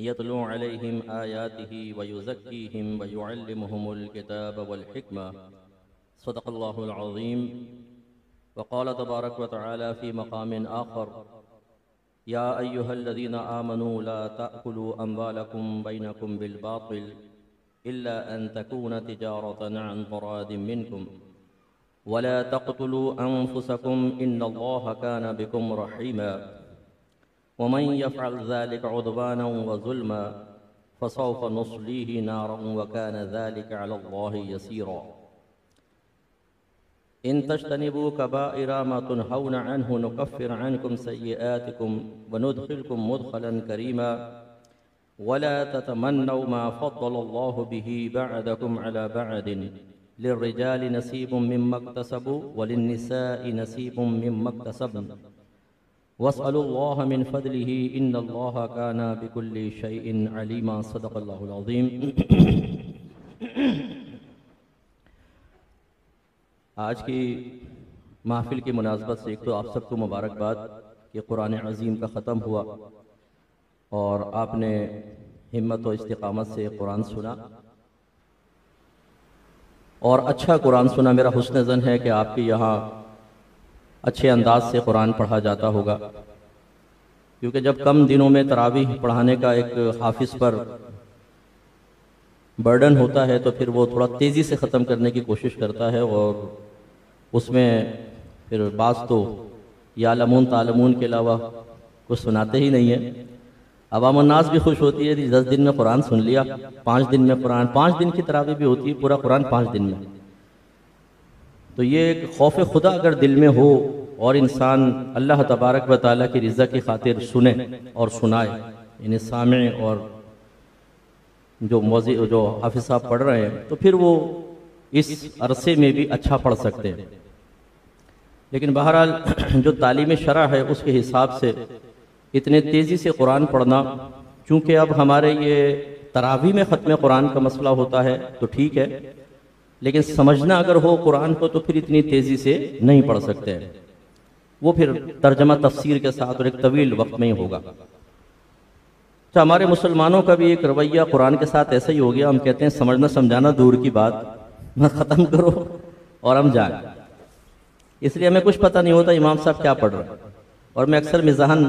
यतलू अलैहिम आयातिही व युज़क्कीहिम व युअल्लिमुहुमुल किताब वल हिक्मा सदक़ल्लाहुल अज़ीम। व क़ाल तबारक व तआला फ़ी मक़ामिन आख़र या अय्युहल्लज़ीना आमनू ला तअकुलू अम्वालकुम बैनकुम बिल बातिल इल्ला अन तकून तिजारतन अन तरादिम मिनकुम वला तक़्तुलू अन्फुसकुम इन्नल्लाहा कान बिकुम रहीमा वमन यफ़अल ज़ालिका उद्वानन व ज़ुल्मन फ़सौफ़ नुस्लीहि नारन व कान ज़ालिका अलल्लाहि यसीरा। इन तज्तनिबू कबाइरा मा तुनहौना अन्हु नुकफ्फिर अन्कुम सय्यिआतिकुम व नुदखिलकुम मुदखलन करीमा वला ततमन्नौ मा फ़द्दलल्लाहु बिही बअदकुम अला बअदिन लिर्रिजालि नसीबुम मिम्मा इक्तसबू व लिन्निसाइ नसीबुम मिम्मा इक्तसबन वस्अलुल्लाह मिन फ़द्लिही इन्नल्लाहा काना बिकुल्लि शैइन अलीमा। सदक़ल्लाहुल अज़ीम। आज की महफ़िल की मुनासबत से एक तो आप सबको मुबारकबाद कि कुरान अज़ीम का ख़त्म हुआ और आपने हिम्मत और इस्तिक़ामत से कुरान सुना और अच्छा कुरान सुना। मेरा हुस्न ज़न है कि आपके यहाँ अच्छे अंदाज से कुरान पढ़ा जाता होगा, क्योंकि जब कम दिनों में तरावीह पढ़ाने का एक हाफिज़ पर बर्डन होता है तो फिर वो थोड़ा तेज़ी से ख़त्म करने की कोशिश करता है और उसमें फिर बाज़ तो यालमून तालमून के अलावा कुछ सुनाते ही नहीं है। अवामुन्नास भी खुश होती है कि 10 दिन में कुरान सुन लिया, 5 दिन में कुरान, 5 दिन की तरावी भी होती है, पूरा कुरान 5 दिन में। तो ये एक खौफ खुदा अगर दिल में हो और इंसान अल्लाह तबारक व तआला की रिज़ा की खातिर सुने और सुनाए, यानी सामे और जो हाफिज़ साहब पढ़ रहे हैं, तो फिर वो इस अरसे में भी अच्छा पढ़ सकते हैं। लेकिन बहरहाल जो तालीम शरअ है उसके हिसाब से इतने तेज़ी से कुरान पढ़ना, चूँकि अब हमारे ये तरावी में ख़त्म कुरान का मसला होता है तो ठीक है, लेकिन समझना अगर हो कुरान को तो फिर इतनी तेज़ी से नहीं पढ़ सकते हैं। वो फिर तर्जमा तफसीर के साथ और एक तवील वक्त में ही होगा। तो हमारे मुसलमानों का भी एक रवैया कुरान के साथ ऐसा ही हो गया, हम कहते हैं समझना समझाना दूर की बात, ना ख़त्म करो और हम जाएं। इसलिए हमें कुछ पता नहीं होता इमाम साहब क्या पढ़ रहे हैं। और मैं अक्सर मिज़ाहन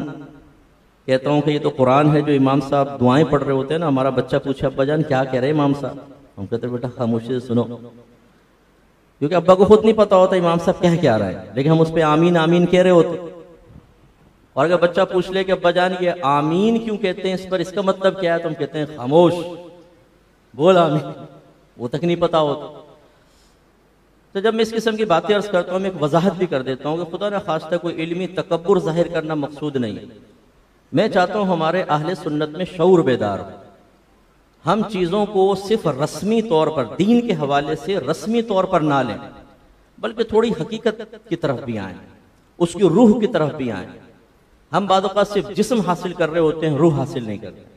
कहता हूँ कि ये तो कुरान है जो इमाम साहब दुआएं पढ़ रहे होते हैं ना। हमारा बच्चा पूछे अब्बा जान क्या कह रहे हैं इमाम साहब, हम कहते हैं बेटा खामोशी से सुनो, क्योंकि अब्बा को खुद नहीं पता होता इमाम साहब क्या रहे हैं, लेकिन हम उस पर आमीन आमीन कह रहे होते। और अगर बच्चा पूछ ले कि अब्बा जान ये आमीन क्यों कहते हैं, इस पर इसका मतलब क्या है, तो हम कहते हैं खामोश, बोल आमीन, वो तक नहीं पता होता। तो जब मैं इस किस्म की बातें अर्ज करता हूँ, मैं एक वजाहत भी कर देता हूँ कि खुदा न खास्ता कोई इल्मी तकब्बुर जाहिर करना मकसूद नहीं है। मैं चाहता हूँ हमारे अहले सुन्नत में शऊर बेदार हो, हम चीज़ों को सिर्फ रस्मी तौर पर दीन के हवाले से रस्मी तौर पर ना लें, बल्कि थोड़ी हकीकत की तरफ भी आएँ, उसकी रूह की तरफ भी आएँ। हम बाद औक़ात सिर्फ जिस्म हासिल कर रहे होते हैं, रूह हासिल नहीं करते।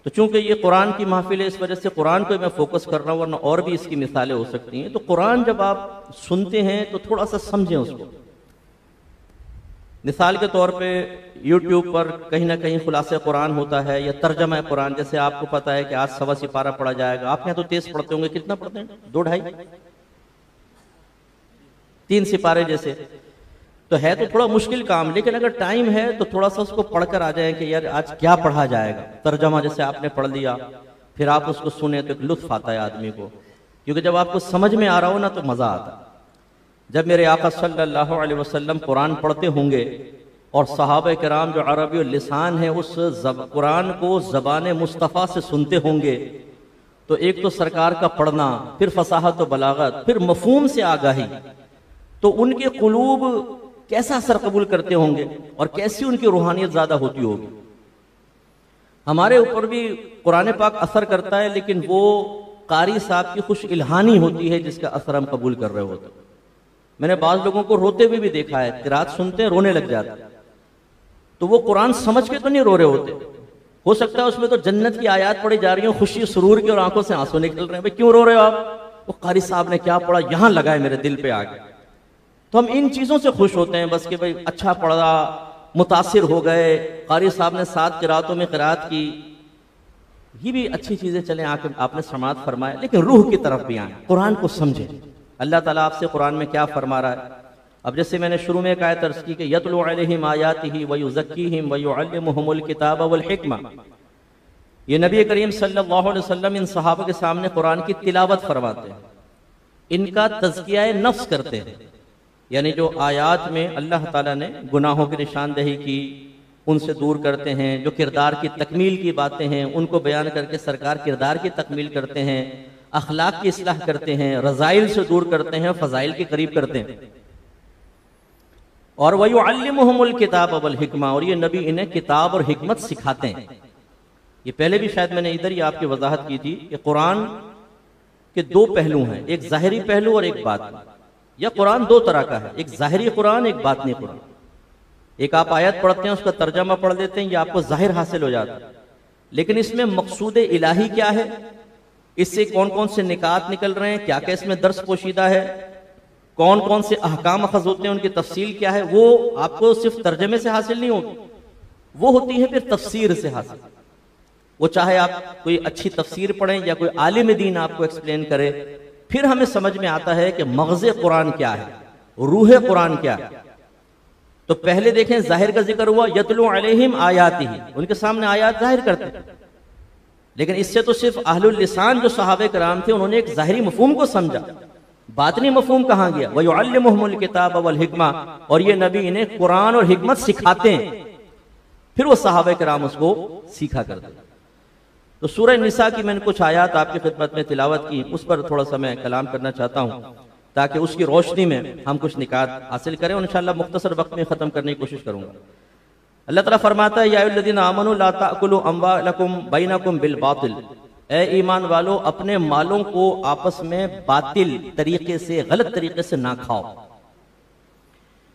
तो चूंकि ये कुरान की महफिल है, इस वजह से कुरान को मैं फोकस कर रहा हूँ, वरना और भी इसकी मिसालें हो सकती हैं। तो कुरान जब आप सुनते हैं तो थोड़ा सा समझें उसको। मिसाल के तौर पे यूट्यूब पर कहीं ना कहीं खुलासा कुरान होता है या तर्जमा कुरान, जैसे आपको पता है कि आज 1.25 सिपारा पढ़ा जाएगा। आप यहाँ तो तेज पढ़ते होंगे, कितना पढ़ते हैं, 2 ढाई 3 सिपारे जैसे, तो है तो थोड़ा मुश्किल काम, लेकिन अगर टाइम है तो थोड़ा सा उसको पढ़कर आ जाए कि यार आज क्या पढ़ा जाएगा। तर्जमा जैसे आपने पढ़ लिया, फिर आप उसको सुने तो एक लुत्फ आता है आदमी को, क्योंकि जब आपको समझ में आ रहा हो ना तो मजा आता है। जब मेरे आका सल्लल्लाहु अलैहि वसल्लम कुरान पढ़ते होंगे और सहाबा किराम जो अरबी और लिसान है उस कुरान को ज़बान मुस्तफ़ा से सुनते होंगे, तो एक तो सरकार का पढ़ना, फिर फसाहत व बलागत, फिर मफहूम से आगाही, तो उनके कुलूब कैसा असर कबूल करते होंगे और कैसी उनकी रूहानियत ज़्यादा होती होगी। हमारे ऊपर भी कुरान पाक असर करता है, लेकिन वो कारी साहब की खुश इल्हानी होती है जिसका असर हम कबूल कर रहे होते। मैंने बाज़ लोगों को रोते हुए भी देखा है, क़िरात सुनते हैं रोने लग जाते, तो वो कुरान समझ के तो नहीं रो रहे होते। हो सकता है उसमें तो जन्नत की आयत पढ़ी जा रही हो, खुशी सुरूर की, और आंखों से आंसू निकल रहे हैं। भाई क्यों रो रहे हो आप? वो कारी साहब ने क्या पढ़ा, यहां लगा है मेरे दिल पे आ गया। तो हम इन चीज़ों से खुश होते हैं बस कि भाई अच्छा पढ़ा, मुतासिर हो गए, कारी साहब ने 7 क़िराअतों में क़िराअत की, ये भी अच्छी चीज़ें चलें, आपने समाअत फरमाया, लेकिन रूह की तरफ भी आए, कुरान को समझें। अल्लाह ताला आपसे कुरान में क्या फरमा रहा है। अब जैसे मैंने शुरू में एक आयत अर्ज़ की कि यतलू अलैहिम आयातिही व युज़क्कीहिम व युअल्लिमुहुमुल किताब वल हिक्मा, ये नबी करीम सल्लल्लाहु अलैहि वसल्लम इन सहाबा के सामने कुरान की तिलावत फरमाते हैं, इनका तज़किया नफ्स करते हैं, यानी जो आयात में अल्लाह ताला ने गुनाहों की निशानदेही की उनसे दूर करते हैं, जो किरदार की तकमील की बातें हैं उनको बयान करके सरकार किरदार की तकमील करते हैं, अखलाक की इस्लाह करते हैं, रज़ाइल से दूर करते हैं, फ़ज़ाइल के करीब करते हैं। और वयुअल्लिमुहुमुल किताब वल हिक्मा, और ये नबी इन्हें किताब और हिकमत सिखाते हैं। ये पहले भी शायद मैंने इधर ही आपकी वजाहत की थी कि कुरान के 2 पहलू हैं, एक ज़ाहिरी पहलू और एक बातिनी, या कुरान 2 तरह का है, एक ज़ाहिरी कुरान, एक बातिनी कुरान। एक आप आयत पढ़ते हैं, उसका तर्जमा पढ़ लेते हैं, ये आपको ज़ाहिर हासिल हो जाता है, लेकिन इसमें मकसूद इलाही क्या है, इससे कौन कौन से निकात निकल रहे हैं, क्या क्या इसमें दर्स पोशीदा है, कौन कौन से अहकाम अखज़ होते हैं, उनकी तफसील क्या है, वो आपको सिर्फ तर्जमे से हासिल नहीं होती, वो होती है फिर तफसीर से हासिल। वो चाहे आप कोई अच्छी तफसीर पढ़ें या कोई आलिम दीन आपको एक्सप्लेन करे, फिर हमें समझ में आता है कि मग़ज़ कुरान क्या है, रूह कुरान क्या है। तो पहले देखें जाहिर का जिक्र हुआ, यतलू अलैहिम आयातिही, उनके सामने आयात जाहिर करते हैं, लेकिन इससे तो सिर्फ अहलुल लिसान जो सहाबे कराम थे उन्होंने एक ज़ाहिरी मफहूम को समझा, बातिनी मफहूम कहाँ गया। वयुअल्लिमुहुमुल किताब वल हिक्मा, और ये नबी इन्हें कुरान और हिकमत सिखाते हैं, फिर वो सहाबे कराम उसको सीखा करते हैं। तो सूरह निसा की मैंने कुछ आयात आपकी खिदमत में तिलावत की, उस पर थोड़ा सा मैं कलाम करना चाहता हूँ ताकि उसकी रोशनी में हम कुछ निकात हासिल करें, और इंशाअल्लाह मुख्तसर वक्त में ख़त्म करने की कोशिश करूँगा। अल्लाह ताला फरमाता है, या अय्युहल्लज़ीना आमनू ला ताकुलू अम्वालकुम बैनकुम बिल बातिल, ए ईमान वालों अपने मालों को आपस में बातिल तरीके से, गलत तरीके से ना खाओ।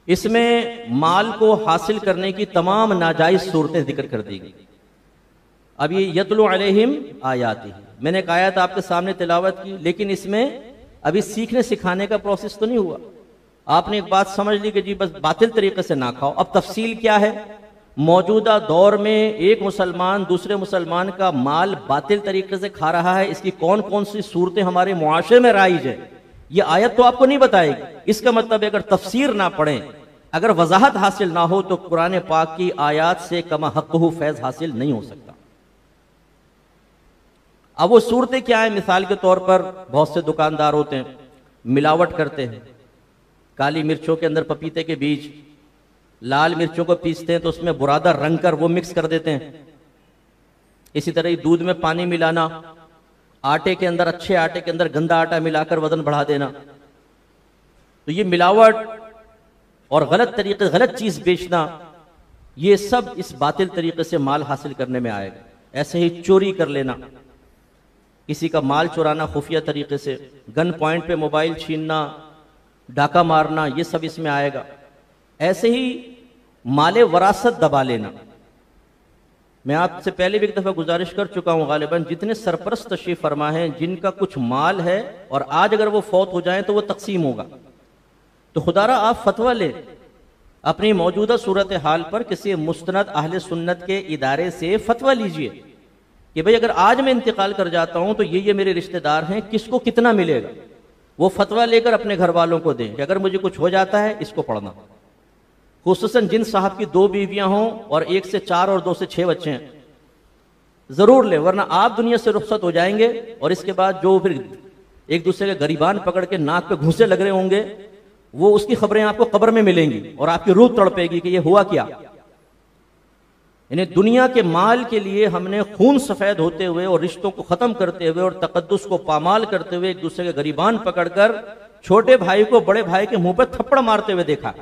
इसमें माल को हासिल करने की तमाम नाजायज सूरतें जिक्र कर दी गई। अब ये यतलू अलैहिम आयातिही, मैंने एक आयत आपके सामने तिलावत की, लेकिन इसमें अभी सीखने सिखाने का प्रोसेस तो नहीं हुआ। आपने एक बात समझ ली कि जी बस बातिल तरीके से ना खाओ। अब तफसील क्या है, मौजूदा दौर में एक मुसलमान दूसरे मुसलमान का माल बातिल तरीके से खा रहा है, इसकी कौन कौन सी सूरतें हमारे मुआशरे में राइज है, ये आयत तो आपको नहीं बताएगी। इसका मतलब अगर तफसीर ना पढ़ें, अगर वजाहत हासिल ना हो, तो कुरान पाक की आयात से कमा हक़्क़ुहु फैज़ हासिल नहीं हो सकता। अब वो सूरतें क्या है, मिसाल के तौर पर बहुत से दुकानदार होते हैं, मिलावट करते हैं, काली मिर्चों के अंदर पपीते के बीज, लाल मिर्चों को पीसते हैं तो उसमें बुरादा रंग कर वो मिक्स कर देते हैं। इसी तरह ही दूध में पानी मिलाना, आटे के अंदर, अच्छे आटे के अंदर गंदा आटा मिलाकर वजन बढ़ा देना, तो ये मिलावट और गलत तरीके, गलत चीज बेचना, ये सब इस बातिल तरीके से माल हासिल करने में आएगा। ऐसे ही चोरी कर लेना, किसी का माल चुराना खुफिया तरीके से, गन पॉइंट पे मोबाइल छीनना, डाका मारना, ये सब इसमें आएगा। ऐसे ही माले वरासत दबा लेना। मैं आपसे पहले भी एक दफा गुजारिश कर चुका हूं, गालिबन जितने सरपरस्त तशरीफ फरमा हैं जिनका कुछ माल है और आज अगर वो फौत हो जाए तो वो तकसीम होगा, तो खुदारा आप फतवा लें अपनी मौजूदा सूरत हाल पर, किसी मुस्तनद अहले सुन्नत के इदारे से फतवा लीजिए कि भाई अगर आज मैं इंतकाल कर जाता हूं तो ये मेरे रिश्तेदार हैं, किसको कितना मिलेगा। वो फतवा लेकर अपने घर वालों को दें कि अगर मुझे कुछ हो जाता है इसको पढ़ना। खुसूसन जिन साहब की 2 बीवियां हों और 1 से 4 और 2 से 6 बच्चे हैं, जरूर ले, वरना आप दुनिया से रुखसत हो जाएंगे और इसके बाद जो फिर एक दूसरे के गरीबान पकड़ के नाक पे घूंसे लग रहे होंगे, वो उसकी खबरें आपको कब्र में मिलेंगी और आपकी रूह तड़पेगी कि ये हुआ क्या। इन्हें दुनिया के माल के लिए हमने खून सफेद होते हुए और रिश्तों को खत्म करते हुए और तकद्दुस को पामाल करते हुए एक दूसरे के गरीबान पकड़कर छोटे भाई को बड़े भाई के मुंह पर थप्पड़ मारते हुए देखा।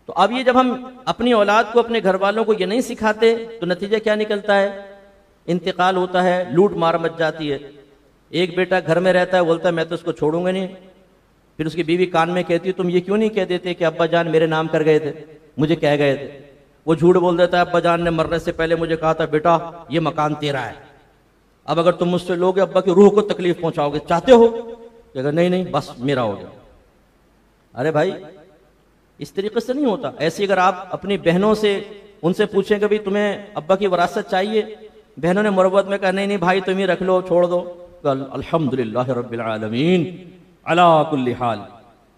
तो अब ये जब हम अपनी औलाद को, अपने घर वालों को ये नहीं सिखाते तो नतीजा क्या निकलता है, इंतकाल होता है, लूट मार मच जाती है। एक बेटा घर में रहता है, बोलता है मैं तो उसको छोड़ूंगा नहीं, फिर उसकी बीवी कान में कहती है तुम ये क्यों नहीं कह देते कि अब्बा जान मेरे नाम कर गए थे, मुझे कह गए थे। वो झूठ बोल देता है, अब्बा जान ने मरने से पहले मुझे कहा था बेटा ये मकान तेरा है, अब अगर तुम मुझसे लोगे अब्बा की रूह को तकलीफ पहुंचाओगे, चाहते हो? अगर नहीं नहीं बस मेरा हो गया। अरे भाई इस तरीके से नहीं होता। ऐसे अगर आप अपनी बहनों से उनसे पूछें कि भाई तुम्हें अब्बा की वरासत चाहिए, बहनों ने मुरब्बत में कहा नहीं नहीं भाई तुम ही रख लो, छोड़ दो, अल्हम्दुलिल्लाह रब्बिल आलमीन अला कुल्ली हाल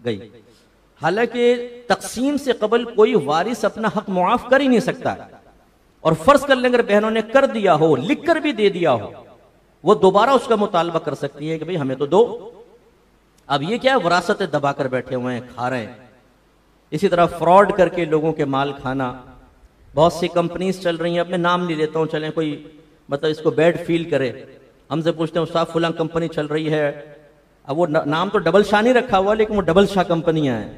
गई। हालांकि तकसीम से कबल कोई वारिस अपना हक मुआफ कर ही नहीं सकता, और फर्ज कर लें अगर बहनों ने कर दिया हो, लिख कर भी दे दिया हो, वो दोबारा उसका मुतालबा कर सकती है कि भाई हमें तो दो। अब ये क्या वरासत दबा कर बैठे हुए हैं, खा रहे हैं। इसी तरह फ्रॉड करके लोगों के माल खाना, बहुत सी कंपनीज चल रही हैं, अब मैं नाम नहीं लेता हूं, चलें कोई मतलब इसको बैड फील करे, हमसे पूछते हैं साहब फलां कंपनी चल रही है, अब वो नाम तो डबल शाह नहीं रखा हुआ लेकिन वो डबल शाह कंपनियां हैं,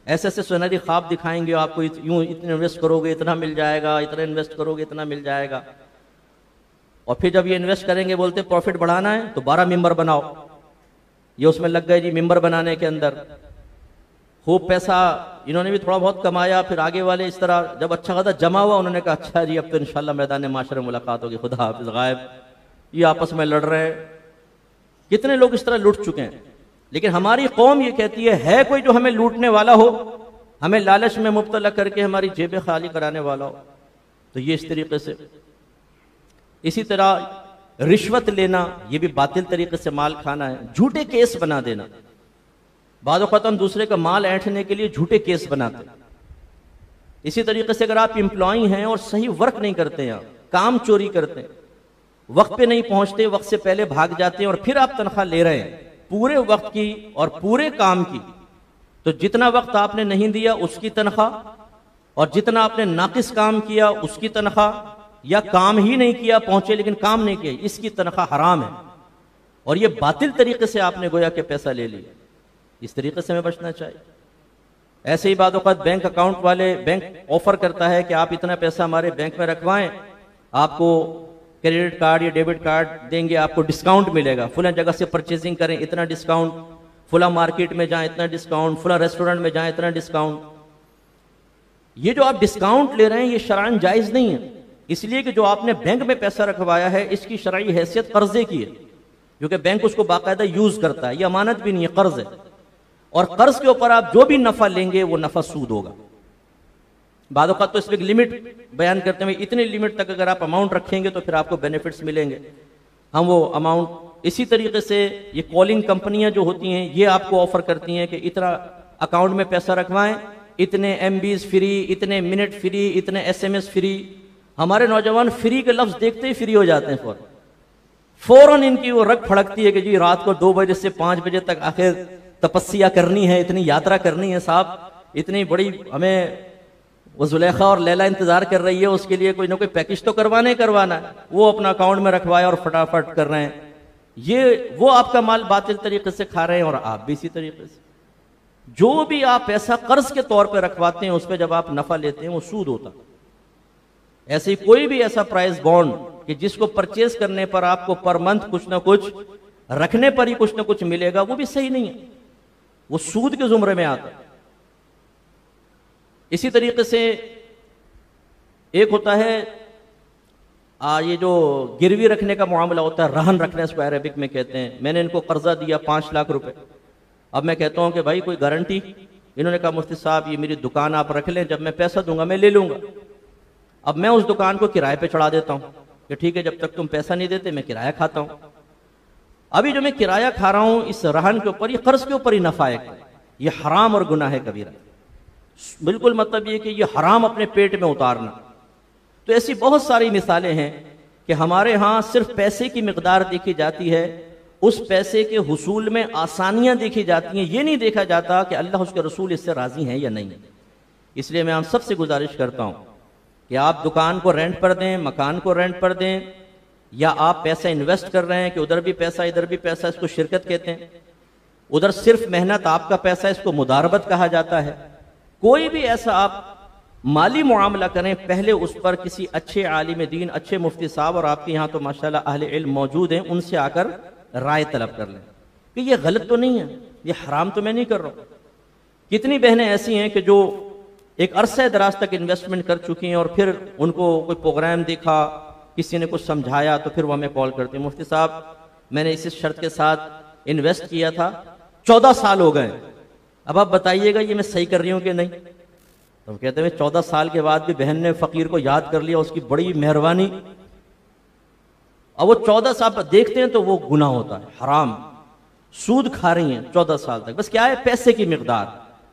ऐसे ऐसे सुनहरी ख्वाब दिखाएंगे आपको, यूं इतने इन्वेस्ट करोगे इतना मिल जाएगा, इतना इन्वेस्ट करोगे इतना मिल जाएगा, और फिर जब ये इन्वेस्ट करेंगे बोलते प्रॉफिट बढ़ाना है तो 12 मेंबर बनाओ, ये उसमें लग गए जी मेंबर बनाने के अंदर, खूब पैसा इन्होंने भी थोड़ा बहुत कमाया, फिर आगे वाले इस तरह जब अच्छा खासा जमा हुआ उन्होंने कहा अच्छा जी अब तो इंशाल्लाह मैदान माशरे में मुलाकात होगी, खुदा हाफिज गायब, ये आपस में लड़ रहे हैं। कितने लोग इस तरह लूट चुके हैं। लेकिन हमारी कौम ये कहती है कोई जो हमें लूटने वाला हो, हमें लालच में मुब्तला करके हमारी जेबें खाली कराने वाला हो, तो ये इस तरीके से। इसी तरह रिश्वत लेना, ये भी बातिल तरीके से माल खाना है। झूठे केस बना देना, बाद वक़्त हम दूसरे का माल ऐंठने के लिए झूठे केस बनाते। इसी तरीके से अगर आप एम्प्लॉई हैं और सही वर्क नहीं करते हैं, काम चोरी करते हैं, वक्त पे नहीं पहुंचते, वक्त से पहले भाग जाते हैं, और फिर आप तनख्वाह ले रहे हैं पूरे वक्त की और पूरे काम की, तो जितना वक्त आपने नहीं दिया उसकी तनख्वाह, और जितना आपने नाकिस काम किया उसकी तनख्वाह, या काम ही नहीं किया, पहुंचे लेकिन काम नहीं किया, इसकी तनख्वाह हराम है। और ये बातिल तरीके से आपने गोया के पैसा ले लिया, इस तरीके से हमें बचना चाहिए। ऐसे ही बाद वक़्त बैंक अकाउंट वाले, बैंक ऑफर करता है कि आप इतना पैसा हमारे बैंक में रखवाएं, आपको क्रेडिट कार्ड या डेबिट कार्ड देंगे, आपको डिस्काउंट मिलेगा, फुला जगह से परचेजिंग करें इतना डिस्काउंट, फुला मार्केट में जाएं इतना डिस्काउंट, फुला रेस्टोरेंट में जाएं इतना डिस्काउंट। ये जो आप डिस्काउंट ले रहे हैं ये शरअन जायज़ नहीं है, इसलिए कि जो आपने बैंक में पैसा रखवाया है इसकी शरई हैसियत कर्जे की है, क्योंकि बैंक उसको बाकायदा यूज करता है, ये अमानत भी नहीं है, कर्ज है, और कर्ज के ऊपर आप जो भी नफा लेंगे वो नफा सूद होगा। बाद वक़्त तो इसमें एक लिमिट बयान करते हैं, इतनी लिमिट तक अगर आप अमाउंट रखेंगे तो फिर आपको बेनिफिट्स मिलेंगे, हम वो अमाउंट। इसी तरीके से ये कॉलिंग कंपनियां जो होती हैं ये आपको ऑफर करती हैं कि इतना अकाउंट में पैसा रखवाएं, इतने MBs फ्री, इतने मिनट फ्री, इतने SMS फ्री। हमारे नौजवान फ्री के लफ्ज देखते ही फ्री हो जाते हैं, फौरन इनकी वो रग फड़कती है कि जी रात को 2 बजे से 5 बजे तक आखिर तपस्या करनी है, इतनी यात्रा करनी है साहब, इतनी बड़ी हमें वो जुलेखा और लैला इंतजार कर रही है, उसके लिए कोई ना कोई पैकेज तो करवाना ही करवाना है, वो अपना अकाउंट में रखवाया और फटाफट कर रहे हैं। ये वो आपका माल बातिल तरीके से खा रहे हैं और आप भी इसी तरीके से। जो भी आप पैसा कर्ज के तौर पर रखवाते हैं उस पर जब आप नफा लेते हैं वो सूद होता। ऐसे ही कोई भी ऐसा प्राइस बॉन्ड कि जिसको परचेज करने पर आपको पर मंथ कुछ ना कुछ, रखने पर ही कुछ ना कुछ मिलेगा, वो भी सही नहीं है, वो सूद के जुमरे में आता है। इसी तरीके से एक होता है ये जो गिरवी रखने का मामला होता है, रहन रखने इसको अरबिक में कहते हैं। मैंने इनको कर्जा दिया 5 लाख रुपए, अब मैं कहता हूं कि भाई कोई गारंटी, इन्होंने कहा मुफ्ती साहब ये मेरी दुकान आप रख लें, जब मैं पैसा दूंगा मैं ले लूंगा। अब मैं उस दुकान को किराए पे चढ़ा देता हूं कि ठीक है जब तक तुम पैसा नहीं देते मैं किराया खाता हूं। अभी जो मैं किराया खा रहा हूं इस रहन के ऊपर, ये कर्ज के ऊपर ही नफा है, ये हराम और गुनाह है कबीरा, बिल्कुल। मतलब ये कि ये हराम अपने पेट में उतारना। तो ऐसी बहुत सारी मिसालें हैं कि हमारे यहाँ सिर्फ पैसे की मिकदार देखी जाती है, उस पैसे के हुसूल में आसानियां देखी जाती हैं, ये नहीं देखा जाता कि अल्लाह उसके रसूल इससे राजी हैं या नहीं। इसलिए मैं आप सबसे गुजारिश करता हूं कि आप दुकान को रेंट पर दें, मकान को रेंट पर दें, या आप पैसा इन्वेस्ट कर रहे हैं कि उधर भी पैसा इधर भी पैसा, इसको शिरकत कहते हैं। उधर सिर्फ मेहनत आपका पैसा, इसको मुदारबत कहा जाता है। कोई भी ऐसा आप माली मुआमला करें, पहले उस पर किसी अच्छे आलिम दीन, अच्छे मुफ्ती साहब, और आपके यहाँ तो माशाल्लाह अहले इल्म मौजूद हैं, उनसे आकर राय तलब कर लें कि ये गलत तो नहीं है, ये हराम तो मैं नहीं कर रहा हूँ। कितनी बहनें ऐसी हैं कि जो एक अरसे दराज तक इन्वेस्टमेंट कर चुकी हैं और फिर उनको कोई प्रोग्राम देखा, किसी ने कुछ समझाया तो फिर वो हमें कॉल करते हैं, मुफ्ती साहब मैंने इस शर्त के साथ इन्वेस्ट किया था, 14 साल हो गए, अब आप बताइएगा ये मैं सही कर रही हूँ कि नहीं। तो हम कहते हैं 14 साल के बाद भी बहन ने फकीर को याद कर लिया, उसकी बड़ी मेहरबानी। अब वो 14 साल पर देखते हैं तो वो गुनाह होता है, हराम, सूद खा रही हैं 14 साल तक। बस क्या है, पैसे की मिकदार,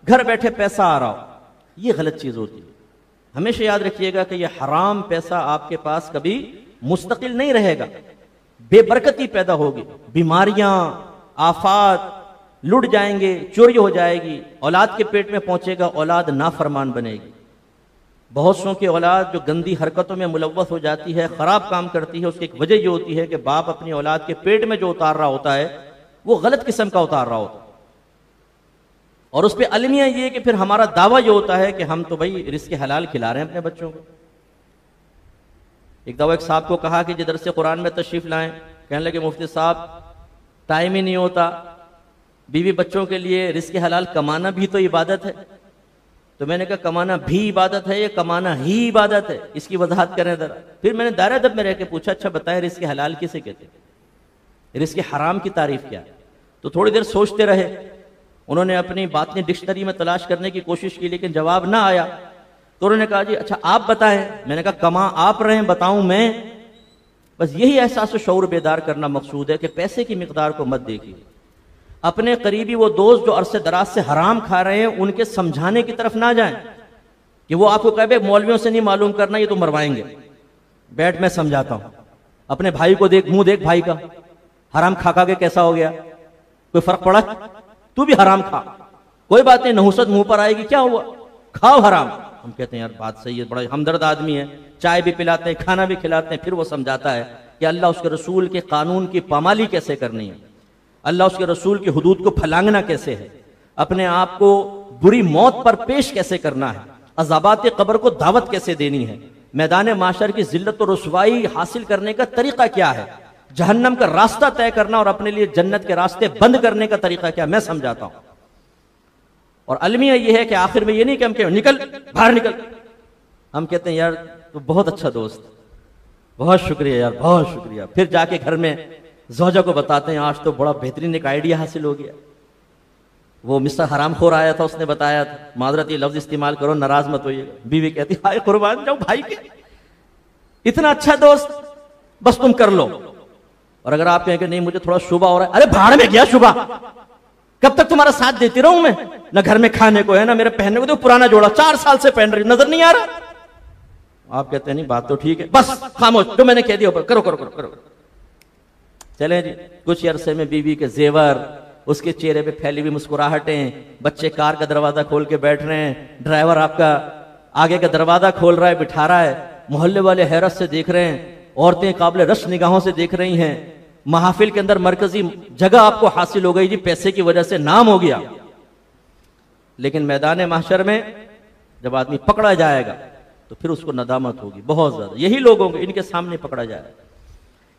घर बैठे पैसा आ रहा हो, ये गलत चीज होती है। हमेशा याद रखिएगा कि ये हराम पैसा आपके पास कभी मुस्तकिल नहीं रहेगा, बेबरकती पैदा होगी, बीमारियां, आफात, लुट जाएंगे, चोरी हो जाएगी, औलाद के पेट में पहुंचेगा, औलाद नाफरमान बनेगी। बहुत सौ की औलाद जो गंदी हरकतों में मुलव्वस हो जाती है, खराब काम करती है, उसकी एक वजह ये होती है कि बाप अपनी औलाद के पेट में जो उतार रहा होता है वो गलत किस्म का उतार रहा होता है। और उस पर अलमिया ये कि फिर हमारा दावा ये होता है कि हम तो भाई रिज़्क़ हलाल खिला रहे हैं अपने बच्चों को। एक दफा एक साहब को कहा कि जिधर से कुरान में तशरीफ लाएं, कहने लगे मुफ्ती साहब टाइम ही नहीं होता, बीवी बच्चों के लिए रिज़्क़ हलाल कमाना भी तो इबादत है। तो मैंने कहा कमाना भी इबादत है या कमाना ही इबादत है, इसकी वजाहत करें जरा। फिर मैंने दायरा अदब में रह के पूछा, अच्छा बताएं रिज़्क़ हलाल किसे कहते हैं, रिज़्क़ हराम की तारीफ क्या है? तो थोड़ी देर सोचते रहे, उन्होंने अपनी बातनी डिक्शनरी में तलाश करने की कोशिश की लेकिन जवाब ना आया। तो उन्होंने कहा जी अच्छा आप बताएं। मैंने कहा कमा आप रहे हैं, बताऊं मैं? बस यही एहसास शऊर बेदार करना मकसूद है कि पैसे की मिकदार को मत देखिए। अपने करीबी वो दोस्त जो अरसे दराज से हराम खा रहे हैं उनके समझाने की तरफ ना जाएं कि वो आपको कहे मौलवियों से नहीं मालूम करना, ये तो मरवाएंगे, बैठ मैं समझाता हूं। अपने भाई को देख, मुंह देख भाई का, हराम खा खा के कैसा हो गया, कोई फर्क पड़ा? तू भी हराम खा, कोई बात नहीं, नहुसत मुंह पर आएगी, क्या हुआ, खाओ हराम। हम कहते हैं यार बात सही है, बड़ा हमदर्द आदमी है, चाय भी पिलाते हैं, खाना भी खिलाते हैं। फिर वो समझाता है कि अल्लाह उसके रसूल के कानून की पामाली कैसे करनी है, अल्लाह उसके रसूल की हुदूद को फलांगना कैसे है, अपने आप को बुरी मौत पर पेश कैसे करना है, अज़ाबात कब्र को दावत कैसे देनी है, मैदान माशर की जिल्लत और रुसवाई हासिल करने का तरीका क्या है, जहन्नम का रास्ता तय करना और अपने लिए जन्नत के रास्ते बंद करने का तरीका क्या, मैं समझाता हूं। और अलमिया यह है कि आखिर में ये नहीं कि हम कहें निकल बाहर निकल, हम कहते हैं यार तो बहुत अच्छा दोस्त, बहुत शुक्रिया यार, बहुत शुक्रिया। फिर जाके घर में ज़ौजा को बताते हैं आज तो बड़ा बेहतरीन एक आइडिया हासिल हो गया, वो मिस्टर हरामखोर आया था, उसने बताया था, मादरत ये लफ्ज इस्तेमाल करो, नाराज मत होइएगा। बीवी कहती हाय कुर्बान जाओ भाई के, इतना अच्छा दोस्त, बस तुम कर लो। और अगर आप कहें कि नहीं मुझे थोड़ा शुबा हो रहा है, अरे भाड़ में गया शुबा, कब तक तुम्हारा साथ देती रहूं मैं, ना घर में खाने को है ना मेरे पहनने को, तो पुराना जोड़ा 4 साल से पहन रही, नजर नहीं आ रहा। आप कहते हैं नहीं बात तो ठीक है, बस खामोश, जो मैंने कह दिया करो करो करो करो। चलें जी, कुछ अरसे में बीवी के जेवर, उसके चेहरे पे फैली हुई मुस्कुराहटें, बच्चे कार का दरवाजा खोल के बैठ रहे हैं, ड्राइवर आपका आगे का दरवाजा खोल रहा है, बिठा रहा है, मोहल्ले वाले हैरत से देख रहे हैं, औरतें काबिल रश निगाहों से देख रही हैं, महफिल के अंदर मरकजी जगह आपको हासिल हो गई जी, पैसे की वजह से नाम हो गया। लेकिन मैदान महशर में जब आदमी पकड़ा जाएगा तो फिर उसको नदामत होगी बहुत ज्यादा। यही लोगों को इनके सामने पकड़ा जाएगा।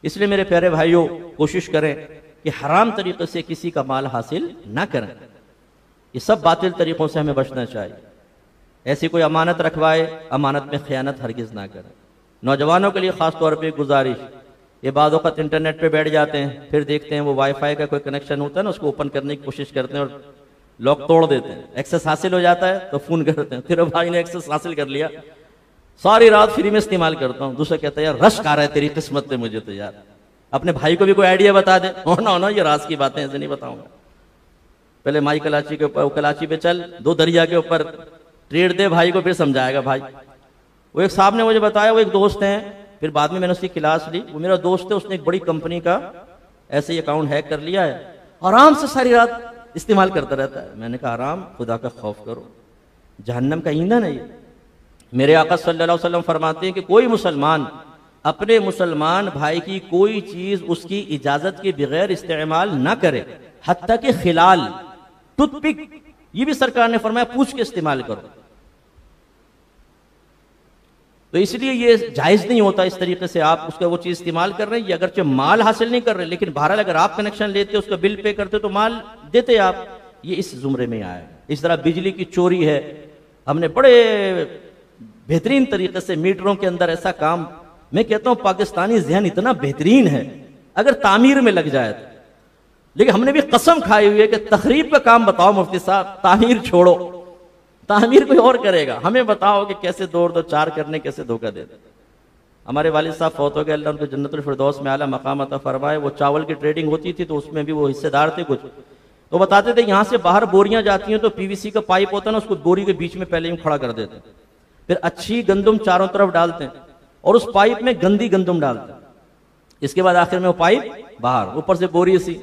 इसलिए मेरे प्यारे भाइयों, कोशिश करें कि हराम तरीके से किसी का माल हासिल ना करें। ये सब बातिल तरीकों से हमें बचना चाहिए। ऐसी कोई अमानत रखवाए, अमानत में खयानत हरगिज ना करें। नौजवानों के लिए खास तौर पे गुजारिश, ये बाद वक़्त इंटरनेट पे बैठ जाते हैं, फिर देखते हैं वो वाईफाई का कोई कनेक्शन होता है ना, उसको ओपन करने की कोशिश करते हैं और लॉक तोड़ देते हैं, एक्सेस हासिल हो जाता है तो फोन करते हैं, फिर भाई ने एक्सेस हासिल कर लिया, सारी रात फ्री में इस्तेमाल करता हूँ। दूसरा कहता है यार रश्क आ रहा है तेरी किस्मत पे मुझे तो यार। अपने भाई को भी कोई आइडिया बता दे, ना ये राज की बातें ऐसे नहीं बताऊंगा, पहले माई कलाची के ऊपर, कलाची पे चल, 2 दरिया के ऊपर ट्रेड दे भाई को, फिर समझाएगा भाई। वो एक साहब ने मुझे बताया, वो एक दोस्त हैं, फिर बाद में मैंने उसकी क्लास ली, वो मेरा दोस्त है, उसने एक बड़ी कंपनी का ऐसे ही अकाउंट हैक कर लिया है, आराम से सारी रात इस्तेमाल करता रहता है। मैंने कहा आराम, खुदा का खौफ करो, जहन्नम का ईंधन है ये। मेरे आका सल्लल्लाहु अलैहि वसल्लम फरमाते हैं कि कोई मुसलमान अपने मुसलमान भाई की कोई चीज उसकी इजाजत के बगैर इस्तेमाल ना करे, हत्ता कि खिलाल, टूथपिक, ये भी सरकार ने फरमाया पूछ के इस्तेमाल करो। तो इसलिए ये जायज नहीं होता इस तरीके से आप उसका वो चीज इस्तेमाल कर रहे हैं। ये अगरचे माल हासिल नहीं कर रहे, लेकिन बहरहाल अगर आप कनेक्शन लेते, उसका बिल पे करते तो माल देते आप, ये इस जुमरे में आए। इस तरह बिजली की चोरी है, हमने बड़े बेहतरीन तरीके से मीटरों के अंदर ऐसा काम, मैं कहता हूं पाकिस्तानी जहन इतना बेहतरीन है, अगर तामीर में लग जाए तो। लेकिन हमने भी कसम खाई हुई है कि तखरीब का काम बताओ मुफ्ती साहब, तामीर छोड़ो, तामीर कोई और करेगा, हमें बताओ कि कैसे 2 और 2 4 करने, कैसे धोखा दे। हमारे वालिद साहब फौत हो गए, अल्लाह उनको जन्नतुल फिरदौस में आला मकाम अता फरमाए। वो चावल की ट्रेडिंग होती थी तो उसमें भी वो हिस्सेदार थे कुछ। तो बताते थे यहाँ से बाहर बोरियां जाती हैं तो पीवीसी का पाइप होता है ना, उसको बोरी के बीच में पहले ही खड़ा कर देते हैं, फिर अच्छी गंदुम चारों तरफ डालते हैं और उस पाइप में गंदी गंदुम डालते हैं। इसके बाद आखिर में वो पाइप बाहर, ऊपर से बोरी सी।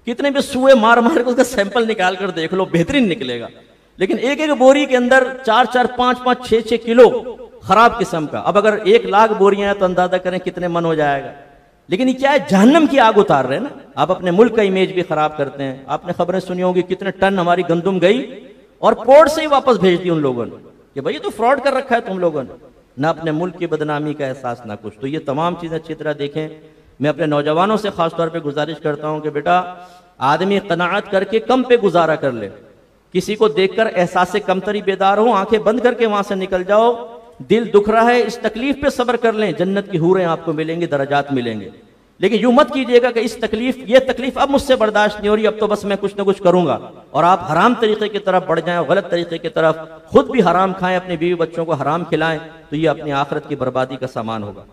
कितने भी सुए मार मार के उसका सैंपल निकाल कर देख लो, बेहतरीन निकलेगा। लेकिन एक एक बोरी के अंदर 4-4, 5-5, 6-6 किलो खराब किस्म का। अब अगर 1 लाख बोरियां हैं तो अंदाजा करें कितने मन हो जाएगा। लेकिन ये क्या है, जहन्नम की आग उतार रहे हैं ना। आप अपने मुल्क का इमेज भी खराब करते हैं। आपने खबरें सुनी होंगी कितने टन हमारी गंदुम गई और पोर्ट से ही वापस भेज दी उन लोगों ने कि भाई ये तो फ्रॉड कर रखा है तुम लोगों ने। ना अपने मुल्क की बदनामी का एहसास ना कुछ। तो ये तमाम चीजें अच्छी तरह देखें। मैं अपने नौजवानों से खासतौर पर गुजारिश करता हूं कि बेटा आदमी कनाअत करके कम पे गुजारा कर ले। किसी को देखकर एहसास से कमतरी बेदार हो, आंखें बंद करके वहां से निकल जाओ। दिल दुख रहा है, इस तकलीफ पे सब्र कर लें, जन्नत की हूरें आपको मिलेंगी, दराजात मिलेंगे। लेकिन यूं मत कीजिएगा कि इस तकलीफ, ये तकलीफ अब मुझसे बर्दाश्त नहीं हो रही, अब तो बस मैं कुछ ना कुछ करूंगा, और आप हराम तरीके की तरफ बढ़ जाएं, गलत तरीके की तरफ, खुद भी हराम खाएं, अपने बीवी बच्चों को हराम खिलाएं, तो ये अपनी आखिरत की बर्बादी का सामान होगा।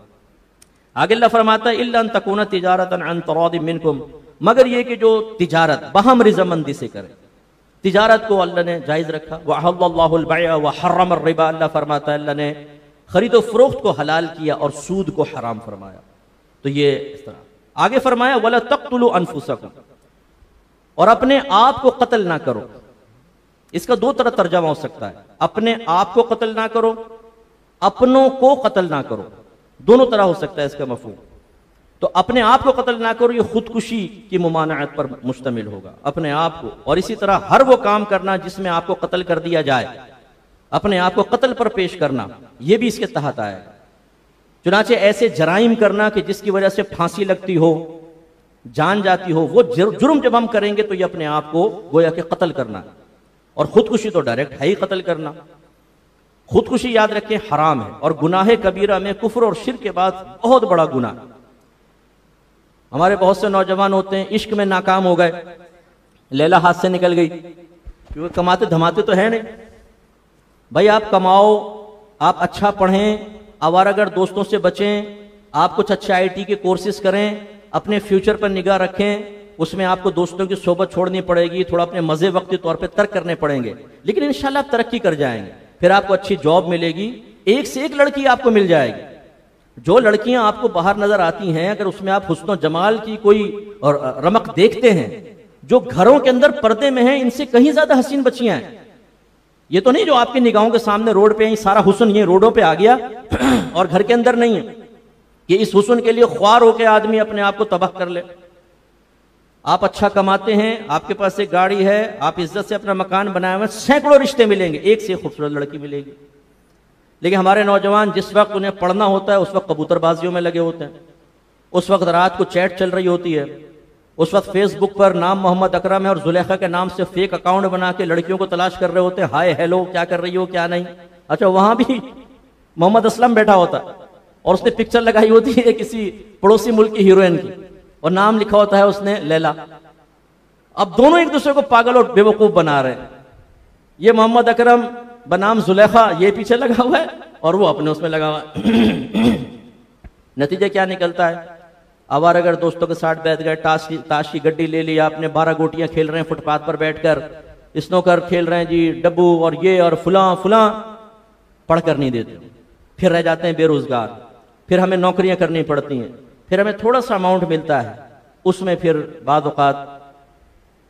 आगे अल्लाह फरमाता है इल्ला अन तकूना तिजारतन अन तरादिम मिनकुम, मगर ये कि जो तिजारत बहम रिज़ामंदी से करे। तिजारत को अल्लाह ने जायज रखा। वअहल्लल्लाहुल बैअ व हर्रमर रिबा, अल्लाह फरमाता है अल्लाह ने खरीदो फरोख्त को हलाल किया और सूद को हराम फरमाया। तो ये इस तरह आगे फरमाया वला तक़्तुलू अनफुसकुम, और अपने आप को कत्ल ना करो। इसका 2 तरह तर्जमा हो सकता है, अपने आप को कत्ल ना करो, अपनों को कत्ल ना करो, दोनों तरह हो सकता है इसका मफहूम। तो अपने आप को कत्ल ना करो, ये खुदकुशी की मुमानअत पर मुश्तमिल होगा, अपने आप को। और इसी तरह हर वो काम करना जिसमें आपको कत्ल कर दिया जाए, अपने आप को कत्ल पर पेश करना, यह भी इसके तहत आएगा। चुनाचे ऐसे जराइम करना कि जिसकी वजह से फांसी लगती हो, जान जाती हो, वो जुर्म जब हम करेंगे तो ये अपने आप को गोया कि कत्ल करना। और खुदकुशी तो डायरेक्ट है ही कत्ल करना। खुदकुशी याद रखें हराम है, और गुनाह कबीरा में कुफ्र और शिर्क के बाद बहुत बड़ा गुनाह। हमारे बहुत से नौजवान होते हैं इश्क में नाकाम हो गए, लैला हाथ से निकल गई, क्योंकि कमाते धमाते तो है नहीं। भाई आप कमाओ, आप अच्छा पढ़ें, आवारागर्द दोस्तों से बचें, आप कुछ अच्छे आईटी के कोर्सेज करें, अपने फ्यूचर पर निगाह रखें। उसमें आपको दोस्तों की सोबत छोड़नी पड़ेगी, थोड़ा अपने मजे वक्ती तौर पे तर्क करने पड़ेंगे, लेकिन इंशाल्लाह आप तरक्की कर जाएंगे। फिर आपको अच्छी जॉब मिलेगी, एक से एक लड़की आपको मिल जाएगी। जो लड़कियां आपको बाहर नजर आती हैं, अगर उसमें आप हुस्न जमाल की कोई और रमक देखते हैं, जो घरों के अंदर पर्दे में हैं, इनसे कहीं ज्यादा हसीन बच्चियां हैं। ये तो नहीं जो आपकी निगाहों के सामने रोड पे सारा हुस्न ये रोडों पे आ गया और घर के अंदर नहीं है। ये इस हुस्न के लिए ख्वार होकर आदमी अपने आप को तबाह कर ले। आप अच्छा कमाते हैं, आपके पास एक गाड़ी है, आप इज्जत से अपना मकान बनाए हुए, सैकड़ों रिश्ते मिलेंगे, एक से खूबसूरत लड़की मिलेगी। लेकिन हमारे नौजवान जिस वक्त उन्हें पढ़ना होता है उस वक्त कबूतरबाजियों में लगे होते हैं, उस वक्त रात को चैट चल रही होती है, उस वक्त फेसबुक पर नाम मोहम्मद अकरम है और जुलेखा के नाम से फेक अकाउंट बना के लड़कियों को तलाश कर रहे होते हैं, हाय हेलो क्या कर रही हो क्या नहीं। अच्छा वहां भी मोहम्मद असलम बैठा होता है और उसने पिक्चर लगाई होती है किसी पड़ोसी मुल्क की हीरोइन की और नाम लिखा होता है उसने लैला। अब दोनों एक दूसरे को पागल और बेवकूफ बना रहे हैं। ये मोहम्मद अकरम बनाम जुलेखा ये पीछे लगा हुआ है और वो अपने उसमें लगा हुआ है। नतीजा क्या निकलता है, आवारागर दोस्तों के साथ बैठ गए, ताश की गड्डी ले ली आपने, 12 गोटियां खेल रहे हैं फुटपाथ पर बैठकर, स्नोकर खेल रहे हैं जी, डब्बू और ये और फुला फुला, पढ़कर नहीं देते, फिर रह जाते हैं बेरोजगार, फिर हमें नौकरियां करनी पड़ती हैं, फिर हमें थोड़ा सा अमाउंट मिलता है, उसमें फिर बाद औकात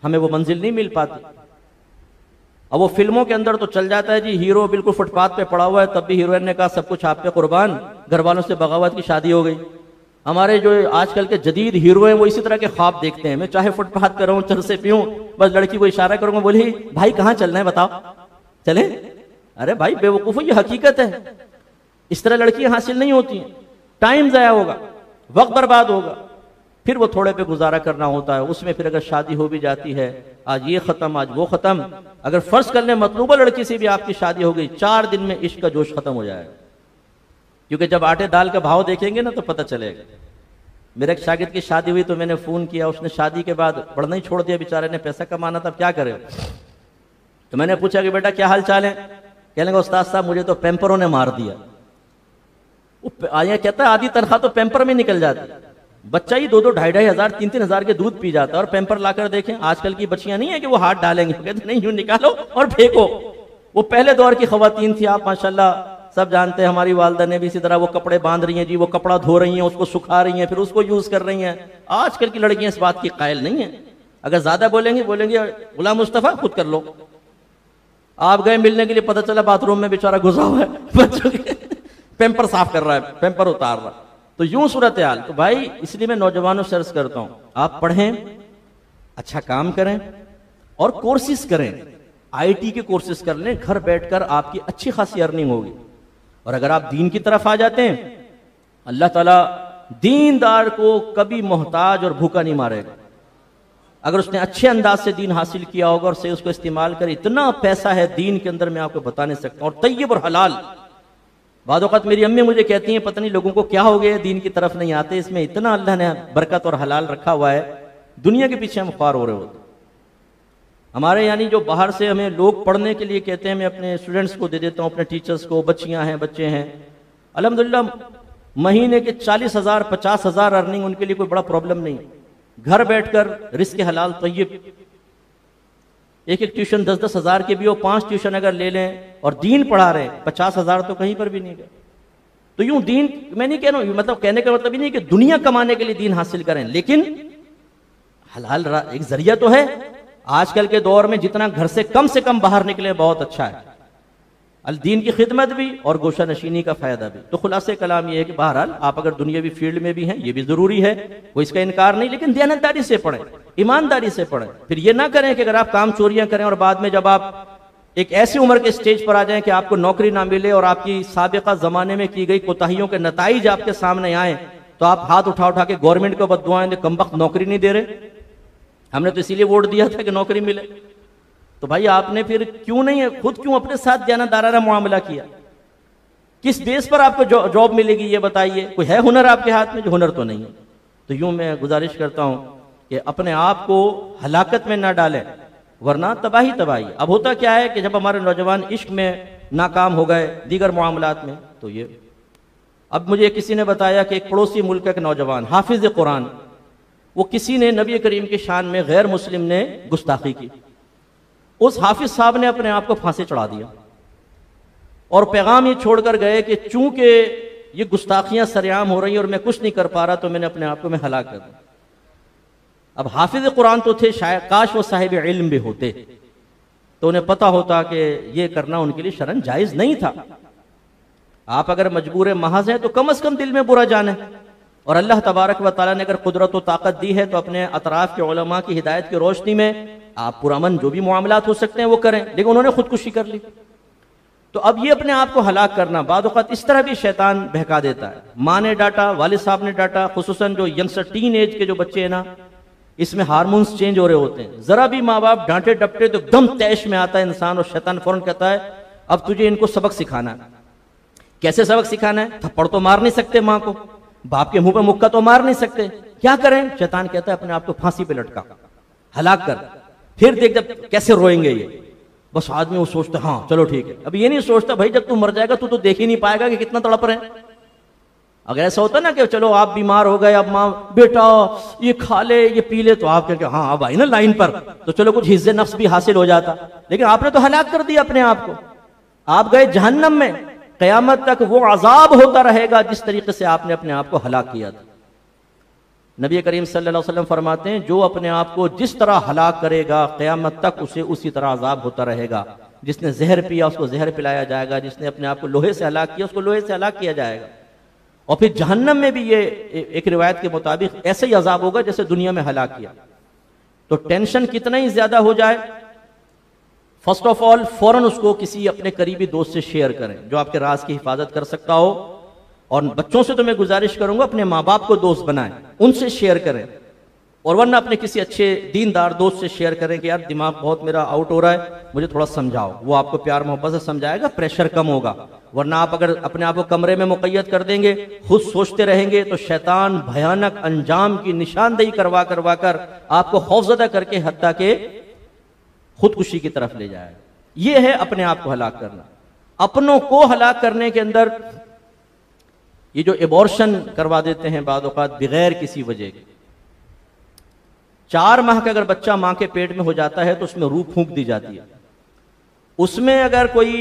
हमें वो मंजिल नहीं मिल पाती। अब वो फिल्मों के अंदर तो चल जाता है जी, हीरो बिल्कुल फुटपाथ पे पड़ा हुआ है, तब भी हीरोइन ने कहा सब कुछ आप पे कुर्बान, घर वालों से बगावत की शादी हो गई। हमारे जो आजकल के जदीद हीरो हैं वो इसी तरह के ख्वाब देखते हैं, मैं चाहे फुटपाथ पे रहूं, चल से पीऊं, बस लड़की को इशारा करूंगा, बोली भाई कहाँ चलना है बताओ, चले। अरे भाई बेवकूफो, ये हकीकत है। इस तरह लड़कियां हासिल नहीं होती हैं, टाइम जाया होगा, वक्त बर्बाद होगा, फिर वो थोड़े पे गुजारा करना होता है। उसमें फिर अगर शादी हो भी जाती है, आज ये खत्म आज वो खत्म, अगर फर्ज कर ले मतलूबा लड़की से भी आपकी शादी हो गई, 4 दिन में इश्क का जोश खत्म हो जाएगा। क्योंकि जब आटे दाल का भाव देखेंगे ना तो पता चलेगा। मेरे एक शागिर्द की शादी हुई तो मैंने फोन किया, उसने शादी के बाद पढ़ना ही छोड़ दिया, बेचारे ने पैसा कमाना था, क्या करे। तो मैंने पूछा कि बेटा क्या हाल चाल है, कहने लगा उस्ताद साहब मुझे तो पैम्परों ने मार दिया। वो आया कहता है आधी तनख्वाह तो पैम्पर में निकल जाती, बच्चा ही 2-2, 2.5 हज़ार 3-3 हज़ार के दूध पी जाता है, और पैम्पर लाकर देखें आजकल की बच्चियां नहीं है कि वो हाथ डालेंगे, कहते नहीं यूं निकालो और फेंको। वो पहले दौर की खवातीन थी, आप माशाल्लाह सब जानते हैं, हमारी वालदा ने भी इसी तरह वो कपड़े बांध रही हैं जी, वो कपड़ा धो रही हैं, उसको सुखा रही हैं, फिर उसको यूज कर रही हैं। आजकल की लड़कियां इस बात की कायल नहीं है, अगर ज्यादा बोलेंगे गुलाम मुस्तफा खुद कर लो। आप गए मिलने के लिए, पता चला बाथरूम में बेचारा घुसा हुआ है, बच्चों के पैम्पर साफ कर रहा है, पैम्पर उतार रहा है। तो यूं सूरत हाल। तो भाई इसलिए मैं नौजवानों से अर्ज करता हूं, आप पढ़ें, अच्छा काम करें और कोर्सेज करें, आईटी के कोर्सेज कर लें, घर बैठकर आपकी अच्छी खासी अर्निंग होगी। और अगर आप दीन की तरफ आ जाते हैं, अल्लाह ताला दीनदार को कभी मोहताज और भूखा नहीं मारेगा। अगर उसने अच्छे अंदाज से दीन हासिल किया होगा और से उसको इस्तेमाल कर, इतना पैसा है दीन के अंदर मैं आपको बता नहीं सकता। और तैयब और हलाल, बाद वक़्त मेरी अम्मी मुझे कहती हैं पता नहीं लोगों को क्या हो गया, दीन की तरफ नहीं आते, इसमें इतना अल्लाह ने बरकत और हलाल रखा हुआ है, दुनिया के पीछे हम ख्वार हो रहे होते। हमारे यानी जो बाहर से हमें लोग पढ़ने के लिए कहते हैं, मैं अपने स्टूडेंट्स को दे देता हूँ, अपने टीचर्स को, बच्चियां हैं, बच्चे हैं, अल्हम्दुलिल्लाह महीने के 40,000 50,000 अर्निंग उनके लिए कोई बड़ा प्रॉब्लम नहीं। घर बैठकर रिस्क हलाल तैयब, एक ट्यूशन 10-10 हज़ार के भी हो, 5 ट्यूशन अगर ले लें और दीन पढ़ा रहे, 50,000 तो कहीं पर भी नहीं गए। तो यूं दीन, मैं नहीं कह रहा हूं, मतलब कहने का मतलब ही नहीं कि दुनिया कमाने के लिए दीन हासिल करें, लेकिन हलाल एक जरिया तो है। आजकल के दौर में जितना घर से कम बाहर निकले बहुत अच्छा है, अल दीन की खिदमत भी और गोशा नशीनी का फायदा भी। तो खुलासे कलाम यह है कि बहरहाल आप अगर दुनियावी फील्ड में भी हैं, ये भी जरूरी है, कोई इसका इनकार नहीं, लेकिन दयानतदारी से पढ़ें, ईमानदारी से पढ़ें। फिर ये ना करें कि अगर आप काम चोरियां करें और बाद में जब आप एक ऐसी उम्र के स्टेज पर आ जाएं कि आपको नौकरी ना मिले और आपकी साबिका जमाने में की गई कोताहियों के नताइज आपके सामने आए, तो आप हाथ उठा उठा के गवर्नमेंट को बद्दुआएं दे, कमबख्त नौकरी नहीं दे रहे, हमने तो इसीलिए वोट दिया था कि नौकरी मिले। तो भाई आपने फिर क्यों नहीं, खुद क्यों अपने साथ दयानतदाराना मुआमला किया? किस बेस पर आपको जॉब मिलेगी ये बताइए? कोई है हुनर आपके हाथ में? जो हुनर तो नहीं है। तो यूं मैं गुजारिश करता हूं कि अपने आप को हलाकत में ना डालें, वरना तबाही तबाही। अब होता क्या है कि जब हमारे नौजवान इश्क में नाकाम हो गए, दीगर मामलात में, तो ये, अब मुझे किसी ने बताया कि एक पड़ोसी मुल्क का एक नौजवान हाफिज कुरान, वो किसी ने नबी करीम की शान में गैर मुस्लिम ने गुस्ताखी की, उस हाफिज साहब ने अपने आप को फांसी चढ़ा दिया और पैगाम ये छोड़कर गए कि चूंकि ये गुस्ताखियां सरेआम हो रही हैं और मैं कुछ नहीं कर पा रहा, तो मैंने अपने आप को मैं हलाक कर दिया। अब हाफिज कुरान तो थे, शायद काश वो साहिब इल्म भी होते तो उन्हें पता होता कि ये करना उनके लिए शरन जायज नहीं था। आप अगर मजबूर महज हैं तो कम अज कम दिल में बुरा जाने, और अल्लाह तबारक व तआला ने अगर कुदरत व ताकत दी है तो अपने अतराफ के उलमा की हिदायत की रोशनी में आप पुरअमन जो भी मामलात हो सकते हैं वो करें, लेकिन उन्होंने खुदकुशी कर ली। तो अब ये अपने आप को हलाक करना, बाद वक़्त इस तरह भी शैतान बहका देता है। माँ ने डांटा, वालिद साहब ने डांटा, खुसूसन जो यंगस्टर टीन एज के जो बच्चे हैं ना, इसमें हार्मोन्स चेंज हो रहे होते हैं, जरा भी माँ बाप डांटे डपटे तो एकदम तैश में आता है इंसान, और शैतान फौरन कहता है अब तुझे इनको सबक सिखाना है। कैसे सबक सिखाना है? थप्पड़ तो मार नहीं सकते माँ को, बाप के मुंह पे मुक्का तो मार नहीं सकते, क्या करें? शैतान कहता है अपने आप को फांसी पे लटका, हलाक कर, फिर देख जब कैसे रोएंगे ये। बस आदमी वो सोचता हाँ चलो ठीक है। अब ये नहीं सोचता भाई जब तू मर जाएगा तू तो देख ही नहीं पाएगा कि कितना तड़प रहे हैं। अगर ऐसा होता ना कि चलो आप बीमार हो गए, अब माँ बेटा ये खा ले ये पी ले, तो आप कहेंगे हाँ अब आई ना लाइन पर, तो चलो कुछ हिज्जे नफ्स भी हासिल हो जाता। लेकिन आपने तो हलाक कर दिया अपने आप को, आप गए जहन्नम में, क़यामत तक वो अजाब होता रहेगा जिस तरीके से आपने अपने आप को हलाक किया था। नबी करीम सल्लल्लाहु अलैहि वसल्लम फरमाते हैं जो अपने आप को जिस तरह हलाक करेगा क़यामत तक उसे उसी तरह अजाब होता रहेगा। जिसने जहर पिया उसको जहर पिलाया जाएगा, जिसने अपने आप को लोहे से हलाक किया उसको लोहे से हलाक किया जाएगा। और फिर जहन्नम में भी ये एक रिवायत के मुताबिक ऐसे ही अजाब होगा जैसे दुनिया में हलाक किया। तो टेंशन कितना ही ज्यादा हो जाए, फर्स्ट ऑफ ऑल फौरन उसको किसी अपने करीबी दोस्त से शेयर करें जो आपके राज की हिफाजत कर सकता हो। और बच्चों से तो मैं गुजारिश करूंगा अपने माँ बाप को दोस्त बनाएं, उनसे शेयर करें, और वरना अपने किसी अच्छे दीनदार दोस्त से शेयर करें कि यार दिमाग बहुत मेरा आउट हो रहा है, मुझे थोड़ा समझाओ। वो आपको प्यार मोहब्बत से समझाएगा, प्रेशर कम होगा। वरना आप अगर अपने आप को कमरे में मुक़य्यद कर देंगे, खुद सोचते रहेंगे, तो शैतान भयानक अंजाम की निशानदेही करवा करवा कर आपको खौफज़दा करके हत्ता के खुदकुशी की तरफ ले जाएगा। ये है अपने आप को हलाक करना। अपनों को हलाक करने के अंदर ये जो एबॉर्शन करवा देते हैं बाद औक़ात बगैर किसी वजह के। 4 माह का अगर बच्चा मां के पेट में हो जाता है तो उसमें रूह फूंक दी जाती है। उसमें अगर कोई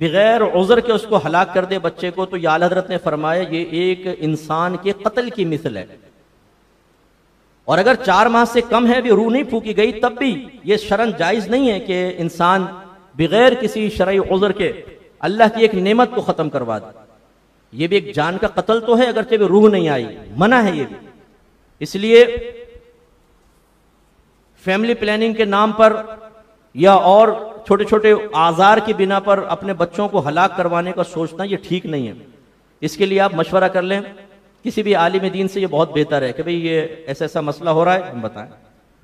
बगैर उज़्र के उसको हलाक कर दे बच्चे को, तो या आला हज़रत ने फरमाया ये एक इंसान के कत्ल की मिसल है। और अगर 4 माह से कम है भी रूह नहीं फूकी गई तब भी ये शरन जायज नहीं है कि इंसान बगैर किसी शरई उज़्र के अल्लाह की एक नेमत को खत्म करवा दे। ये भी एक जान का कत्ल तो है, अगरचे भी रूह नहीं आई, मना है ये भी। इसलिए फैमिली प्लानिंग के नाम पर या और छोटे छोटे आजार की बिना पर अपने बच्चों को हलाक करवाने का सोचना ये ठीक नहीं है। इसके लिए आप मशवरा कर लें किसी भी आलिम दीन से, ये बहुत बेहतर है कि भाई ये ऐसा ऐसा मसला हो रहा है, हम बताएं।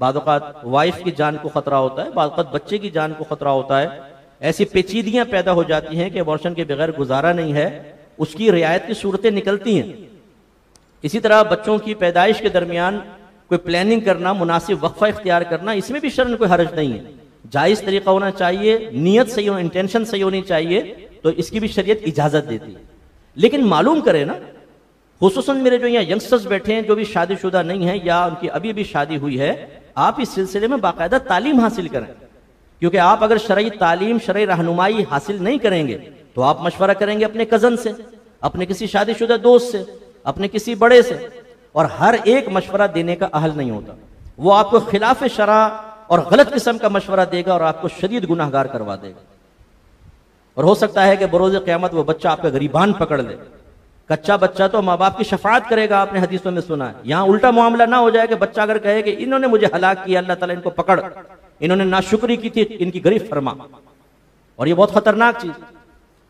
बाद औक़ात वाइफ की जान को खतरा होता है, बाद औक़ात बच्चे की जान को खतरा होता है। ऐसी पेचीदियां पैदा हो जाती हैं कि अबॉर्शन के बगैर गुजारा नहीं है, उसकी रियायत की सूरतें निकलती हैं। इसी तरह बच्चों की पैदाइश के दरमियान कोई प्लानिंग करना, मुनासिब वक्फा इख्तियार करना, इसमें भी शरन कोई हर्ज नहीं है, जायज़ तरीका होना चाहिए, नीयत सही हो, इंटेंशन सही होनी चाहिए, तो इसकी भी शरीयत इजाजत देती है। लेकिन मालूम करें ना, खुसूसन मेरे जो यहाँ यंगस्टर्स बैठे हैं जो भी शादीशुदा नहीं है या उनकी अभी भी शादी हुई है, आप इस सिलसिले में बाकायदा तालीम हासिल करें। क्योंकि आप अगर शरई तालीम, शरई रहनुमाई हासिल नहीं करेंगे तो आप मशवरा करेंगे अपने कजन से, अपने किसी शादीशुदा दोस्त से, अपने किसी बड़े से, और हर एक मशवरा देने का अहल नहीं होता। वो आपको खिलाफ शरा और गलत किस्म का मशवरा देगा और आपको शदीद गुनाहगार करवा देगा। और हो सकता है कि बरोज़ क़यामत वो बच्चा आपका गरीबान पकड़ ले। कच्चा बच्चा तो माँ बाप की शफाअत करेगा, आपने हदीसों में सुना है। यहाँ उल्टा मामला ना हो जाए कि बच्चा अगर कहे कि इन्होंने मुझे हलाक किया, अल्लाह ताला इनको पकड़, इन्होंने नाशुक्री की थी, इनकी गिरफ्त फरमा। और ये बहुत खतरनाक चीज,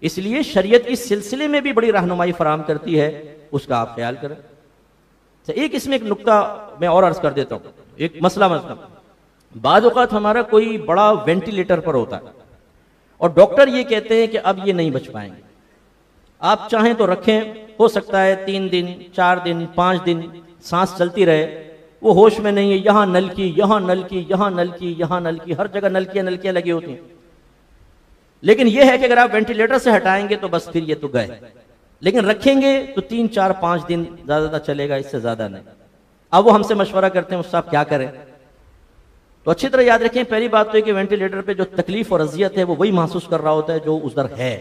इसलिए शरीयत इस सिलसिले में भी बड़ी रहनुमाई फराम करती है, उसका आप ख्याल करें। एक इसमें एक नुक्ता मैं और अर्ज कर देता हूँ, एक मसला बाद औक़ात हमारा कोई बड़ा वेंटिलेटर पर होता है और डॉक्टर ये कहते हैं कि अब ये नहीं बच पाएंगे, आप चाहें तो रखें, हो सकता है 3 दिन 4 दिन 5 दिन सांस चलती रहे, वो होश में नहीं है, यहाँ नलकी, यहाँ नलकी, यहाँ नलकी, यहाँ नलकी, हर जगह नलकियां नलकियां लगी होती हैं। लेकिन यह है कि अगर आप वेंटिलेटर से हटाएंगे तो बस फिर ये तो गए, लेकिन रखेंगे तो 3 4 5 दिन ज्यादा चलेगा, इससे ज्यादा नहीं। अब वो हमसे मशवरा करते हैं, उससे आप क्या करें? तो अच्छी तरह याद रखें, पहली बात तो है कि वेंटिलेटर पे जो तकलीफ और अजियत है वो वही महसूस कर रहा होता है जो उधर है।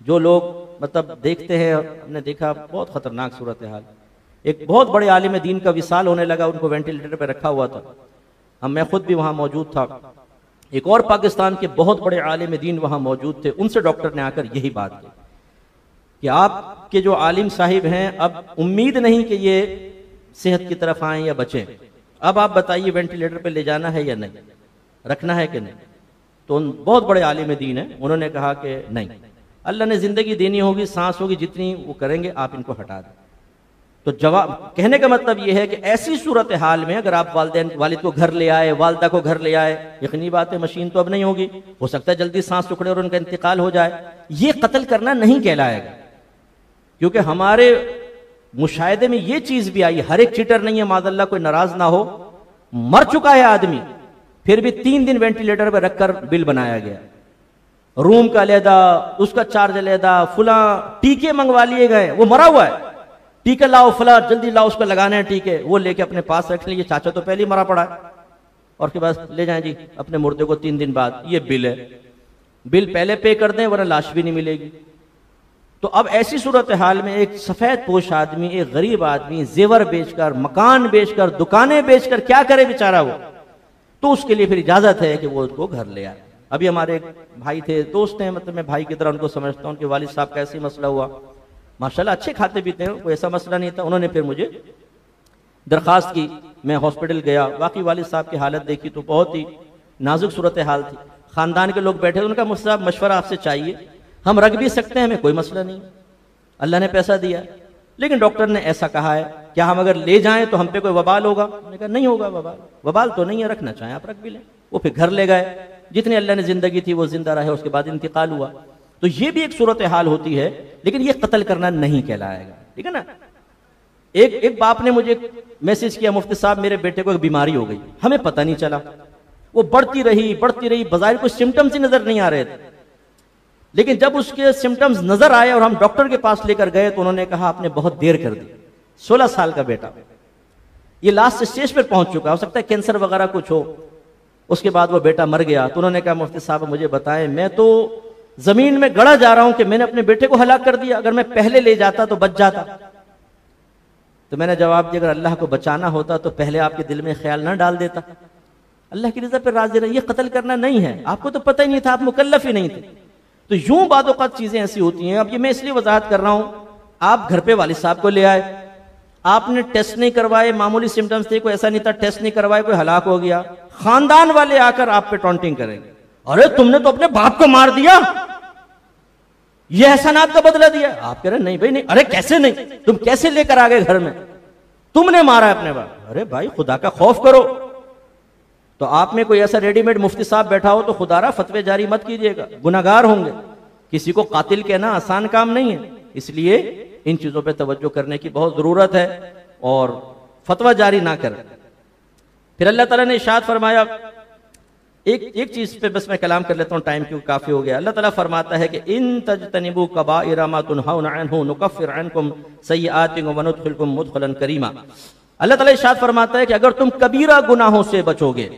जो लोग मतलब देखते हैं, हमने देखा बहुत खतरनाक सूरत हाल, एक बहुत बड़े आलिम दीन का विसाल होने लगा, उनको वेंटिलेटर पे रखा हुआ था, मैं खुद भी वहां मौजूद था, एक और पाकिस्तान के बहुत बड़े आलिम दीन वहां मौजूद थे। उनसे डॉक्टर ने आकर यही बात की कि आपके जो आलिम साहिब हैं अब उम्मीद नहीं कि ये सेहत की तरफ आए या बचें, अब आप बताइए वेंटिलेटर पे ले जाना है या नहीं, रखना है कि नहीं? तो बहुत बड़े आलिम दीन है, उन्होंने कहा कि नहीं, अल्लाह ने जिंदगी देनी होगी, सांस होगी, जितनी वो करेंगे, आप इनको हटा दें। तो जवाब कहने का मतलब यह है कि ऐसी सूरत हाल में अगर आप वालिद को घर ले आए, वालदा को घर ले आए, यकीनी बात है मशीन तो अब नहीं होगी, हो सकता है जल्दी सांस टुकड़े और उनका इंतकाल हो जाए, ये कत्ल करना नहीं कहलाएगा। क्योंकि हमारे मुशाहिदे में ये चीज भी आई, हर एक चीटर नहीं है, माज़अल्लाह कोई नाराज ना हो, मर चुका है आदमी, फिर भी 3 दिन वेंटिलेटर पर रखकर बिल बनाया गया, रूम का अलहदा, उसका चार्ज अलहदा, फुला टीके मंगवा लिए गए, वो मरा हुआ है, टीके लाओ, फला जल्दी लाओ, उसको लगाने हैं टीके, वो लेके अपने पास रख लीजिए, चाचा तो पहले ही मरा पड़ा है, और के पास ले जाएं जी अपने मुर्दे को 3 दिन बाद, ये बिल है, बिल पहले पे कर दें वरना लाश भी नहीं मिलेगी। तो अब ऐसी सूरत हाल में एक सफेद पोश आदमी, एक गरीब आदमी जेवर बेचकर, मकान बेचकर, दुकानें बेचकर क्या करे बेचारा वो, तो उसके लिए फिर इजाजत है कि वो उसको घर ले आए। अभी हमारे एक भाई थे, दोस्त हैं, मतलब मैं भाई की तरह उनको समझता हूँ, उनके वालिद साहब का ऐसे मसला हुआ, माशाल्लाह अच्छे खाते पीते हैं, कोई ऐसा मसला नहीं था, उन्होंने फिर मुझे दरखास्त की, मैं हॉस्पिटल गया, वाकई वालिद साहब की हालत देखी तो बहुत ही नाजुक सूरत हाल थी, खानदान के लोग बैठे, उनका मुझसे मशवरा आपसे चाहिए, हम रख भी सकते हैं, हमें कोई मसला नहीं, अल्लाह ने पैसा दिया, लेकिन डॉक्टर ने ऐसा कहा है, क्या हम अगर ले जाएं तो हम पे कोई वबाल होगा? मैंने कहा नहीं होगा, वबाल तो नहीं है, रखना चाहें आप रख भी लें। वो फिर घर ले गए, जितनी अल्लाह ने जिंदगी थी वो जिंदा रहे, उसके बाद इंतकाल हुआ। तो ये भी एक सूरत हाल होती है, लेकिन ये कत्ल करना नहीं कहलाएगा, ठीक है ना। एक बाप ने मुझे मैसेज किया, मुफ्ती साहब मेरे बेटे को एक बीमारी हो गई, हमें पता नहीं चला, वो बढ़ती रही, बजाहिर कोई सिम्टम्स ही नजर नहीं आ रहे थे, लेकिन जब उसके सिम्टम्स नजर आए और हम डॉक्टर के पास लेकर गए तो उन्होंने कहा आपने बहुत देर कर दी। 16 साल का बेटा, ये लास्ट स्टेज पर पहुंच चुका, हो सकता है कैंसर वगैरह कुछ हो। उसके बाद वो बेटा मर गया। तो उन्होंने कहा मुफ्ती साहब मुझे बताएं, मैं तो जमीन में गड़ा जा रहा हूं कि मैंने अपने बेटे को हलाक कर दिया, अगर मैं पहले ले जाता तो बच जाता। तो मैंने जवाब दिया, अगर अल्लाह को बचाना होता तो पहले आपके दिल में ख्याल ना डाल देता। अल्लाह की रजा पर राजी रहे, ये कत्ल करना नहीं है, आपको तो पता ही नहीं था, आप मुकल्लफ ही नहीं थे। तो यूं बादौक़ात चीजें ऐसी होती हैं। अब ये मैं इसलिए वजाहत कर रहा हूं, आप घर पे वालिद साहब को ले आए, आपने टेस्ट नहीं करवाए, मामूली सिम्टम्स थे, कोई ऐसा नहीं था, टेस्ट नहीं करवाए, कोई हलाक हो गया, खानदान वाले आकर आप पे टॉन्टिंग करेंगे, अरे तुमने तो अपने बाप को मार दिया, ये एहसानात का बदला दिया। आप कह रहे नहीं भाई नहीं, अरे कैसे नहीं, तुम कैसे लेकर आ गए घर में, तुमने मारा अपने बाप। अरे भाई खुदा का खौफ करो। तो आप में कोई ऐसा रेडीमेड मुफ्ती साहब बैठा हो तो खुदारा फतवे जारी मत कीजिएगा, गुनाहगार होंगे। किसी को कातिल कहना आसान काम नहीं है, इसलिए इन चीजों पे तवज्जो करने की बहुत जरूरत है और फतवा जारी ना करें। फिर अल्लाह ताला ने इरशाद फरमाया, एक चीज पे बस मैं कलाम कर लेता हूँ, टाइम क्यों काफी हो गया। अल्लाह ताला फरमाता है कि इन तजतनिबू कबाइरा मा तुनहौना अन्हु नुकफ्फिर अन्कुम सय्यिआतिकुम व नुदखिलकुम मुदखलन करीमा। अल्लाह ताला इरशाद फरमाता है कि अगर तुम कबीरा गुनाहों से बचोगे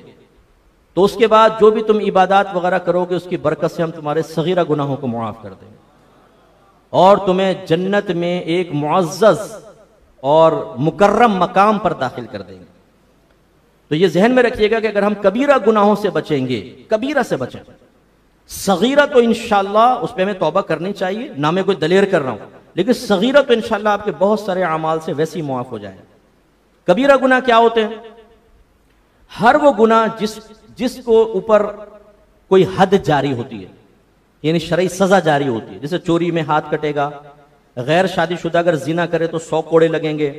तो उसके बाद जो भी तुम इबादत वगैरह करोगे उसकी बरकत से हम तुम्हारे सगीरा गुनाहों को मुआफ कर देंगे और तुम्हें जन्नत में एक मुअज़्ज़ज़ और मुकर्रम मकाम पर दाखिल कर देंगे। तो ये जहन में रखिएगा कि अगर हम कबीरा गुनाहों से बचेंगे, कबीरा से बचें, सगीरा तो इंशाअल्लाह उस पर हमें तौबा करनी चाहिए, ना मैं कोई दलेर कर रहा हूं, लेकिन सगीरा तो इंशाअल्लाह आपके बहुत सारे अमाल से वैसे ही मुआफ हो जाए। कबीरा गुनाह क्या होते हैं? हर वो गुनाह जिसको ऊपर कोई हद जारी होती है, यानी शरई सजा जारी होती है। जैसे चोरी में हाथ कटेगा, गैर शादीशुदा अगर जिना करे तो 100 कोड़े लगेंगे,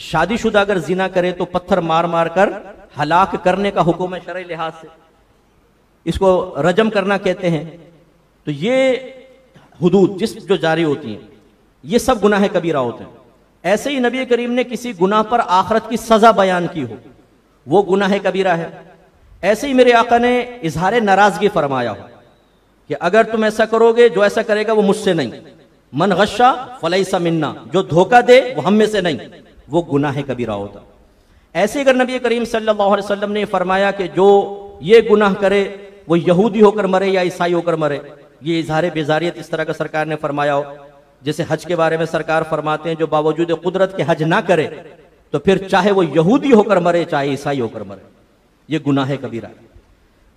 शादीशुदा अगर जिना करे तो पत्थर मार मार कर हलाक करने का हुक्म है शरई लिहाज से, इसको रजम करना कहते हैं। तो ये हुदूद जो जारी होती हैं, ये सब गुनाह कबीरा होते हैं। ऐसे ही नबी करीम ने किसी गुनाह पर आखिरत की सजा बयान की हो, वो गुनाह कबीरा है। ऐसे ही मेरे आका ने इजहार नाराजगी फरमाया हो कि अगर तुम ऐसा करोगे, जो ऐसा करेगा वो मुझसे नहीं, मन गश्शा फलैसा मिन्ना, जो धोखा दे वो हम में से नहीं, वो गुनाह कबीरा होता। ऐसे अगर नबी करीम सल्लल्लाहु अलैहि वसल्लम ने फरमाया कि जो ये गुनाह करे वो यहूदी होकर मरे या ईसाई होकर मरे, ये इजहार बेजारियत इस तरह का सरकार ने फरमाया हो। जैसे हज के बारे में सरकार फरमाते हैं जो बावजूद कुदरत के हज ना करे तो फिर चाहे वो यहूदी होकर मरे चाहे ईसाई होकर मरे, ये गुनाह कबीरा है।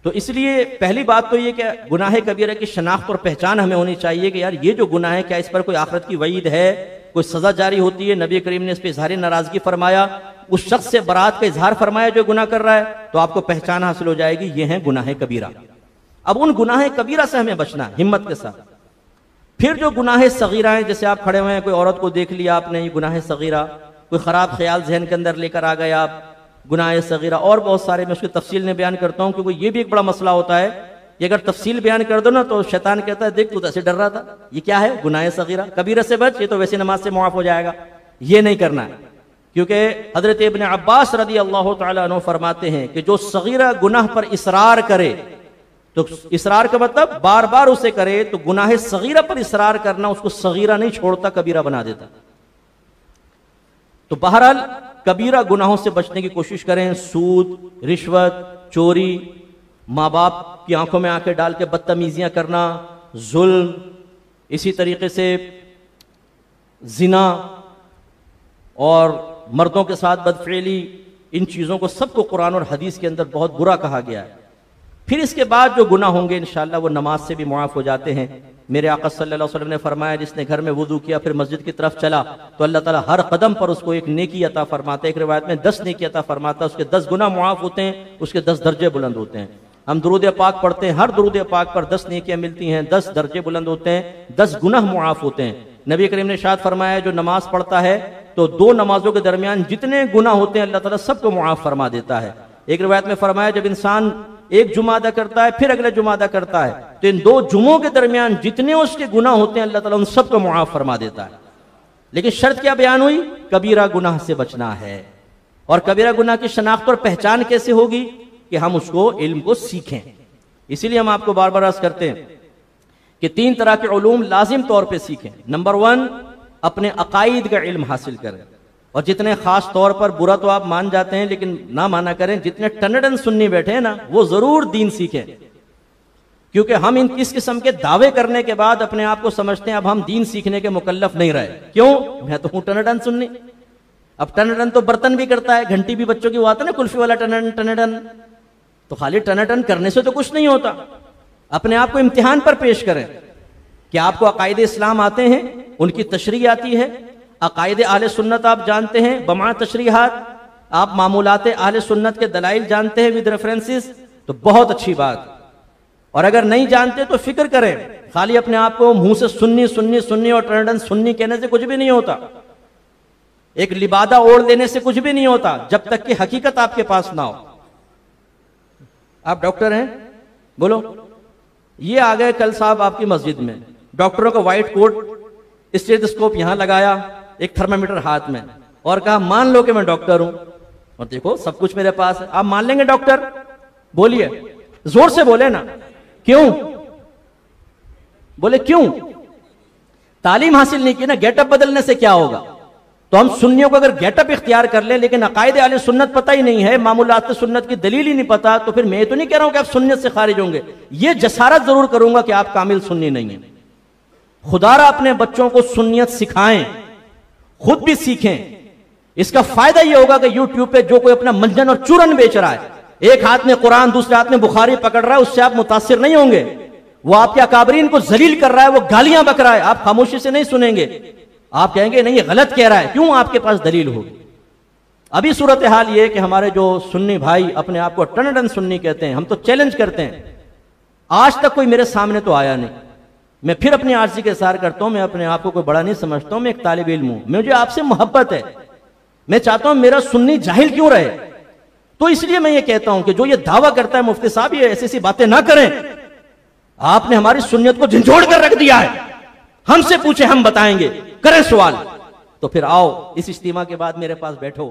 तो इसलिए पहली बात तो ये कि गुनाह कबीरा की शनाख्त और पहचान हमें होनी चाहिए कि यार ये जो गुनाह है, क्या इस पर कोई आखिरत की वईद है, कोई सजा जारी होती है? नबी करीम ने इस पर इजहार नाराजगी फरमाया, उस शख्स से बरात का इजहार फरमाया जो गुनाह कर रहा है, तो आपको पहचान हासिल हो जाएगी, ये है गुनाह कबीरा। अब उन गुनाह कबीरा से हमें बचना है हिम्मत के साथ। फिर जो गुनाह सगीरा है, जैसे आप खड़े हुए हैं, कोई औरत को देख लिया आपने, ये गुनाह सगीरा, कोई खराब ख्याल जहन के अंदर लेकर आ गए आप, गुनाह सगीरा। और बहुत सारे मैं उसकी तफसील में बयान करता हूं क्योंकि ये भी एक बड़ा मसला होता है, ये अगर तफसील बयान कर दो ना तो शैतान कहता है देख तू ऐसे डर रहा था, ये क्या है? गुनाह सगीरा, कबीरा से बच, ये तो वैसे नमाज से मुआफ हो जाएगा, ये नहीं करना है। क्योंकि हजरत इब्न अब्बास रदी अल्लाह तआला अन्हु फरमाते हैं कि जो सगीरा गुनाह पर इसरार करे, तो इसरार का मतलब बार बार उसे करे, तो गुनाह सगीरा पर इसरार करना उसको सगीरा नहीं छोड़ता, कबीरा बना देता। तो बहरहाल कबीरा गुनाहों से बचने की कोशिश करें। सूद, रिश्वत, चोरी, माँ बाप की आंखों में आंखें डाल के बदतमीजियां करना, जुल्म, इसी तरीके से जिना और मर्दों के साथ बदफेली, इन चीज़ों को सबको कुरान और हदीस के अंदर बहुत बुरा कहा गया है। फिर इसके बाद जो गुनाह होंगे इंशाअल्लाह वो नमाज से भी मुआफ हो जाते हैं। मेरे आका सल्लल्लाहु अलैहि वसल्लम ने फरमाया जिसने घर में वुदू किया फिर मस्जिद की तरफ चला तो अल्लाह ताला हर कदम पर उसको एक नेकी अता फरमाता है। एक रिवायत में 10 नेकी अता फरमाता है, उसके 10 गुनाह मुआफ होते हैं, उसके 10 दर्जे बुलंद होते हैं। हम दुरूद पाक पढ़ते हैं, हर दुरूद पाक पर 10 नेकियां मिलती हैं, 10 दर्जे बुलंद होते हैं, 10 गुनाह मुआफ होते हैं। नबी करीम ने इरशाद फरमाया जो नमाज पढ़ता है तो 2 नमाजों के दरमियान जितने गुनाह होते हैं अल्लाह ताला सबको मुआफ फरमा देता है। एक रिवायत में फरमाया जब इंसान एक जुमा अदा करता है फिर अगले जुमा अदा करता है तो इन 2 जुमों के दरमियान जितने उसके गुनाह होते हैं अल्लाह ताला उन सबको मुआफ फरमा देता है। लेकिन शर्त क्या बयान हुई? कबीरा गुनाह से बचना है। और कबीरा गुनाह की शनाख्त और पहचान कैसे होगी? कि हम उसको इल्म को सीखें। इसीलिए हम आपको बार बार अर्ज करते हैं कि 3 तरह के उलूम लाजिम तौर पे सीखें। नंबर 1, अपने अकाईद का इल्म हासिल करें, और जितने खास तौर पर, बुरा तो आप मान जाते हैं लेकिन ना माना करें, जितने टनडन सुन्नी बैठे हैं ना, वो जरूर दीन सीखें। क्योंकि हम इन किस किस्म के दावे करने के बाद अपने आप को समझते हैं अब हम दीन सीखने के मुकल्लफ नहीं रहे। क्यों? मैं तो हूं टनडन सुन्नी। अब टनडन तो बर्तन भी करता है, घंटी भी बच्चों की वो आता है ना, कुल्फी वाला टनडन टनडन। तो खाली टनडन करने से तो कुछ नहीं होता। अपने आप को इम्तिहान पर पेश करें कि आपको अकायदे इस्लाम आते हैं, उनकी तशरीह आती है, अकायदे आहले सुन्नत आप जानते हैं बमा तशरीहात, आप मामूलाते आहले सुन्नत के दलाइल जानते हैं विद रेफरेंसेस, तो बहुत अच्छी बात। और अगर नहीं जानते तो फिक्र करें, खाली अपने आप को मुंह से सुन्नी सुन्नी सुन्नी और टनडन सुन्नी कहने से कुछ भी नहीं होता। एक लिबादा ओढ़ लेने से कुछ भी नहीं होता जब तक कि हकीकत आपके पास ना हो। आप डॉक्टर हैं, बोलो, ये आ गए कल साहब आपकी मस्जिद में, डॉक्टरों का व्हाइट कोट, स्टेथोस्कोप यहां लगाया, एक थर्मामीटर हाथ में, और कहा मान लो कि मैं डॉक्टर हूं और देखो सब कुछ मेरे पास है। आप मान लेंगे डॉक्टर? बोलिए, जोर से बोले ना। क्यों? बोले क्यों? तालीम हासिल नहीं की ना। गेटअप बदलने से क्या होगा? तो हम सुन्नियों को अगर गेटअप इख्तियार कर ले लेकिन अकायदे आले सुन्नत पता ही नहीं है, मामूलात सुन्नत की दलील ही नहीं पता, तो फिर मैं तो नहीं कह रहा हूं कि आप सुन्नत से खारिज होंगे, ये जसारत जरूर करूंगा कि आप कामिल सुन्नी नहीं है। खुदारा अपने बच्चों को सुन्नियत सिखाएं, खुद भी सीखें। इसका फायदा यह होगा कि यूट्यूब पे जो कोई अपना मंजन और चूरन बेच रहा है, एक हाथ में कुरान दूसरे हाथ में बुखारी पकड़ रहा है, उससे आप मुतासिर नहीं होंगे। वो आपके अकाबरीन को जलील कर रहा है, वो गालियां बक रहा है, आप खामोशी से नहीं सुनेंगे, आप कहेंगे नहीं ये गलत कह रहा है। क्यों? आपके पास दलील होगी। अभी सूरत हाल ये कि हमारे जो सुन्नी भाई अपने आप को टनडन सुन्नी कहते हैं, हम तो चैलेंज करते हैं, आज तक कोई मेरे सामने तो आया नहीं। मैं फिर अपनी आर्जी के इज़हार करता हूं, मैं अपने आप को कोई बड़ा नहीं समझता हूं, मैं एक तालिब इल्म हूं, मुझे आपसे मोहब्बत है, मैं चाहता हूं मेरा सुन्नी जाहिल क्यों रहे। तो इसलिए मैं ये कहता हूं कि जो ये दावा करता है मुफ्ती साहब ये ऐसी ऐसी बातें ना करें, आपने हमारी सुन्नियत को झंझोड़ कर रख दिया है। हमसे पूछे, हम बताएंगे, करें सवाल, तो फिर आओ इस इज्तिमा के बाद मेरे पास बैठो,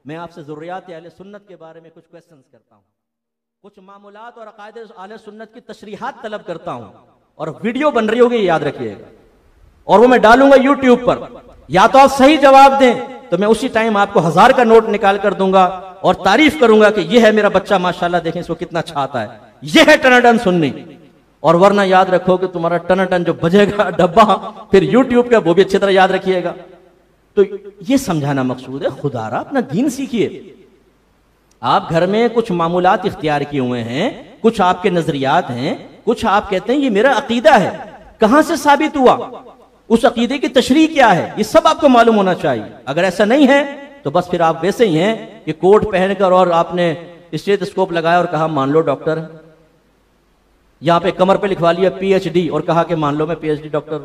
मैं आपसे ज़ुर्रियात अहले सुन्नत के बारे में कुछ क्वेश्चंस करता हूं, कुछ मामूलात और अकायदे अहले सुन्नत की तशरीहात तलब करता हूं, और वीडियो बन रही होगी, याद रखिएगा, और वो मैं डालूंगा यूट्यूब पर। या तो आप सही जवाब दें तो मैं उसी टाइम आपको 1000 का नोट निकाल कर दूंगा और तारीफ करूंगा कि यह है मेरा बच्चा, माशाल्लाह देखें इसको कितना अच्छा आता है, यह है टनाटन सुन्नी। और वरना याद रखो कि तुम्हारा टनाटन जो बजेगा डब्बा फिर यूट्यूब का, वो भी अच्छी तरह याद रखिएगा। तो ये समझाना मकसूद है, खुदारा अपना दीन सीखिए। आप घर में कुछ मामूलात इख्तियार किए हुए हैं, कुछ आपके नजरियात हैं, कुछ आप कहते हैं ये मेरा अकीदा है, कहां से साबित हुआ, उस अकीदे की तशरीह क्या है, ये सब आपको मालूम होना चाहिए। अगर ऐसा नहीं है तो बस फिर आप वैसे ही हैं कि कोट पहनकर और आपने स्टेथोस्कोप लगाया और कहा मान लो डॉक्टर है, यहां पे कमर पे लिखवा लिया PhD और कहा कि मान लो मैं PhD डॉक्टर।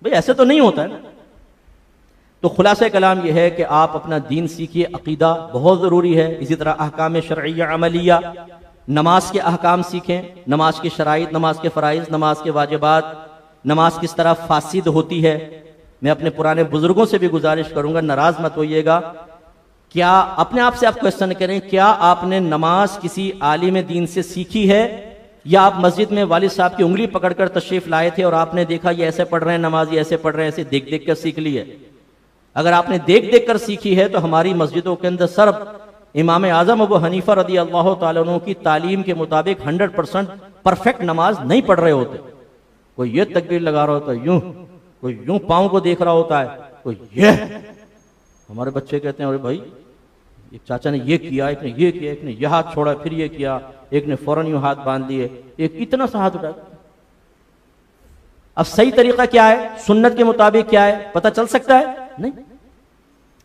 भाई ऐसे तो नहीं होता है ना। तो खुलासा कलाम यह है कि आप अपना दीन सीखिए, अकीदा बहुत ज़रूरी है। इसी तरह अहकाम शरइया अमलिया, नमाज के अहकाम सीखें, नमाज की शराइत, नमाज के फ़राइज़, नमाज के वाजिबात, नमाज किस तरह फासिद होती है। मैं अपने पुराने बुजुर्गों से भी गुजारिश करूंगा, नाराज मत होइएगा, क्या अपने आप से आप क्वेश्चन करें, क्या आपने नमाज किसी आलिम दीन से सीखी है, या आप मस्जिद में वालिद साहब की उंगली पकड़कर तशरीफ लाए थे और आपने देखा ये ऐसे पढ़ रहे हैं नमाज, ये ऐसे पढ़ रहे हैं, ऐसे देख देख कर सीख ली है। अगर आपने देख देख कर सीखी है तो हमारी मस्जिदों के अंदर सिर्फ इमाम आजम अबू हनीफा रदी अल्लाह तआला अन्हु की तालीम के मुताबिक 100% परफेक्ट नमाज नहीं पढ़ रहे होते। कोई ये तकबीर लगा रहा होता है यूं, कोई यूं पाँव को देख रहा होता है, कोई ये। हमारे बच्चे कहते हैं अरे भाई एक चाचा ने ये किया, एक ने ये किया, एक ने यह हाथ छोड़ा फिर ये किया, एक ने फौरन यूं हाथ बांध लिए, एक इतना सा हाथ उठाया। अब सही तरीका क्या है, सुन्नत के मुताबिक क्या है, पता चल सकता है? नहीं।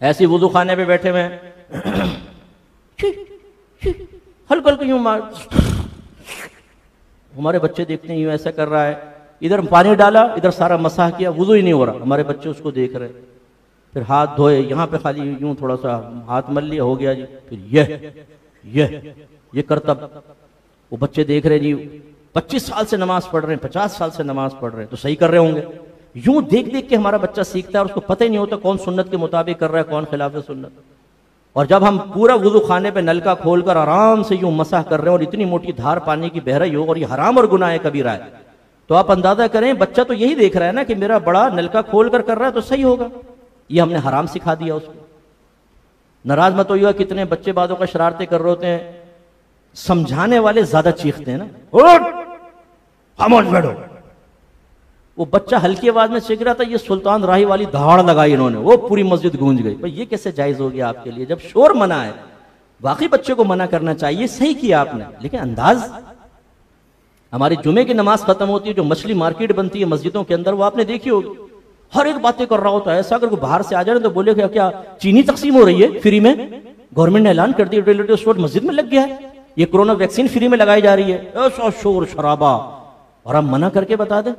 ऐसे वुजू खाने पे बैठे हुए हल्का हल्का यूं मार, हमारे बच्चे देखते हैं यूं ऐसा कर रहा है, इधर पानी डाला, इधर सारा मसाह किया, वुजू ही नहीं हो रहा, हमारे बच्चे उसको देख रहे। फिर हाथ धोए, यहाँ पे खाली यूं थोड़ा सा हाथ मल लिया, हो गया जी। फिर ये करतब वो बच्चे देख रहे जी, 25 साल से नमाज पढ़ रहे हैं, 50 साल से नमाज पढ़ रहे हैं, तो सही कर रहे होंगे। यूं देख देख के हमारा बच्चा सीखता है और उसको पता ही नहीं होता कौन सुन्नत के मुताबिक कर रहा है, कौन खिलाफ सुन्नत। और जब हम पूरा वुजू खाने पे नलका खोलकर आराम से यूं मसाह कर रहे हैं और इतनी मोटी धार पानी की बह रही हो और ये हराम और गुनाह कबीरा है, तो आप अंदाजा करें, बच्चा तो यही देख रहा है ना कि मेरा बड़ा नलका खोल कर रहा है तो सही होगा। ये हमने हराम सिखा दिया उसको। नाराज मत होइएगा, कितने बच्चे बातों का शरारते कर रहे होते हैं, समझाने वाले ज्यादा चीखते हैं ना, खामोश बैठो। वो बच्चा हल्की आवाज में चीख रहा था, ये सुल्तान राही वाली दहाड़ लगाई इन्होंने, वो पूरी मस्जिद गूंज गई। भाई ये कैसे जायज हो गया आपके लिए? जब शोर मना है, वाकई बच्चे को मना करना चाहिए, सही किया आपने, लेकिन अंदाज। हमारी जुमे की नमाज खत्म होती है, जो मछली मार्केट बनती है मस्जिदों के अंदर, वो आपने देखी होगी, हर एक बातें कर रहा होता है। ऐसा अगर कोई बाहर से आ जाए तो बोले क्या चीनी तकसीम हो रही है फ्री में? गवर्नमेंट ने ऐलान कर दिया रिलेटिव स्टोर मस्जिद में लग गया है, ये कोरोना वैक्सीन फ्री में लगाई जा रही है। ऐसा शोर शराबा, और हम मना करके बता दें।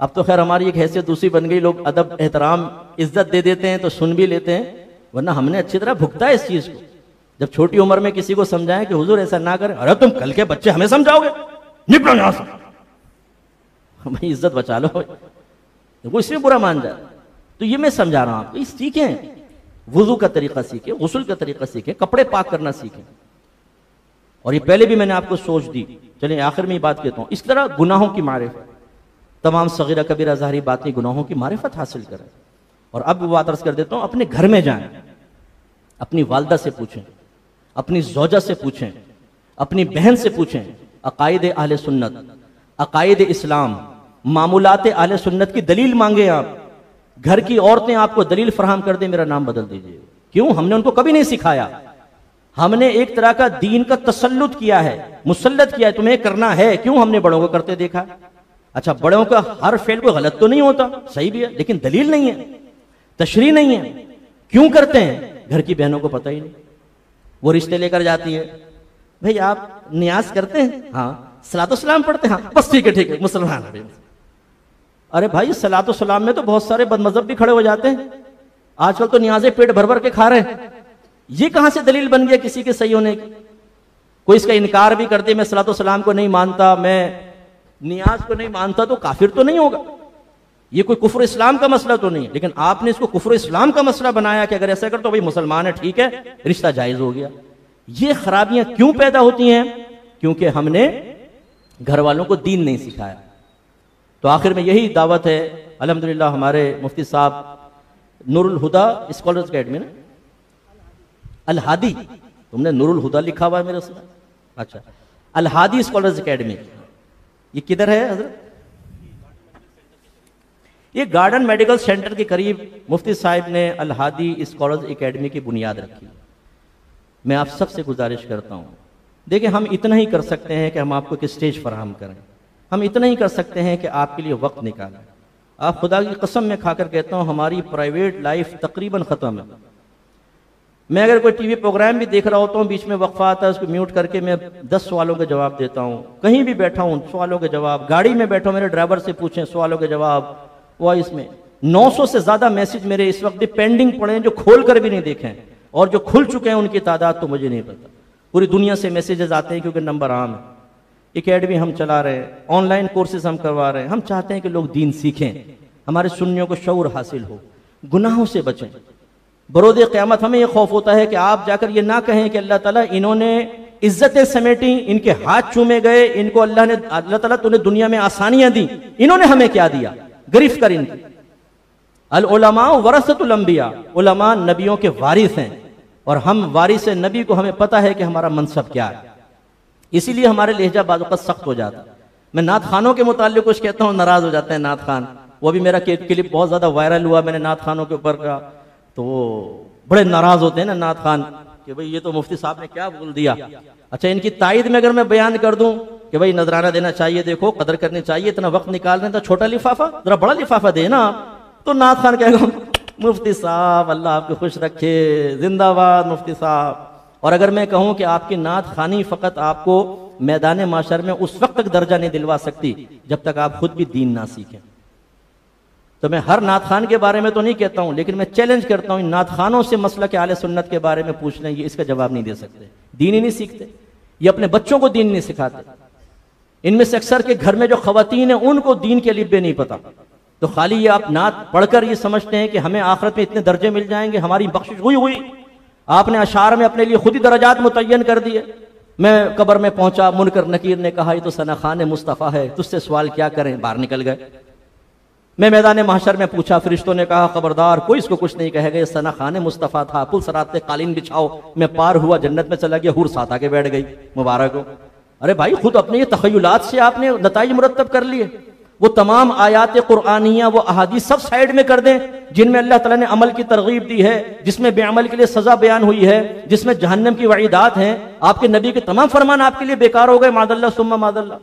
अब तो खैर हमारी एक हैसियत दूसरी बन गई, लोग अदब एहतराम इज्जत दे देते हैं तो सुन भी लेते हैं, वरना हमने अच्छी तरह भुगता है इस चीज को। जब छोटी उम्र में किसी को समझाएं कि हुजूर ऐसा ना करें, अरे तुम कल के बच्चे हमें समझाओगे, निकलो यहां से, हमें इज्जत बचा लो, वो इसमें बुरा मान जाए। तो ये मैं समझा रहा हूं आपको, सीखें, वुजू का तरीका सीखें, गुस्ल का तरीका सीखें, कपड़े पाक करना सीखें। और ये पहले भी मैंने आपको सोच दी, चलिए आखिर में ये बात कहता हूं। इस तरह गुनाहों की मारिफत, तमाम सगीरा कबीरा ज़ाहिरी बातें, गुनाहों की मारिफत हासिल करें। और अब बात अर्ज कर देता हूं, अपने घर में जाएं, अपनी वालदा से पूछें, अपनी ज़ौजा से पूछें, अपनी बहन से पूछें, अकायद अहले सुन्नत, अकायद इस्लाम, मामूलात अहले सुन्नत की दलील मांगे आप। घर की औरतें आपको दलील फराहम कर दे, मेरा नाम बदल दीजिए। क्यों? हमने उनको कभी नहीं सिखाया। हमने एक तरह का दीन का तसल्लुत किया है, मुसल्लत किया है, तुम्हें करना है। क्यों? हमने बड़ों को करते देखा। अच्छा, बड़ों का हर फेल को गलत तो नहीं होता, सही भी है, लेकिन दलील नहीं है, तशरीह नहीं है। क्यों करते हैं? घर की बहनों को पता ही नहीं। वो रिश्ते लेकर जाती है, भाई आप नियाज करते हैं? हाँ। सलातो सलाम पढ़ते हैं? हाँ। बस ठीक है मुसलमान है। अरे भाई, सलातो सलाम में तो बहुत सारे बदमज़हब भी खड़े हो जाते हैं। आजकल तो नियाज़ें पेट भर भर के खा रहे हैं। ये कहां से दलील बन गया किसी के सही होने की? कोई इसका इनकार भी कर दे, मैं सलातो सलाम को नहीं मानता, मैं नियाज को नहीं मानता, तो काफिर तो नहीं होगा। ये कोई कुफ्र इस्लाम का मसला तो नहीं है, लेकिन आपने इसको कुफ्र इस्लाम का मसला बनाया कि अगर ऐसा कर तो भाई मुसलमान है, ठीक है, रिश्ता जायज हो गया। ये खराबियां क्यों पैदा होती हैं? क्योंकि हमने घर वालों को दीन नहीं सिखाया। तो आखिर में यही दावत है, अल्हम्दुलिल्लाह हमारे मुफ्ती साहब नूरुल हुदा स्कॉलर्स अकेडमी ना, अल हादी, तुमने नूरुल हुदा लिखा हुआ है मेरे साथ, अच्छा, अल हादी स्कॉलर्स अकेडमी, ये किधर है हजरत? ये गार्डन मेडिकल सेंटर के करीब मुफ्ती साहब ने अल हादी स्कॉलर्स अकेडमी की बुनियाद रखी। मैं आप सबसे गुजारिश करता हूं, देखिए हम इतना ही कर सकते हैं कि हम आपको एक स्टेज फराहम करें, हम इतना ही कर सकते हैं कि आपके लिए वक्त निकालें। आप खुदा की कसम में खाकर कहता हूं, हमारी प्राइवेट लाइफ तकरीबन ख़त्म है। मैं अगर कोई टीवी प्रोग्राम भी देख रहा होता हूँ, बीच में वक्फा आता है, उसको म्यूट करके मैं 10 सवालों के जवाब देता हूँ। कहीं भी बैठा हूँ, सवालों के जवाब, गाड़ी में बैठा हूँ, मेरे ड्राइवर से पूछें, सवालों के जवाब, वॉइस में 900 से ज़्यादा मैसेज मेरे इस वक्त भी पेंडिंग पड़े हैं, जो खोल कर भी नहीं देखे हैं, और जो खुल चुके हैं उनकी तादाद तो मुझे नहीं पता। पूरी दुनिया से मैसेजेस आते हैं, क्योंकि नंबर आम है। एकेडमी हम चला रहे हैं, ऑनलाइन कोर्सेज हम करवा रहे हैं। हम चाहते हैं कि लोग दीन सीखें, हमारे सुन्नियों को शऊर हासिल हो, गुनाहों से बचें। बरोज़े क़यामत हमें यह खौफ होता है कि आप जाकर ये ना कहें कि अल्लाह ताला इन्होंने इज्जतें समेटी, इनके हाथ चूमे गए, इनको अल्लाह ताला तूने दुनिया में आसानियां दी, इन्होंने हमें क्या दिया? गिरफ्त कर इनकी। अल उलमा वरसतुल अंबिया, उलमा नबियों के वारिस हैं, और हम वारिस नबी को हमें पता है कि हमारा मनसब क्या है। इसीलिए हमारे लहजा बाज़ औक़ात सख्त हो जाता है। मैं नात खानों के मुताल्लिक़ कुछ कहता हूँ, नाराज हो जाते हैं नात खान। वो भी मेरा क्लिप बहुत ज्यादा वायरल हुआ, मैंने नात खानों के ऊपर का, तो वो बड़े नाराज होते हैं ना नात खान कि भाई ये तो मुफ्ती साहब ने क्या बोल दिया। अच्छा, इनकी तायद में अगर मैं बयान कर दूं कि भाई नजराना देना चाहिए, देखो कदर करनी चाहिए, इतना वक्त निकाल रहे हैं, तो छोटा लिफाफा, जरा बड़ा लिफाफा दे ना, तो नात खान कहेगा मुफ्ती साहब अल्लाह आपको खुश रखे, जिंदाबाद मुफ्ती साहब। और अगर मैं कहूं कि आपकी नात खानी फ़कत आपको मैदान माशर में उस वक्त तक दर्जा नहीं दिलवा सकती जब तक आप खुद भी दीन ना सीखें। तो मैं हर नात खान के बारे में तो नहीं कहता हूं, लेकिन मैं चैलेंज करता हूं, इन नात खानों से मसला के आले सुन्नत के बारे में पूछ लें, ये इसका जवाब नहीं दे सकते, दीन ही नहीं सीखते, ये अपने बच्चों को दीन नहीं सिखाते। इनमें से अक्सर के घर में जो खवातीन है उनको दीन के लिबे नहीं पता, तो खाली ये आप नात पढ़कर ये समझते हैं कि हमें आखिरत में इतने दर्जे मिल जाएंगे, हमारी बख्शिश हुई। आपने अशार में अपने लिए खुद ही दर्जात मुतय्यन कर दिए। मैं कब्र में पहुंचा, मुनकर नकीर ने कहा ये तो सना खान मुस्तफ़ा है, तुझसे सवाल क्या करें, बाहर निकल गए। मैं मैदान महशर में पूछा, फरिश्तों ने कहा खबरदार कोई इसको कुछ नहीं कहेगा, ये सना खान मुस्तफ़ा था, पुल सरात पे कालीन बिछाओ। मैं पार हुआ, जन्नत में चला गया, हुर साथ आके बैठ गई, मुबारक हो। अरे भाई खुद अपने ये तखय्युलात से आपने नताइज मुरत्तब कर लिए। वो तमाम आयात कुरानिया, वो अहादीस सब साइड में कर दें जिनमें अल्लाह ताला ने अमल की तरगीब दी है, जिसमें बेअमल के लिए सजा बयान हुई है, जिसमें जहन्नम की वईदात हैं। आपके नबी के तमाम फरमान आपके लिए बेकार हो गए, मादल्ला सुम्मा मादल्ला।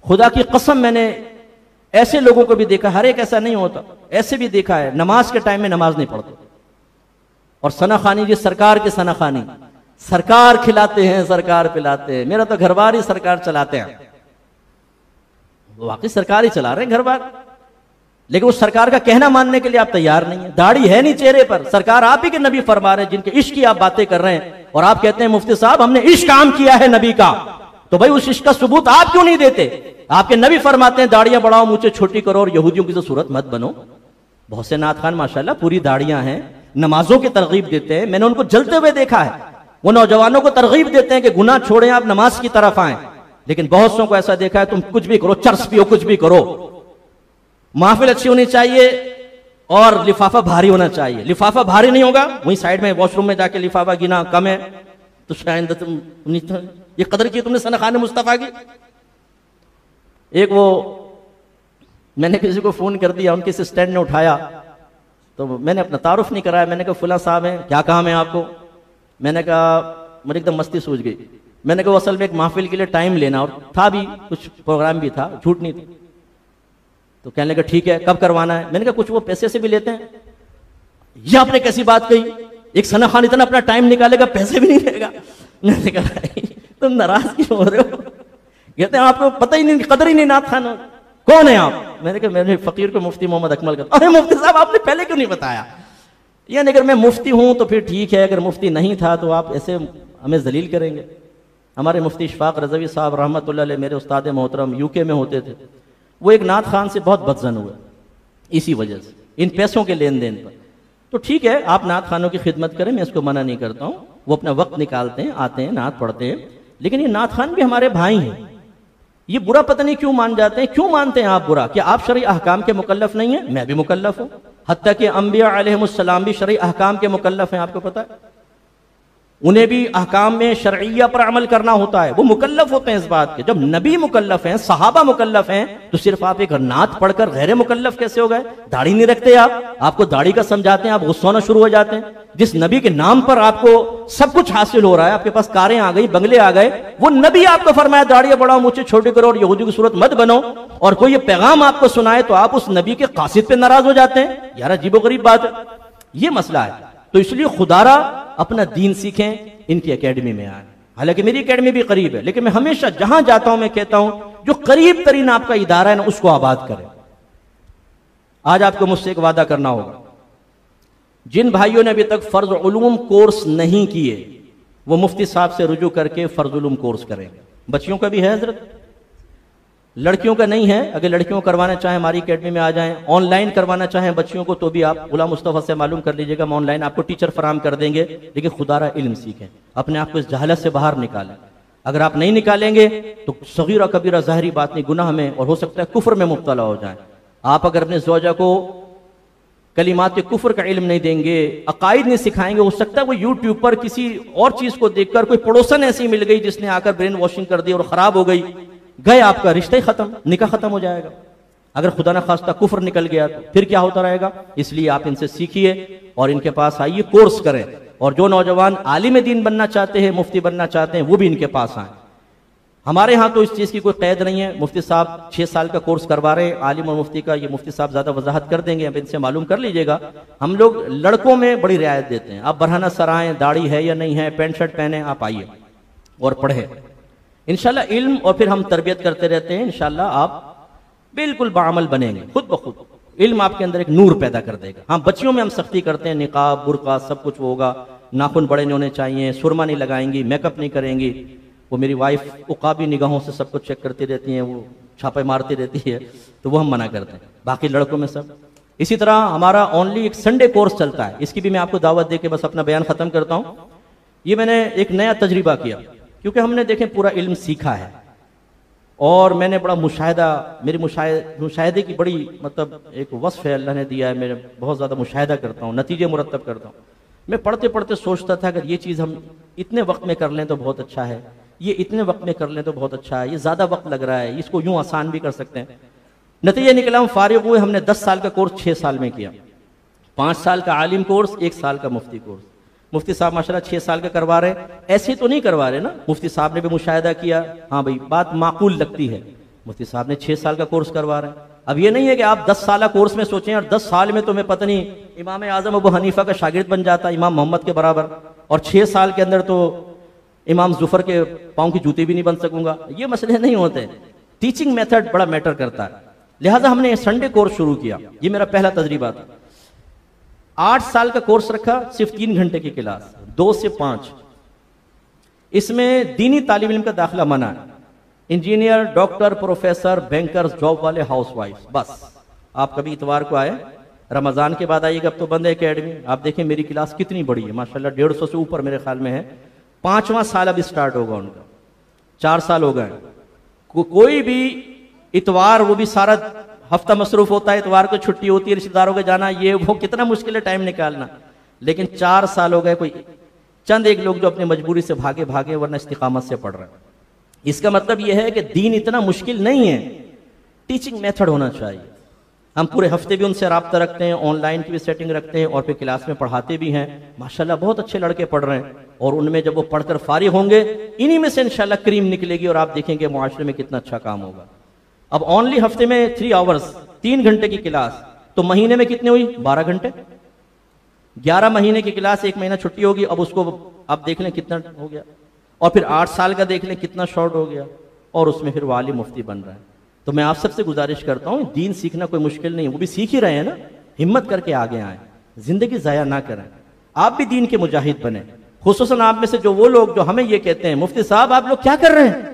खुदा की कसम मैंने ऐसे लोगों को भी देखा, हर एक ऐसा नहीं होता, ऐसे भी देखा है नमाज के टाइम में नमाज नहीं पढ़ते। और सनाखानी जी सरकार के सनाखानी, सरकार खिलाते हैं, सरकार पिलाते हैं। मेरा तो घर बार ही सरकार चलाते हैं, वो वाकई सरकार ही चला रहे हैं घर बार, लेकिन उस सरकार का कहना मानने के लिए आप तैयार नहीं है। दाढ़ी है नहीं चेहरे पर, सरकार आप ही के नबी फरमा रहे हैं, जिनके इश्क की आप बातें कर रहे हैं, और आप कहते हैं मुफ्ती साहब हमने इश्क काम किया है नबी का। तो भाई उस इश्क का सबूत आप क्यों नहीं देते? आपके नबी फरमाते हैं दाढ़ियां बढ़ाओ, मूंछें छोटी करो और यहूदियों की तो सूरत मत बनो। बहुत से नात खान माशाल्लाह पूरी दाढ़ियां हैं, नमाजों की तरगीब देते हैं, मैंने उनको जलते हुए देखा है। वो नौजवानों को तरगीब देते हैं कि गुनाह छोड़ें, आप नमाज की तरफ आए। लेकिन बहुत सौ को ऐसा देखा है, तुम कुछ भी करो, चर्च पियो, कुछ भी करो, महफिल अच्छी होनी चाहिए और लिफाफा भारी होना चाहिए। लिफाफा भारी नहीं होगा, वहीं साइड में वॉशरूम में जाके लिफाफा गिना कम है तो शायद तुम ये कदर की तुमने सनाखान मुस्तफा की। एक वो मैंने किसी को फोन कर दिया, उनके असिस्टेंट ने उठाया, तो मैंने अपना तारुफ नहीं कराया। मैंने कहा फुला साहब है, क्या काम है आपको? मैंने कहा मुझे एकदम मस्ती सूझ गई। मैंने कहा असल में एक महफिल के लिए टाइम लेना, और था भी कुछ प्रोग्राम भी था, झूठ नहीं था। तो कहने लगा ठीक है, कब करवाना है? मैंने कहा कुछ वो पैसे से भी लेते हैं। ये आपने कैसी बात कही, एक सना खान इतना अपना टाइम निकालेगा पैसे भी नहीं लेगा? मैंने कहा तुम नाराज क्यों हो रहे हो? कहते हैं आपको पता ही नहीं, कदर ही नहीं नात खान। कौन है आप? मैंने कहा मैंने फकीर को मुफ्ती मोहम्मद अकमल का। अरे मुफ्ती साहब आपने पहले क्यों नहीं बताया? यानी अगर मैं मुफ्ती हूं तो फिर ठीक है, अगर मुफ्ती नहीं था तो आप ऐसे हमें जलील करेंगे। हमारे मुफ्ती इशफाक रज़वी साहब रहमतुल्लाह अलैह मेरे उस्ताद मोहतरम यूके में होते थे, वो एक नात खान से बहुत बदजन हुए इसी वजह से, इन पैसों के लेन देन पर। तो ठीक है आप नात खानों की खिदमत करें, मैं इसको मना नहीं करता हूँ, वो अपना वक्त निकालते हैं, आते हैं, नात पढ़ते हैं, लेकिन ये नात खान भी हमारे भाई हैं। ये बुरा पता नहीं क्यों मान जाते हैं, क्यों मानते हैं आप बुरा? क्या आप शरई अहकाम के मुकल्लफ नहीं है? मैं भी मुकल्लफ हूं, हत्ता कि अंबिया अलैहिमुस्सलाम भी शरई अहकाम के मुकल्लफ हैं, आपको पता है। उन्हें भी अहकाम में शरइया पर अमल करना होता है, वो मुकल्लफ होते हैं इस बात के। जब नबी मुकल्लफ हैं, सहाबा मुकल्लफ हैं, तो सिर्फ आप एक नात पढ़कर गैर मुकल्लफ कैसे हो गए? दाढ़ी नहीं रखते आप, आपको दाढ़ी का समझाते हैं, आप गुस्सा होना शुरू हो जाते हैं। जिस नबी के नाम पर आपको सब कुछ हासिल हो रहा है, आपके पास कारें आ गई, बंगले आ गए, वो नबी आपको फरमाया दाढ़ियां बढ़ाओ, मुझे छोटी करो और यहूदी की सूरत मत बनो, और कोई ये पैगाम आपको सुनाए तो आप उस नबी के कासिद पे नाराज हो जाते हैं। यार अजीबोगरीब बात है, ये मसला है। तो इसलिए खुदारा अपना दीन सीखें, इनकी एकेडमी में आए। हालांकि मेरी एकेडमी भी करीब है, लेकिन मैं हमेशा जहां जाता हूं मैं कहता हूं जो करीब तरीन आपका इदारा है ना, उसको आबाद करें। आज आपको मुझसे एक वादा करना होगा, जिन भाइयों ने अभी तक फर्ज उलूम कोर्स नहीं किए वो मुफ्ती साहब से रुजू करके फर्ज उलूम कोर्स करें। बच्चियों का भी है हजरत, लड़कियों का नहीं है। अगर लड़कियों को करवाना चाहें हमारी एकेडमी में आ जाएं, ऑनलाइन करवाना चाहें बच्चियों को तो भी आप गुलाम मुस्तफ़ा से मालूम कर लीजिएगा, हम ऑनलाइन आपको टीचर फराम कर देंगे। लेकिन खुदारा इल्म सीखें, अपने आप को इस जहालत से बाहर निकालें। अगर आप नहीं निकालेंगे तो सगीरा कबीरा ज़ाहिरी बात नहीं, गुनाह में और हो सकता है कुफ्र में मुब्तला हो जाए। आप अगर अपने ज़ौजा को कलिमात के कुफ्र का इल्म नहीं देंगे, अकायद नहीं सिखाएंगे, हो सकता है वो यूट्यूब पर किसी और चीज को देखकर कोई पड़ोसन ऐसी मिल गई जिसने आकर ब्रेन वॉशिंग कर दी और खराब हो गई, गए आपका रिश्ता ही खत्म, निकाह खत्म हो जाएगा। अगर खुदा न खास्ता कुफ्र निकल गया तो फिर क्या होता रहेगा? इसलिए आप इनसे सीखिए और इनके पास आइए, कोर्स करें। और जो नौजवान आलिम दीन बनना चाहते हैं, मुफ्ती बनना चाहते हैं, वो भी इनके पास आए। हमारे यहाँ तो इस चीज़ की कोई कैद नहीं है। मुफ्ती साहब 6 साल का कोर्स करवा रहे हैं आलिम और मुफ्ती का, ये मुफ्ती साहब ज़्यादा वजाहत कर देंगे, अब इनसे मालूम कर लीजिएगा। हम लोग लड़कों में बड़ी रियायत देते हैं, आप बरहाना सराएं, दाढ़ी है या नहीं है, पैंट शर्ट पहने, आप आइए और पढ़े इंशाल्लाह इल्म, और फिर हम तरबियत करते रहते हैं। इंशाल्लाह आप बिल्कुल बाअमल बनेंगे, खुद ब खुद इल्म आपके अंदर एक नूर पैदा कर देगा। हाँ, बच्चियों में हम सख्ती करते हैं, निकाब बुर्का सब कुछ वो होगा, नाखून बड़े नहीं होने चाहिए, सुरमा नहीं लगाएंगी, मेकअप नहीं करेंगी। वो मेरी वाइफ उकाबी निगाहों से सबको चेक करती रहती हैं, वो छापे मारती रहती है, तो वो हम मना करते हैं। बाकी लड़कों में सब इसी तरह। हमारा ओनली एक संडे कोर्स चलता है, इसकी भी मैं आपको दावत दे के बस अपना बयान खत्म करता हूँ। ये मैंने एक नया तजर्बा किया क्योंकि हमने देखें पूरा इल्म सीखा है और मैंने बड़ा मुशाहिदा, मेरी मुशाहिदे की बड़ी मतलब एक वस्फ है अल्लाह ने दिया है, मैं बहुत ज़्यादा मुशाहिदा करता हूँ, नतीजे मुरतब करता हूँ। मैं पढ़ते पढ़ते सोचता था अगर ये चीज़ हम इतने वक्त में कर लें तो बहुत अच्छा है, ये इतने वक्त में कर लें तो बहुत अच्छा है, ये ज़्यादा वक्त लग रहा है, इसको यूँ आसान भी कर सकते हैं। नतीजा निकला हम फारिग हुए, हमने 10 साल का कोर्स 6 साल में किया, 5 साल का आलिम कोर्स, 1 साल का मुफ्ती कोर्स। मुफ्ती साहब माशाल्लाह 6 साल का करवा रहे हैं, ऐसे तो नहीं करवा रहे ना, मुफ्ती साहब ने भी मुशाहिदा किया, हाँ भाई बात माकूल लगती है, मुफ्ती साहब ने 6 साल का कोर्स करवा रहे हैं। अब ये नहीं है कि आप 10 साल कोर्स में सोचें और 10 साल में तो मैं पता नहीं इमाम आज़म अबू हनीफा का शागिर्द बन जाता, इमाम मोहम्मद के बराबर, और 6 साल के अंदर तो इमाम जुफर के पाँव की जूती भी नहीं बन सकूंगा। ये मसले नहीं होते, टीचिंग मेथड बड़ा मैटर करता है। लिहाजा हमने संडे कोर्स शुरू किया, ये मेरा पहला तजर्बा था। 8 साल का कोर्स रखा, सिर्फ 3 घंटे की क्लास, 2 से 5। इसमें दीनी तालीम इल्म का दाखिला मना है, engineer, doctor, professor, bankers, job वाले, हाउसवाइफ, बस। आप कभी इतवार को आए, रमजान के बाद आइएगा, अब तो बंद है एकेडमी। आप देखें मेरी क्लास कितनी बड़ी है माशाल्लाह, 150 से ऊपर मेरे ख्याल में है। 5वां साल अब स्टार्ट होगा उनका, 4 साल हो गए। कोई भी इतवार, वो भी सारा हफ्ता मसरूफ होता है, इतवार को छुट्टी होती है, रिश्तेदारों के जाना, ये वो कितना मुश्किल है टाइम निकालना। लेकिन 4 साल हो गए, कोई चंद एक लोग जो अपनी मजबूरी से भागे भागे, वरना इस्तिकामत से पढ़ रहे हैं। इसका मतलब यह है कि दीन इतना मुश्किल नहीं है, टीचिंग मेथड होना चाहिए। हम पूरे हफ्ते भी उनसे राब्ता रखते हैं, ऑनलाइन की भी सेटिंग रखते हैं और फिर क्लास में पढ़ाते भी हैं। माशाल्लाह बहुत अच्छे लड़के पढ़ रहे हैं और उनमें जब वो पढ़कर फारिग होंगे, इन्हीं में से इंशाल्लाह क्रीम निकलेगी और आप देखेंगे मुआशरे में कितना अच्छा काम होगा। अब ओनली हफ्ते में 3 आवर्स, 3 घंटे की क्लास, तो महीने में कितने हुई? 12 घंटे। 11 महीने की क्लास, 1 महीना छुट्टी होगी, अब उसको आप देख लें कितना हो गया। और फिर 8 साल का देख लें कितना शॉर्ट हो गया, और उसमें फिर वाली मुफ्ती बन रहा है। तो मैं आप सबसे गुजारिश करता हूँ, दीन सीखना कोई मुश्किल नहीं है, वो भी सीख ही रहे हैं ना, हिम्मत करके आगे आए, जिंदगी ज़ाया ना करें। आप भी दीन के मुजाहिद बने, खुसूसन आप में से जो वो लोग जो हमें ये कहते हैं मुफ्ती साहब आप लोग क्या कर रहे हैं,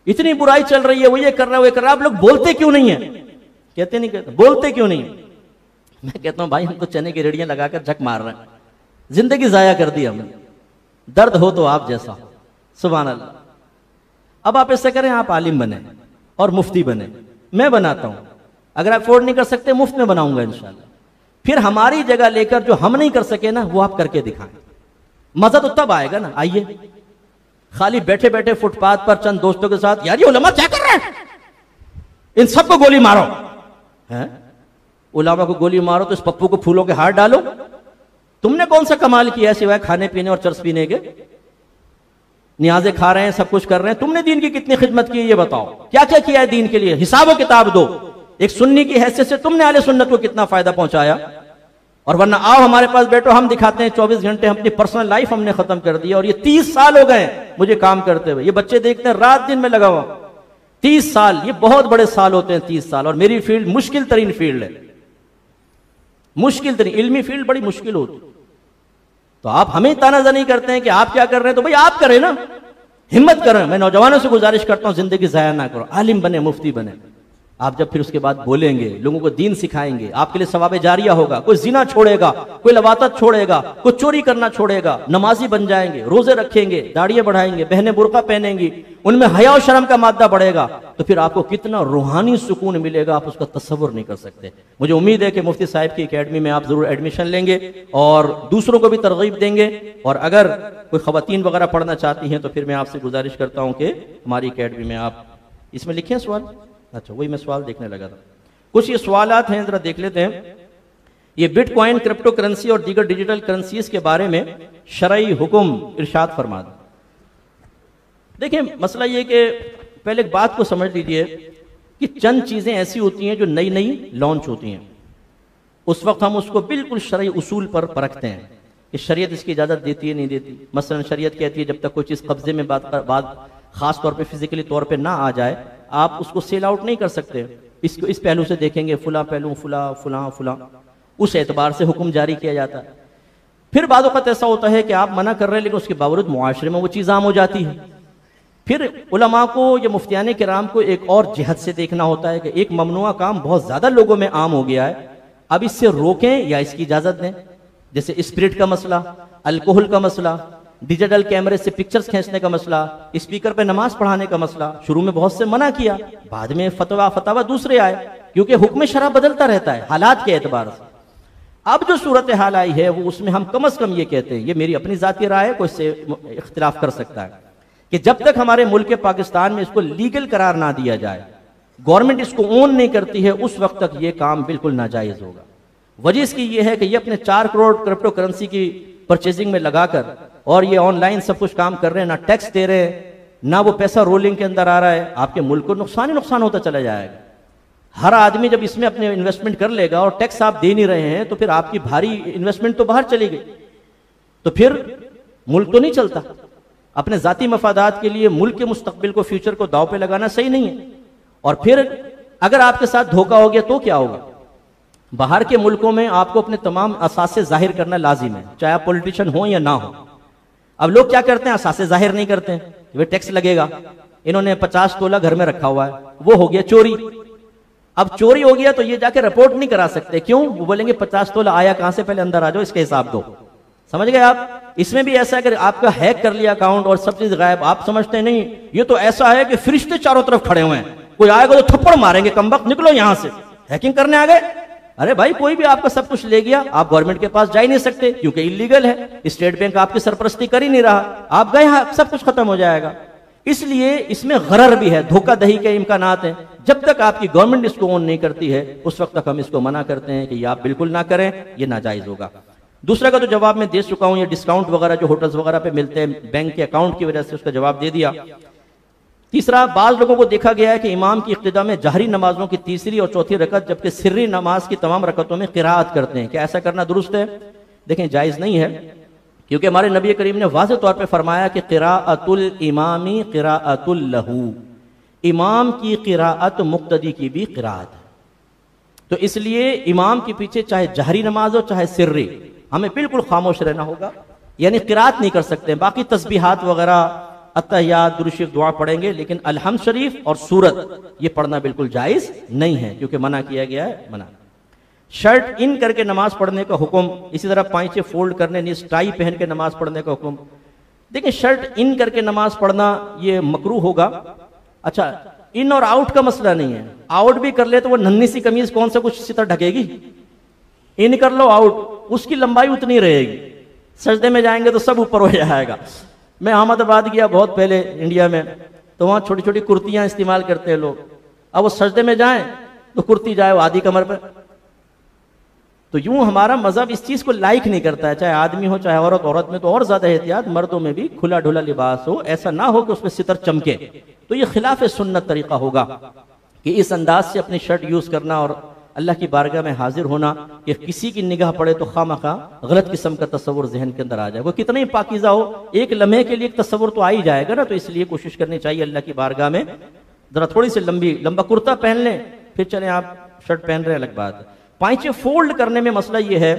इतनी बुराई चल रही है, वो ये कर रहा है, वो ये कर रहा है, आप लोग बोलते क्यों नहीं है? कहते नहीं, कहते बोलते क्यों नहीं? मैं कहता हूं भाई हम तो चने की रेड़ियां लगाकर झक मार रहे हैं, जिंदगी जाया कर दी हमने। दर्द हो तो आप जैसा, सुभान अल्लाह। अब आप ऐसे करें, आप आलिम बने और मुफ्ती बने, मैं बनाता हूं, अगर आप अफोर्ड नहीं कर सकते मुफ्त में बनाऊंगा इंशाल्लाह। फिर हमारी जगह लेकर जो हम नहीं कर सके ना, वो आप करके दिखाएं, मजा तो तब आएगा ना। आइए, खाली बैठे बैठे फुटपाथ पर चंद दोस्तों के साथ, यार ये उलमा क्या कर रहे हैं, इन सबको गोली मारो, हैं? उलमा को गोली मारो तो इस पप्पू को फूलों के हार डालो। तुमने कौन सा कमाल किया सिवाय खाने पीने और चर्स पीने के? नियाज़े खा रहे हैं, सब कुछ कर रहे हैं, तुमने दीन की कितनी खिदमत की है ये बताओ, क्या क्या किया है दीन के लिए, हिसाब व किताब दो। एक सुन्नी की हैसियत से तुमने आले सुन्नत को कितना फायदा पहुंचाया। और वरना आओ हमारे पास बैठो, हम दिखाते हैं 24 घंटे अपनी पर्सनल लाइफ हमने खत्म कर दी। और ये 30 साल हो गए मुझे काम करते हुए, ये बच्चे देखते हैं रात दिन में लगा हुआ। 30 साल, ये बहुत बड़े साल होते हैं 30 साल। और मेरी फील्ड मुश्किल तरीन फील्ड है, मुश्किल तरीन इल्मी फील्ड बड़ी मुश्किल होती। तो आप हमें तानाज़नी करते हैं कि आप क्या कर रहे हैं, तो भाई आप करें ना, हिम्मत करें। मैं नौजवानों से गुजारिश करता हूं, जिंदगी जाया ना करो, आलिम बने, मुफ्ती बने। आप जब फिर उसके बाद बोलेंगे, लोगों को दीन सिखाएंगे, आपके लिए सवाब जारिया होगा। कोई जिना छोड़ेगा, कोई लवातत छोड़ेगा, कोई चोरी करना छोड़ेगा, नमाजी बन जाएंगे, रोजे रखेंगे, दाढ़ियां बढ़ाएंगे, बहनें बुर्का पहनेंगी, उनमें हया और शर्म का मादा बढ़ेगा, तो फिर आपको कितना रूहानी सुकून मिलेगा, आप उसका तस्वुर नहीं कर सकते। मुझे उम्मीद है कि मुफ्ती साहब की एकेडमी में आप जरूर एडमिशन लेंगे और दूसरों को भी तरगीब देंगे। और अगर कोई खवातीन वगैरह पढ़ना चाहती हैं तो फिर मैं आपसे गुजारिश करता हूं कि हमारी एकेडमी में आप, इसमें लिखें सवाल। अच्छा, वही मैं सवाल देखने लगा था, कुछ ये सवालात हैं, जरा देख लेते हैं। ये बिटकॉइन, क्रिप्टो करेंसी और दीगर डिजिटल करेंसीज के बारे में शरई हुक्म इरशाद फरमा दें। देखिए मसला ये कि पहले एक बात को समझ लीजिए कि चंद चीजें ऐसी होती हैं जो नई नई लॉन्च होती हैं, उस वक्त हम उसको बिल्कुल शरई उसूल पर परखते हैं कि शरीयत इसकी इजाजत देती है नहीं देती। मसलन शरीयत कहती है जब तक कोई चीज कब्जे में बात खास तौर पे फिजिकली तौर पे ना आ जाए, आप उसको सेल आउट नहीं कर सकते। इसको इस पहलू से देखेंगे, फुला पहलू, फुला, उस एतबार से हुक्म जारी किया जाता है। फिर बाद वक़्त ऐसा होता है कि आप मना कर रहे हैं लेकिन उसके बावजूद मुआशरे में वो चीज़ आम हो जाती है। फिर उलमा को या मुफ्तियान किराम को एक और जिहत से देखना होता है कि एक ममनुआ काम बहुत ज़्यादा लोगों में आम हो गया है, अब इससे रोकें या इसकी इजाज़त दें। जैसे स्पिरिट का मसला, अल्कोहल का मसला, डिजिटल कैमरे से पिक्चर्स खींचने का मसला, स्पीकर पे नमाज पढ़ाने का मसला, शुरू में बहुत से मना किया, बाद में फतवा दूसरे आए, क्योंकि हुक्म शरअ बदलता रहता है हालात के एतबार से। अब जो सूरत हाल आई है वो उसमें हम कम से कम ये कहते हैं, ये मेरी अपनी जाती राय है, कोई इससे इख्तिलाफ कर सकता है, कि जब तक हमारे मुल्क पाकिस्तान में इसको लीगल करार ना दिया जाए, गवर्नमेंट इसको ओन नहीं करती है, उस वक्त तक ये काम बिल्कुल नाजायज होगा। वजह इसकी ये है कि ये अपने 4 करोड़ क्रिप्टो करेंसी की परचेजिंग में लगाकर और ये ऑनलाइन सब कुछ काम कर रहे हैं, ना टैक्स दे रहे हैं, ना वो पैसा रोलिंग के अंदर आ रहा है, आपके मुल्क को नुकसान ही नुकसान होता चला जाएगा। हर आदमी जब इसमें अपने इन्वेस्टमेंट कर लेगा और टैक्स आप दे नहीं रहे हैं, तो फिर आपकी भारी इन्वेस्टमेंट तो बाहर चली गई, तो फिर मुल्क तो नहीं चलता। अपने जाती मफादात के लिए मुल्क के मुस्तकबिल को, फ्यूचर को दाव पे लगाना सही नहीं है। और फिर अगर आपके साथ धोखा हो गया तो क्या होगा? बाहर के मुल्कों में आपको अपने तमाम असासे जाहिर करना लाजिम है, चाहे आप पॉलिटिशियन हो या ना हो। अब लोग क्या करते हैं, असासे जाहिर नहीं करते हैं, वे टैक्स लगेगा, इन्होंने 50 तोला घर में रखा हुआ है, वो हो गया चोरी। अब चोरी हो गया तो ये जाके रिपोर्ट नहीं करा सकते, क्यों? वो बोलेंगे 50 तोला आया कहां से, पहले अंदर आ जाओ, इसके हिसाब दो। समझ गए आप? इसमें भी ऐसा है कि आपका हैक कर लिया अकाउंट और सब चीज गायब, आप समझते नहीं ये तो ऐसा है कि फरिश्ते चारों तरफ खड़े हुए हैं, कोई आएगा तो थप्पड़ मारेंगे, कमबख्त निकलो यहां से, हैकिंग करने आ गए। अरे भाई, कोई भी आपका सब कुछ ले गया, आप गवर्नमेंट के पास जा ही नहीं सकते क्योंकि इलीगल है, स्टेट बैंक आपकी सरपरस्ती कर ही नहीं रहा, आप गए, सब कुछ खत्म हो जाएगा। इसलिए इसमें गरर भी है, धोखाधड़ी के इम्कानात हैं। जब तक आपकी गवर्नमेंट इसको ऑन नहीं करती है, उस वक्त तक हम इसको मना करते हैं कि ये आप बिल्कुल ना करें, ये नाजायज होगा। दूसरा का तो जवाब मैं दे चुका हूं, ये डिस्काउंट वगैरह जो होटल्स वगैरह पे मिलते हैं बैंक के अकाउंट की वजह से, उसका जवाब दे दिया। तीसरा, बाज लोगों को देखा गया है कि इमाम की इक्तिदा में जहरी नमाजों की तीसरी और चौथी रकत, जबकि सिर्री नमाज की तमाम रकतों में क़िराअत करते हैं। क्या ऐसा करना दुरुस्त है? देखें, जायज़ नहीं है, क्योंकि हमारे नबी करीम ने वाज़ेह तौर पे फरमाया कि क़िराअतुल इमामी क़िराअतुल लहू, इमाम की क़िराअत मुक्तदी की भी क़िराअत है। तो इसलिए इमाम के पीछे चाहे जहरी नमाज हो चाहे सिर्री, हमें बिल्कुल खामोश रहना होगा, यानी क़िराअत नहीं कर सकते। बाकी तस्बीहात वगैरह, अत्तहियात, दुरूद शरीफ, दुआ पढ़ेंगे, लेकिन अलहम्द शरीफ और सूरत ये पढ़ना बिल्कुल जायज़ नहीं है, क्योंकि मना किया गया है, मना। शर्ट इन करके नमाज पढ़ने का हुक्म, इसी तरह पांचे फोल्ड करने, नीचे टाई पहन के नमाज पढ़ने का हुक्म। देखिए, शर्ट इन करके नमाज पढ़ना ये मकरूह होगा। अच्छा, इन और आउट का मसला नहीं है, आउट भी कर ले तो वो नन्ही सी कमीज कौन सा कुछ इसी तरह ढकेगी? इन कर लो आउट, उसकी लंबाई उतनी रहेगी, सजदे में जाएंगे तो सब ऊपर हो जाएगा। मैं अहमदाबाद गया बहुत पहले इंडिया में, तो वहां छोटी छोटी कुर्तियां इस्तेमाल करते हैं लोग। अब वो सजदे में जाएं तो कुर्ती जाए वो आधी कमर पर। तो यूं हमारा मजहब इस चीज को लाइक नहीं करता है, चाहे आदमी हो चाहे औरत, औरत में तो और ज्यादा एहतियात, मर्दों में भी खुला ढुला लिबास हो, ऐसा ना हो कि उसमें सितर चमके। तो ये खिलाफ सुन्नत तरीका होगा कि इस अंदाज से अपनी शर्ट यूज करना और अल्लाह की बारगाह में हाजिर होना कि किसी की निगाह पड़े तो खामखा गलत किस्म का तस्वुर जहन के अंदर आ जाए। वो कितना ही पाकीज़ा हो, एक लम्हे के लिए एक तस्वुर तो आ ही जाएगा ना। तो इसलिए कोशिश करनी चाहिए अल्लाह की बारगाह में जरा थोड़ी सी लंबा कुर्ता पहन लें, फिर चले आप शर्ट पहन रहे, अलग बात है। पांचे फोल्ड करने में मसला ये है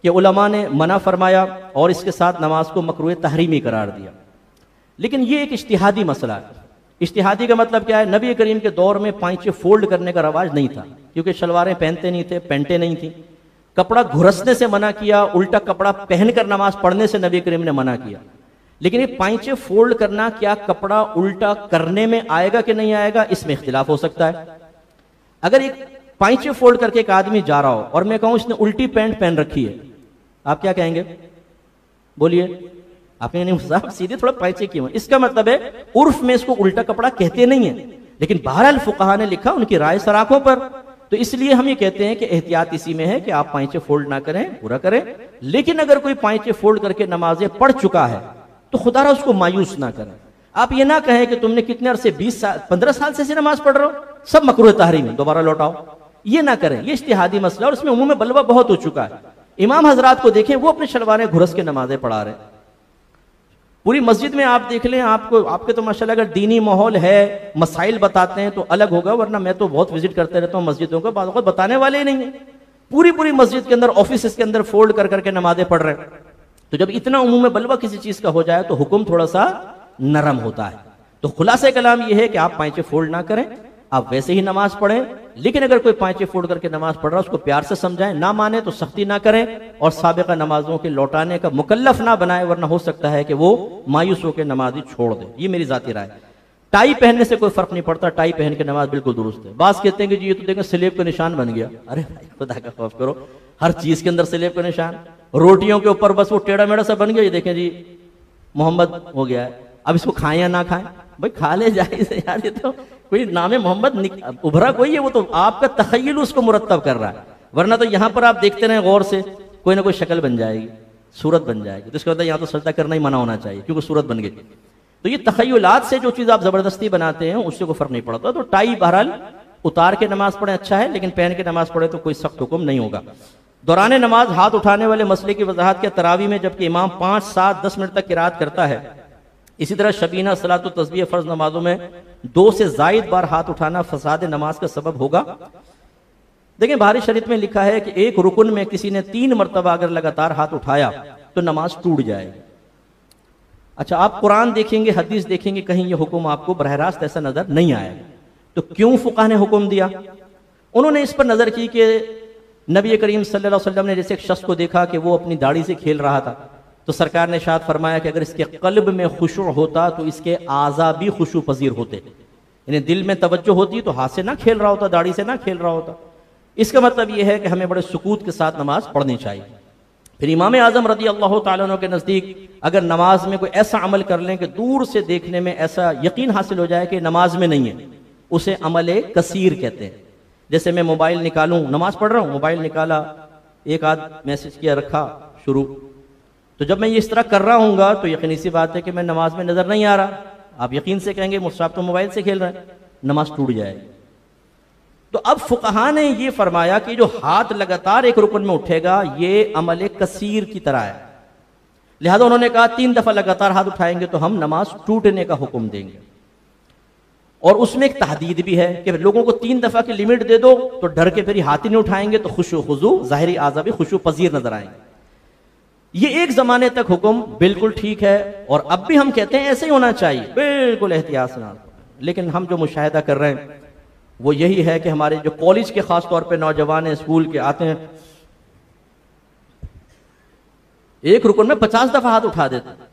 कि उलमा ने मना फरमाया और इसके साथ नमाज को मकरूह तहरीमी करार दिया, लेकिन ये एक इज्तिहादी मसला है। इज्तिहादी का मतलब क्या है? नबी करीम के दौर में पांचे फोल्ड करने का रवाज नहीं था, क्योंकि शलवारें पहनते नहीं थे, पैंटें नहीं थी। कपड़ा घुरसने से मना किया, उल्टा कपड़ा पहनकर नमाज पढ़ने से नबी करीम ने मना किया। लेकिन ये पांचे फोल्ड करना क्या कपड़ा उल्टा करने में आएगा कि नहीं आएगा, इसमें इख्तिलाफ हो सकता है। अगर एक पांचे फोल्ड करके एक आदमी जा रहा हो और मैं कहूं इसने उल्टी पैंट पहन रखी है, आप क्या कहेंगे? बोलिए। आपने नहीं साहब सीधे थोड़ा पांचे क्यों? इसका मतलब है उर्फ में इसको उल्टा कपड़ा कहते नहीं है, लेकिन बहरहाल फुक़हा ने लिखा, उनकी राय सराखों पर। तो इसलिए हम ये कहते हैं कि एहतियात इसी में है कि आप पांचे फोल्ड ना करें, पूरा करें। लेकिन अगर कोई पांचे फोल्ड करके नमाजें पढ़ चुका है तो खुदारा उसको मायूस ना करें। आप ये ना कहें कि तुमने कितने अरसे 20 साल 15 साल से नमाज पढ़ रहे हो, सब मकरूह तहरीम है, दोबारा लौटाओ। ये ना करें, ये इज्तिहादी मसला और इसमें उम्म में बलवा बहुत हो चुका है। इमाम हजरात को देखें, वो अपने शलवारें घुरस के नमाजें पढ़ा रहे हैं। पूरी मस्जिद में आप देख लें, आपको आपके तो माशाल्लाह अगर दीनी माहौल है, मसाइल बताते हैं तो अलग होगा, वरना मैं तो बहुत विजिट करते रहता हूँ मस्जिदों को, बाद वक्त बताने वाले ही नहीं है। पूरी मस्जिद के अंदर, ऑफिस के अंदर फोल्ड कर करके नमाजें पढ़ रहे हैं। तो जब इतना उम्म में बलवा किसी चीज का हो जाए तो हुक्म थोड़ा सा नरम होता है। तो खुलासा कलाम यह है कि आप पांचे फोल्ड ना करें, आप वैसे ही नमाज पढ़ें, लेकिन अगर कोई पांचे फोड़ करके नमाज पढ़ रहा है उसको प्यार से समझाएं, ना माने तो सख्ती ना करें और साबिका नमाजों के लौटाने का मुकल्लफ ना बनाए, वरना हो सकता है कि वो मायूस होकर नमाज ही छोड़ दे। ये मेरी जाती राय। टाई पहनने से कोई फर्क नहीं पड़ता, टाई पहन के नमाज बिल्कुल दुरुस्त है। बास कहते हैं कि जी ये तो देखें स्लेब का निशान बन गया। अरे भाई खुदा का खौफ करो, हर चीज के अंदर स्लेब का निशान, रोटियों के ऊपर बस वो टेढ़ा मेढ़ा सा बन गया, ये देखें जी मोहम्मद हो गया है। अब इसको खाएं या ना खाएं, भाई खा ले जाए यार, ये तो कोई नाम मोहम्मद उभरा कोई है, वो तो आपका तखय्युल उसको मुरत्तब कर रहा है। वरना तो यहां पर आप देखते रहे गौर से, कोई ना कोई शक्ल बन जाएगी, सूरत बन जाएगी, तो इसका मतलब यहाँ तो सजदा करना ही मना होना चाहिए क्योंकि सूरत बन गई। तो ये तखय्युलात से जो चीज आप जबरदस्ती बनाते हैं उससे कोई फर्क नहीं पड़ता। तो टाई बहरहाल उतार के नमाज पढ़े अच्छा है, लेकिन पहन के नमाज पढ़े तो कोई सख्त हुक्म नहीं होगा। दौरान नमाज हाथ उठाने वाले मसले की वजाहत के तरावी में जबकि इमाम 5, 7, 10 मिनट तक किरात करता है, इसी तरह शबीना सलात तस्बीह फर्ज नमाजों में 2 से जायद बार हाथ उठाना फसाद नमाज का सबब होगा। देखिए बुखारी शरीफ में लिखा है कि एक रुकुन में किसी ने 3 मरतबा अगर लगातार हाथ उठाया तो नमाज टूट जाएगी। अच्छा, आप कुरान देखेंगे, हदीस देखेंगे, कहीं ये हुक्म आपको बरह रास्त ऐसा नजर नहीं आएगा। तो क्यों फुकाहा ने हुक्म दिया? उन्होंने इस पर नजर की कि नबी करीम सल्लल्लाहु अलैहि वसल्लम ने जैसे एक शख्स को देखा कि वो अपनी दाढ़ी से खेल रहा था, तो सरकार ने इरशाद फरमाया कि अगर इसके कल्ब में खुशू होता तो इसके आज़ा भी खुशू पजीर होते, यानी दिल में तवज्जो होती तो हाथ से ना खेल रहा होता, दाढ़ी से ना खेल रहा होता। इसका मतलब यह है कि हमें बड़े सुकूत के साथ नमाज पढ़नी चाहिए। फिर इमाम आजम रदी अल्लाह ताला अन्हु के नज़दीक अगर नमाज में कोई ऐसा अमल कर लें कि दूर से देखने में ऐसा यकीन हासिल हो जाए कि नमाज में नहीं है, उसे अमल कसीर कहते हैं। जैसे मैं मोबाइल निकालूं, नमाज पढ़ रहा हूं, मोबाइल निकाला, एक आध मैसेज किया, रखा, शुरू, तो जब मैं ये इस तरह कर रहा हूँगा तो यकीनी सी बात है कि मैं नमाज में नजर नहीं आ रहा। आप यकीन से कहेंगे मुस्ताफ तो मोबाइल से खेल रहे हैं, नमाज टूट जाएगी। तो अब फुकहा ने ये फरमाया कि जो हाथ लगातार एक रुकन में उठेगा ये अमल कसीर की तरह है, लिहाजा उन्होंने कहा 3 दफा लगातार हाथ उठाएंगे तो हम नमाज टूटने का हुक्म देंगे। और उसमें एक तहदीद भी है कि लोगों को 3 दफा की लिमिट दे दो तो डर के फिर हाथ ही नहीं उठाएंगे, तो खुशू खुजू ज़ाहिरी आज़ा भी खुशू पजीर नजर आएंगे। ये एक जमाने तक हुक्म बिल्कुल ठीक है और अब भी हम कहते हैं ऐसे ही होना चाहिए, बिल्कुल एहतियात से। लेकिन हम जो मुशाहिदा कर रहे हैं वो यही है कि हमारे जो कॉलेज के खास तौर पे नौजवान हैं, स्कूल के आते हैं, एक रुकन में 50 दफा हाथ उठा देते हैं।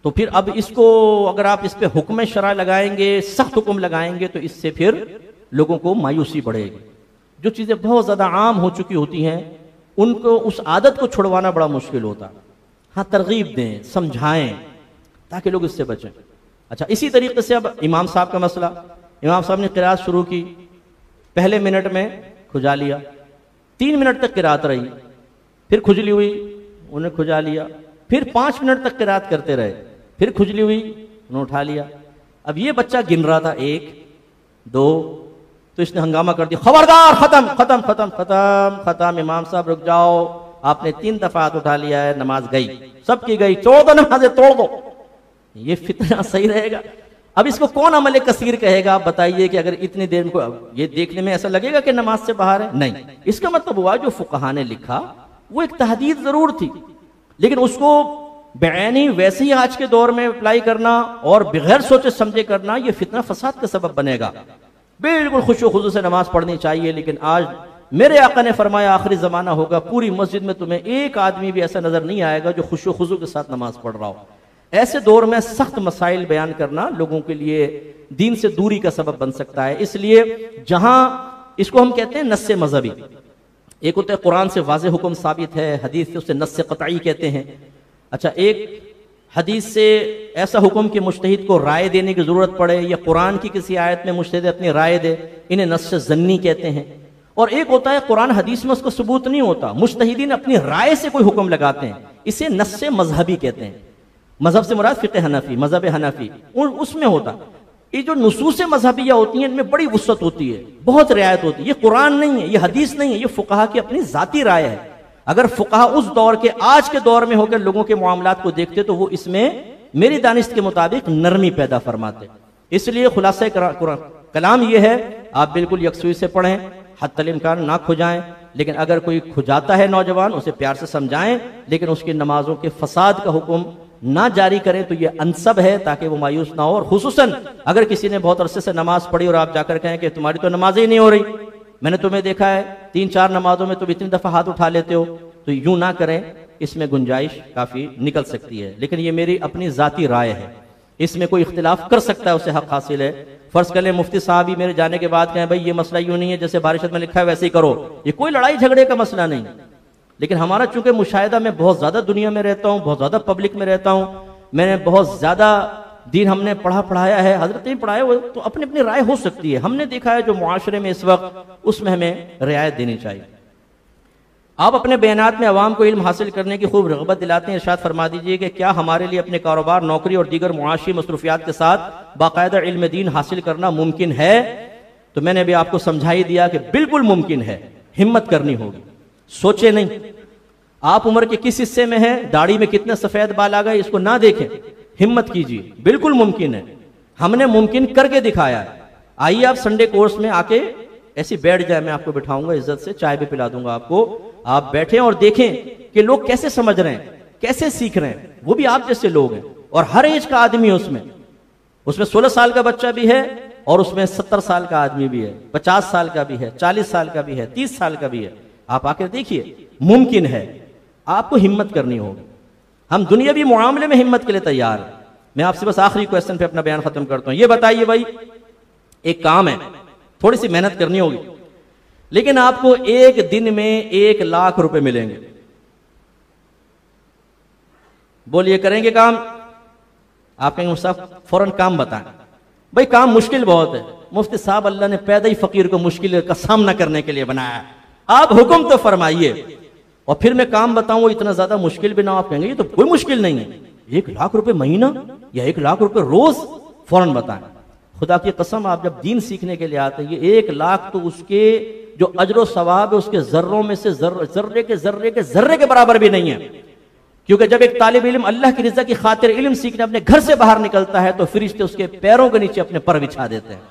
तो फिर अब इसको अगर आप इस पे हुक्म शरा लगाएंगे, सख्त हुक्म लगाएंगे, तो इससे फिर लोगों को मायूसी बढ़ेगी। जो चीजें बहुत ज्यादा आम हो चुकी होती हैं उनको, उस आदत को छुड़वाना बड़ा मुश्किल होता। हाँ, तरगीब दें, समझाएं ताकि लोग इससे बचें। अच्छा, इसी तरीके से अब इमाम साहब का मसला, इमाम साहब ने किरात शुरू की, पहले मिनट में खुजा लिया, 3 मिनट तक किरात रही, फिर खुजली हुई, उन्हें खुजा लिया, फिर 5 मिनट तक किरात करते रहे, फिर खुजली हुई, उन्हें उठा लिया। अब ये बच्चा गिन रहा था 1, 2, तो इसने हंगामा कर दिया, खबरदार, खत्म खत्म खत्म खत्म खत्म, इमाम साहब रुक जाओ, आपने 3 दफा हाथ उठा लिया है, नमाज गई, सबकी गई, तोड़ दो नमाजें, तोड़ दो। ये फितना सही रहेगा? अब इसको कौन अमल कसीर कहेगा? आप बताइए कि अगर इतनी देर को ये देखने में ऐसा लगेगा कि नमाज से बाहर है? नहीं। इसका मतलब हुआ जो फुकहा ने लिखा वो एक तहदीद जरूर थी, लेकिन उसको बेआनी वैसे ही आज के दौर में अप्लाई करना और बगैर सोचे समझे करना, ये फितना फसाद का सबब बनेगा। बिल्कुल खुशू खुजू से नमाज पढ़नी चाहिए, लेकिन आज मेरे आका ने फरमाया आखिरी जमाना होगा, पूरी मस्जिद में तुम्हें एक आदमी भी ऐसा नजर नहीं आएगा जो खुशू खुजू के साथ नमाज पढ़ रहा हो। ऐसे दौर में सख्त मसाइल बयान करना लोगों के लिए दीन से दूरी का सबब बन सकता है। इसलिए जहां इसको हम कहते हैं नस्से मजहबी, एक होता है कुरान से वाज़ेह हुक्म साबित है, हदीस से उसे नस्से क़तई कहते हैं। अच्छा, एक हदीस से ऐसा हुक्म कि मुज्तहिद को राय देने की जरूरत पड़े या कुरान की किसी आयत में मुज्तहिद अपनी राय दे, इन्हें नस्से ज़न्नी कहते हैं। और एक होता है कुरान हदीस में उसका सबूत नहीं होता, मुज्तहिदीन अपनी राय से कोई हुक्म लगाते हैं, इसे नस्से मजहबी कहते हैं। मजहब से मुराद फिक़्ह हनफी, मजहब हनफी, उसमें होता। ये जो नुसूस मजहबिया होती हैं इनमें बड़ी वुसअत होती है, बहुत रियायत होती है। ये कुरान नहीं है, ये हदीस नहीं है, ये फुक़हा की अपनी जाती राय है। अगर फुक़हा उस दौर के आज के दौर में होकर लोगों के मामलात को देखते तो वो इसमें मेरी दानिश के मुताबिक नरमी पैदा फरमाते। इसलिए खुलासा कलाम ये है, आप बिल्कुल यकसुई से पढ़ें, हत्तल इम्कान ना खुजाएं, लेकिन अगर कोई खुजाता है नौजवान उसे प्यार से समझाएं, लेकिन उसकी नमाजों के फसाद का हुक्म ना जारी करें तो ये अनसब है, ताकि वो मायूस ना हो। और खुसूसन अगर किसी ने बहुत अरसे से नमाज पढ़ी और आप जाकर कहें कि तुम्हारी तो नमाज ही नहीं हो रही, मैंने तुम्हें देखा है 3-4 नमाजों में तुम इतनी दफा हाथ उठा लेते हो, तो यूं ना करें, इसमें गुंजाइश काफी निकल सकती है। लेकिन ये मेरी अपनी जाती राय है, इसमें कोई इख्तिलाफ कर सकता है, उसे हक हासिल है। फर्ज कर ले मुफ्ती साहब ही मेरे जाने के बाद कहें भाई ये मसला यूं नहीं है जैसे बारिशत में लिखा है वैसे ही करो, ये कोई लड़ाई झगड़े का मसला नहीं। लेकिन हमारा चूंकि मुशाहिदा में बहुत ज्यादा दुनिया में रहता हूँ, बहुत ज्यादा पब्लिक में रहता हूँ, मैंने बहुत ज्यादा दीन हमने पढ़ाया है, हजरत ने पढ़ाया हुआ, तो अपनी अपनी राय हो सकती है। हमने देखा है जो मुआशरे में इस वक्त, उसमें हमें रियायत देनी चाहिए। आप अपने बयानात में अवाम को इल्म हासिल करने की खूब रग़बत दिलाते हैं, इरशाद फरमा दीजिए कि क्या हमारे लिए अपने कारोबार, नौकरी और दीगर मुआशी मसरूफियात के साथ बाकायदा इल्म दीन हासिल करना मुमकिन है? तो मैंने अभी आपको समझा ही दिया कि बिल्कुल मुमकिन है, हिम्मत करनी होगी। सोचे नहीं आप उम्र के किस हिस्से में हैं, दाढ़ी में कितने सफेद बाल आ गए, इसको ना देखें, हिम्मत कीजिए, बिल्कुल मुमकिन है। हमने मुमकिन करके दिखाया है। आइए आप संडे कोर्स में आके ऐसी बैठ जाए, मैं आपको बिठाऊंगा इज्जत से, चाय भी पिला दूंगा आपको, आप बैठें और देखें कि लोग कैसे समझ रहे हैं, कैसे सीख रहे हैं। वो भी आप जैसे लोग हैं और हर एज का आदमी है उसमें 16 साल का बच्चा भी है और उसमें 70 साल का आदमी भी है, 50 साल का भी है, 40 साल का भी है, 30 साल का भी है। आप आकर देखिए, मुमकिन है, आपको हिम्मत करनी होगी। हम दुनियावी मुआमले में हिम्मत के लिए तैयार हैं। मैं आपसे बस आखिरी क्वेश्चन पे अपना बयान खत्म करता हूं। ये बताइए भाई, एक काम है, थोड़ी सी मेहनत करनी होगी, लेकिन आपको एक दिन में 1 लाख रुपए मिलेंगे। बोलिए करेंगे काम? आप कहेंगे साहब फौरन काम बताएं। भाई काम मुश्किल बहुत है। मुफ्ती साहब अल्लाह ने पैदा ही फकीर को मुश्किल का सामना करने के लिए बनाया है, आप हुक्म तो फरमाइए और फिर मैं काम बताऊं वो इतना ज्यादा मुश्किल भी ना। आप कहेंगे ये तो कोई मुश्किल नहीं है, 1 लाख रुपए महीना या 1 लाख रुपए रोज, फौरन बताएं। खुदा की कसम, आप जब दीन सीखने के लिए आते हैं, ये 1 लाख तो उसके जो अजर सवाब है उसके जर्रों में से जर्रे के बराबर भी नहीं है। क्योंकि जब एक तालिब इल्म अल्लाह की रिज़ा की खातिर इल्म सीखने अपने घर से बाहर निकलता है तो फरिश्ते उसके पैरों के नीचे अपने पर बिछा देते हैं।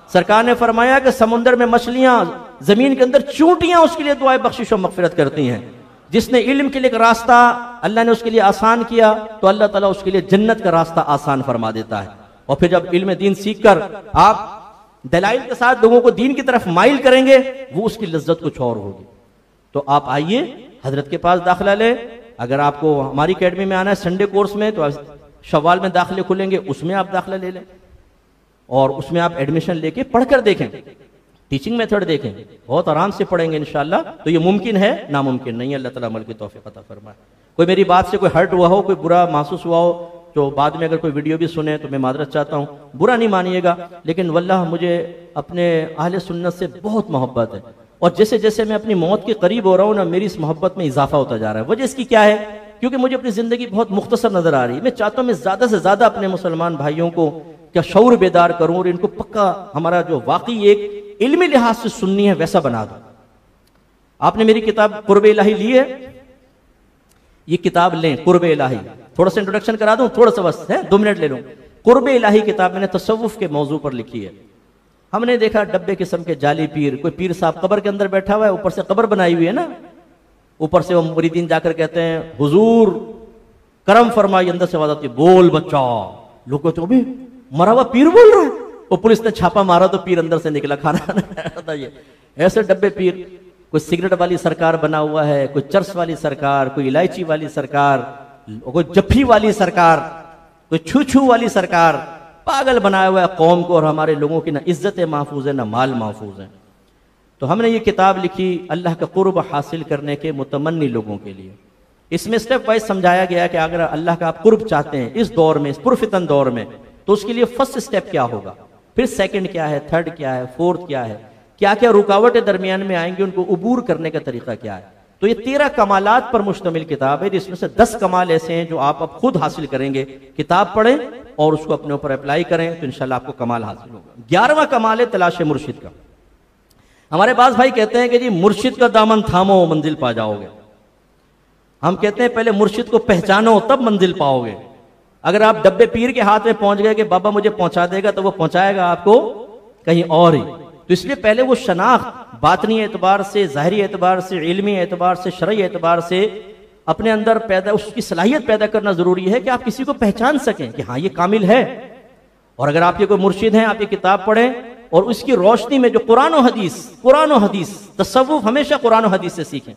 सरकार ने फरमाया कि समुद्र में मछलियां, जमीन के अंदर चूंटियां उसके लिए दुआए बख्शिश और मगफिरत करती हैं। जिसने इल्म के लिए एक रास्ता अल्लाह ने उसके लिए आसान किया तो अल्लाह ताला उसके लिए जन्नत का रास्ता आसान फरमा देता है। और फिर जब इल्म दीन सीख कर आप दलाइल के साथ लोगों को दीन की तरफ माइल करेंगे, वो उसकी लज्जत कुछ और होगी। तो आप आइए, हजरत के पास दाखिला ले। अगर आपको हमारी अकेडमी में आना है संडे कोर्स में, तो शव्वाल में दाखिले खुलेंगे, उसमें आप दाखिला ले लें और उसमें आप एडमिशन लेके पढ़कर देखें, टीचिंग मेथड देखें, बहुत आराम से पढ़ेंगे इंशाल्लाह। तो ये मुमकिन है, नामुमकिन नहीं है। अल्लाह ताला अमल की तौफीक अता फरमाए। कोई मेरी बात से कोई हर्ट हुआ हो, कोई बुरा महसूस हुआ हो, तो बाद में अगर कोई वीडियो भी सुने तो मैं मादरत चाहता हूँ, बुरा नहीं मानिएगा। लेकिन वल्लाह मुझे अपने अहले सुन्नत से बहुत मोहब्बत है और जैसे जैसे मैं अपनी मौत के करीब हो रहा हूँ ना, मेरी इस मोहब्बत में इजाफा होता जा रहा है। वजह इसकी क्या है? क्योंकि मुझे अपनी जिंदगी बहुत मुख्तसर नजर आ रही है। मैं चाहता हूँ मैं ज्यादा से ज्यादा अपने मुसलमान भाइयों को क्या शऊर बेदार करूं और इनको पक्का हमारा जो वाकई एक इल्मी लिहाज से सुन्नी है वैसा बना दूं। आपने मेरी किताब कुर्ब इलाही ली है, ये किताब लें, कुर्ब इलाही। थोड़ा सा इंट्रोडक्शन करा दूं, थोड़ा सा बस है, 2 मिनट ले लूं। कुर्ब इलाही किताब मैंने तसव्वुफ के मौजू पर लिखी है। हमने देखा डब्बे किस्म के जाली पीर, कोई पीर साहब कब्र के अंदर बैठा हुआ है, ऊपर से कब्र बनाई हुई है ना, ऊपर से वो मुरीदीन जाकर कहते हैं हुजूर करम फरमाइए, अंदर से आवाज आती है बोल बच्चा। लोग कहते अभी मरा हुआ पीर बोल रहा है। वो पुलिस ने छापा मारा तो पीर अंदर से निकला, खाना बताइए। ऐसे डब्बे पीर, कोई सिगरेट वाली सरकार बना हुआ है, कोई चर्स वाली सरकार, कोई इलायची वाली सरकार, कोई जफ्फी वाली सरकार, कोई छू छू वाली सरकार। पागल बनाया हुआ है कौम को और हमारे लोगों की ना इज्जत महफूज है ना माल महफूज है। तो हमने ये किताब लिखी अल्लाह का कुर्ब हासिल करने के मुतमन्नी लोगों के लिए। इसमें स्टेप वाइज समझाया गया कि अगर अल्लाह का आप कुर्ब चाहते हैं इस दौर में, इस पुरफितन दौर में, तो उसके लिए फर्स्ट स्टेप क्या होगा, फिर सेकंड क्या है, थर्ड क्या है, फोर्थ क्या है, क्या क्या रुकावटें दरमियान में आएंगी, उनको उबूर करने का तरीका क्या है। तो ये 13 कमालात पर मुश्तमिल किताब है, जिसमें से 10 कमाल ऐसे हैं जो आप अब खुद हासिल करेंगे। किताब पढ़ें और उसको अपने ऊपर अप्लाई करें तो इंशाल्लाह आपको कमाल हासिल होगा। 11वां कमाल है तलाश मुर्शिद का। हमारे पास भाई कहते हैं कि जी मुर्शिद का दामन थामो मंजिल पा जाओगे। हम कहते हैं पहले मुर्शिद को पहचानो तब मंजिल पाओगे। अगर आप डब्बे पीर के हाथ में पहुंच गए कि बाबा मुझे पहुंचा देगा, तो वो पहुंचाएगा आपको कहीं और ही। तो इसलिए पहले वो शनाख्त बातनी एतबार से, ज़ाहिरी एतबार से, इल्मी एतबार से, शरई एतबार से अपने अंदर पैदा, उसकी सलाहियत पैदा करना जरूरी है कि आप किसी को पहचान सकें कि हाँ ये कामिल है। और अगर आप ये कोई मुर्शिद हैं, आप ये किताब पढ़ें और उसकी रोशनी में जो कुरान और हदीस, तसव्वुफ हमेशा कुरान और हदीस से सीखें।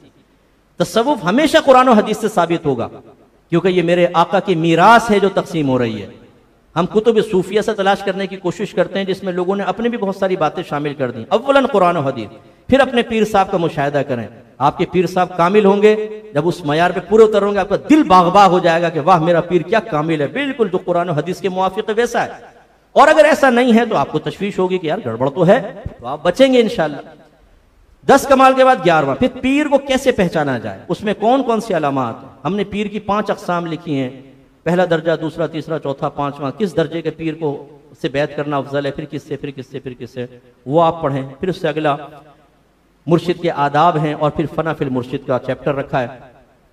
तसव्वुफ हमेशा कुरान और हदीस से साबित होगा, क्योंकि ये मेरे आका की मीरास है जो तकसीम हो रही है। हम कुतुब सूफिया से तलाश करने की कोशिश करते हैं जिसमें लोगों ने अपनी भी बहुत सारी बातें शामिल कर दी। अव्वलन कुरान और हदीस, फिर अपने पीर साहब का मुशाहिदा करें। आपके पीर साहब कामिल होंगे, जब उस मयार पे पूरे उतरोगे आपका दिल बाग हो जाएगा कि वाह मेरा पीर क्या कामिल है, बिल्कुल जो कुरान और हदीस के मुवाफिक वैसा है। और अगर ऐसा नहीं है तो आपको तशवीश होगी कि यार गड़बड़ तो है, तो आप बचेंगे इंशाल्लाह। 10 कमाल के बाद 11वां, फिर पीर को कैसे पहचाना जाए, उसमें कौन कौन सी अलामात। हमने पीर की 5 अक़साम लिखी हैं, पहला दर्जा, दूसरा, तीसरा, चौथा, 5वां। किस दर्जे के पीर को से बैत करना अफजल है, फिर किससे, फिर किससे, फिर किससे, वो आप पढ़ें। फिर उससे अगला मुर्शिद के आदाब हैं, और फिर फना फिल मुर्शिद का चैप्टर रखा है।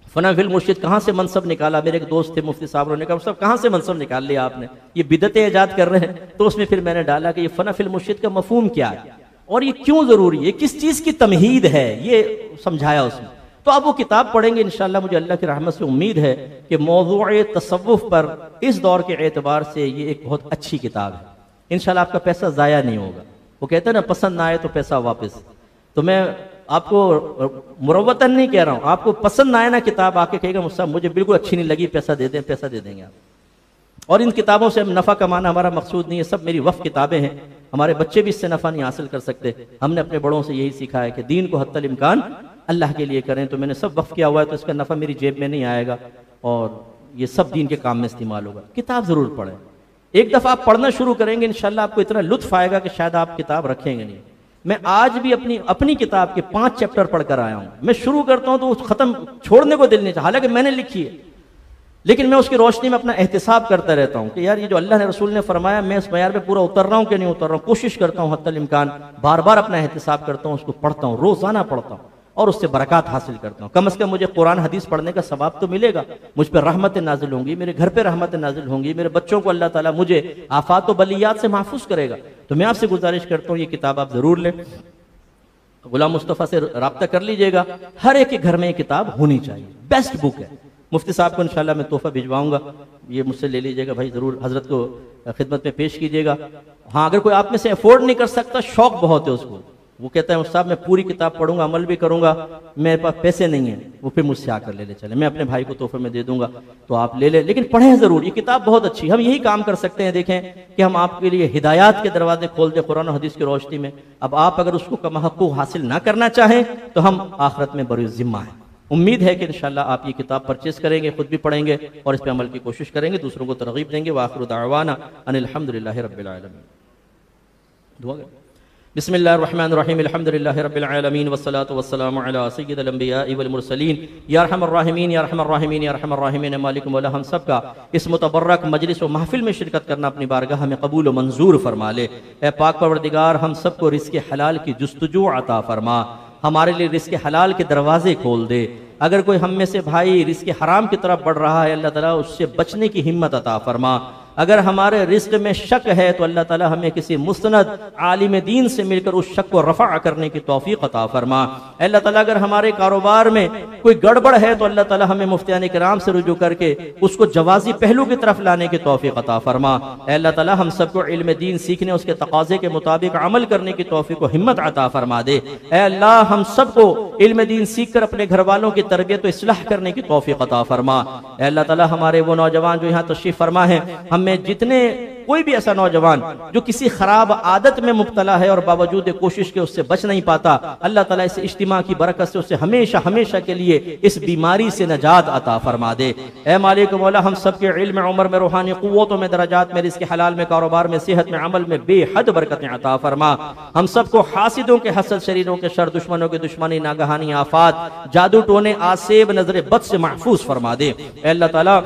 फना फिल मुर्शिद कहाँ से मनसब निकाला, मेरे एक दोस्त थे मुफ्ती साहब, उन्होंने कहा सब कहाँ से मनसब निकाल लिया आपने, ये बिदतें ईजाद कर रहे हैं। तो उसमें फिर मैंने डाला कि ये फना फिल मुर्शिद का मफहूम क्या है और ये क्यों जरूरी है, किस चीज की तमहीद है, ये समझाया उसमें। तो अब वो किताब पढ़ेंगे इंशाल्लाह। मुझे अल्लाह की रहमत से उम्मीद है कि मौज़ूए तसव्वुफ पर इस दौर के एतबार से ये एक बहुत अच्छी किताब है। इंशाल्लाह आपका पैसा ज़ाया नहीं होगा। वो कहते हैं ना, पसंद ना आए तो पैसा वापस। तो मैं आपको मुरव्वतन नहीं कह रहा हूँ, आपको पसंद ना आए ना किताब, आके कहेगा मुझसे मुझे बिल्कुल अच्छी नहीं लगी, पैसा दे दें, पैसा दे देंगे आप। और इन किताबों से हम नफ़ा कमाना हमारा मकसूद नहीं है, सब मेरी वफ़ किताबें हैं। हमारे बच्चे भी इससे नफ़ा नहीं हासिल कर सकते। हमने अपने बड़ों से यही सीखा है कि दीन को हत्तल इम्कान अल्लाह के लिए करें। तो मैंने सब वफ़ किया हुआ है, तो इसका नफ़ा मेरी जेब में नहीं आएगा और ये सब दीन के काम में इस्तेमाल होगा। किताब ज़रूर पढ़ें। एक दफ़ा आप पढ़ना शुरू करेंगे इंशाल्लाह आपको इतना लुत्फ़ आएगा कि शायद आप किताब रखेंगे नहीं। मैं आज भी अपनी किताब के 5 चैप्टर पढ़कर आया हूँ। मैं शुरू करता हूँ तो ख़त्म छोड़ने को दिल नहीं चाहता, हालांकि मैंने लिखी है, लेकिन मैं उसकी रोशनी में अपना एहतिसाब करता रहता हूँ कि यार ये जो अल्लाह ने रसूल ने फरमाया, मैं इस मयार पे पूरा उतर रहा हूँ कि नहीं उतर रहा हूँ। कोशिश करता हूँ हत्तल इम्कान, बार बार अपना एहतिसाब करता हूँ, उसको पढ़ता हूँ, रोज़ाना पढ़ता हूँ और उससे बरकत हासिल करता हूँ। कम से कम मुझे कुरान हदीस पढ़ने का सवाब तो मिलेगा, मुझ पर रहमतें नाजिल होंगी, मेरे घर पे रहमतें नाजिल होंगी, मेरे बच्चों को अल्लाह ताला मुझे आफात व बलियात से महफूज करेगा। तो मैं आपसे गुजारिश करता हूँ ये किताब आप ज़रूर लें। गुलाम मुस्तफ़ा से रब्ता कर लीजिएगा, हर एक के घर में ये किताब होनी चाहिए, बेस्ट बुक है। मुफ्ती साहब को इंशाल्लाह मैं तोहफा भिजवाऊंगा, ये मुझसे ले लीजिएगा भाई, ज़रूर हजरत को खिदमत में पेश कीजिएगा। हाँ, अगर कोई आप में से अफोर्ड नहीं कर सकता, शौक बहुत है उसको, वो कहता है साहब मैं पूरी किताब पढ़ूंगा, अमल भी करूंगा, मेरे पास पैसे नहीं है, वो फिर मुझसे आकर ले चले, मैं अपने भाई को तोहफे में दे दूंगा, तो आप ले लें, लेकिन पढ़ें जरूर। ये किताब बहुत अच्छी, हम यही काम कर सकते हैं। देखें कि हम आपके लिए हिदायत के दरवाजे खोल दें कुरान और हदीस की रोशनी में। अब आप अगर उसको कमहक़्क़ुक़ हासिल ना करना चाहें तो हम आखिरत में बरी ज़िम्मा है। उम्मीद है कि इंशाल्लाह आप ये किताब परचेज करेंगे, खुद भी पढ़ेंगे और इस पर अमल की कोशिश करेंगे, दूसरों को तरगीब देंगे। व आखिरु दाअवाना अनिल हम्दुलिल्लाहि रब्बिल आलमीन। दुआ करें। बिस्मिल्लाहिर्रहमानिर्रहीम, अल्हम्दुलिल्लाहि रब्बिल आलमीन, वस्सलातु वस्सलामु अला सय्यिदिल अंबियाइ वल मुरसलीन, या अरहमर राहिमीन या अरहमर राहिमीन या अरहमर राहिमीन। मालिक मौला हम सब का इस मुतबर्रक मजलिस व महफिल में शिरकत करना अपनी बारगाह में कबूल व मंजूर फरमा ले। ए पाक परवरदिगार, हम सबको रिज़्क़ हलाल की जुस्तजू अता फरमा, हमारे लिए रिज़्क़ हलाल के दरवाजे खोल दे। अगर कोई हम में से भाई रिज़्क़ हराम की तरफ बढ़ रहा है, अल्लाह ताला उससे बचने की हिम्मत अता फरमा। अगर हमारे रिज़्क़ में शक है तो अल्लाह ताला हमें किसी मुस्तनद आलिम दीन से मिलकर उस शक को रफ़ा करने की तौफ़ीक़ अता फरमा। अल्लाह ताला अगर हमारे कारोबार में कोई गड़बड़ है तो अल्लाह ताला हमें मुफ्तियान किराम से रुजू करके उसको जवाज़ी पहलू की तरफ लाने की तौफ़ीक़ अता फरमा। अल्लाह ताला हम सबको इल्म दीन सीखने, उसके तकाज़े के मुताबिक अमल करने की तौफ़ीक़ व हिम्मत अता फरमा दे। ऐ अल्लाह, हम सबको इल्म दीन सीख कर अपने घर वालों की तरबियत व इस्लाह करने की तौफ़ीक़ अता फरमा। ऐ अल्लाह ताला, हमारे वो नौजवान जो यहाँ तशरीफ़ फरमा है, हमें जितने कोई भी ऐसा नौजवान जो किसी खराब आदत में मुब्तला है और बावजूद कोशिश के उससे बच नहीं पाता, अल्लाह ताला इस इज्तिमा की बरकत से उससे हमेशा हमेशा के लिए इस बीमारी से नजात अता फरमा दे। ऐ मालिक मौला, हम सब के इल्म, उम्र में, रूहानी क़ुव्वतों में, दराजात में, रिज़्क़ हलाल में, कारोबार में, सेहत में, अमल में बेहद बरकतें अता फरमा। हम सबको हासिदों के हसद, शरीरों के शर, दुश्मनों के दुश्मनी, नागहानी आफात, जादू टोने, आसेब, नजर बद से महफूज फरमा दे। ऐ अल्लाह ताला,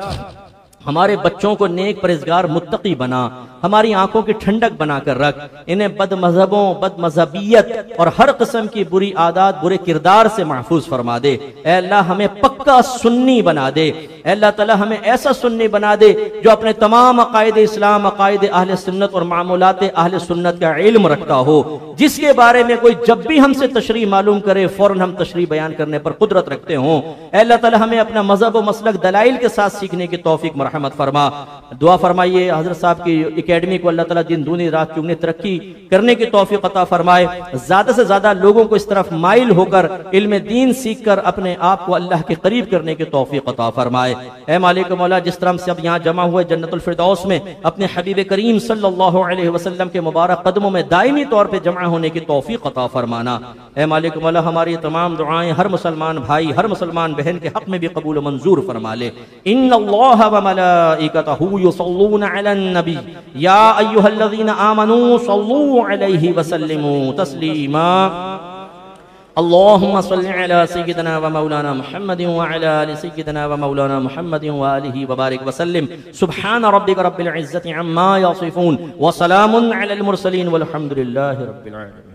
हमारे बच्चों को नेक परहेज़गार मुत्तकी बना, हमारी आंखों की ठंडक बनाकर रख, इन्हें बद मजहबों, बद मजहबियत और हर किस्म की बुरी आदत, बुरे किरदार से महफूज फरमा दे। ऐ अल्लाह, हमें पक्का सुन्नी बना दे। अल्लाह ताला हमें ऐसा सुन्नी बना दे जो अपने तमाम अकायद इस्लाम, अकायद अहले सुन्नत और मामूलात अहले सुन्नत का इल्म रखता हो, जिसके बारे में कोई जब भी हमसे तशरीह मालूम करे फौरन हम तशरीह बयान करने पर कुदरत रखते हों। अल्लाह ताला हमें अपना मजहब व मसलक दलाइल के साथ सीखने की तौफीक मरहमत फरमा। दुआ फरमाइए हजरत साहब की एकेडमी को अल्लाह ताला दिन दूनी रात चुगनी तरक्की करने की तौफीक अता फरमाए, ज्यादा से ज्यादा लोगों को इस तरफ माइल होकर इल्म दीन सीख कर अपने आप को अल्लाह के करीब करने की तौफीक अता फरमाए। ऐ मालिक मौला, जिस तरह से अब यहाँ जमा हुए जन्नतुल फिरदौस में अपने हबीब करीम सल्लल्लाहु अलैहि वसल्लम के मुबारक कदमों में दायमी तौर पे जमा होने की तौफीक अता फरमाना। ऐ मालिक मौला, हमारी तमाम दुआएं हर मुसलमान भाई, हर मुसलमान बहन के हक में भी कबूल मंजूर फरमा ले। इन्नल्लाह व मलाइकतहू युसल्लूना अलन नबी या अय्युहल्लज़ीना आमनू सल्लू अलैहि वसल्लिमू तस्लीमा। अल्लाहुम्मा सल्लि अला सय्यिदिना व मौलाना मुहम्मदिन व अला आलि सय्यिदिना व मौलाना मुहम्मदिन व आलिहि व बारिक व सल्लिम। सुब्हान रब्बिका रब्बिल इज्जति अम्मा यसिफून व सलामुन अलल मुरसलीन वल्हम्दुलिल्लाहि रब्बिल आलमीन।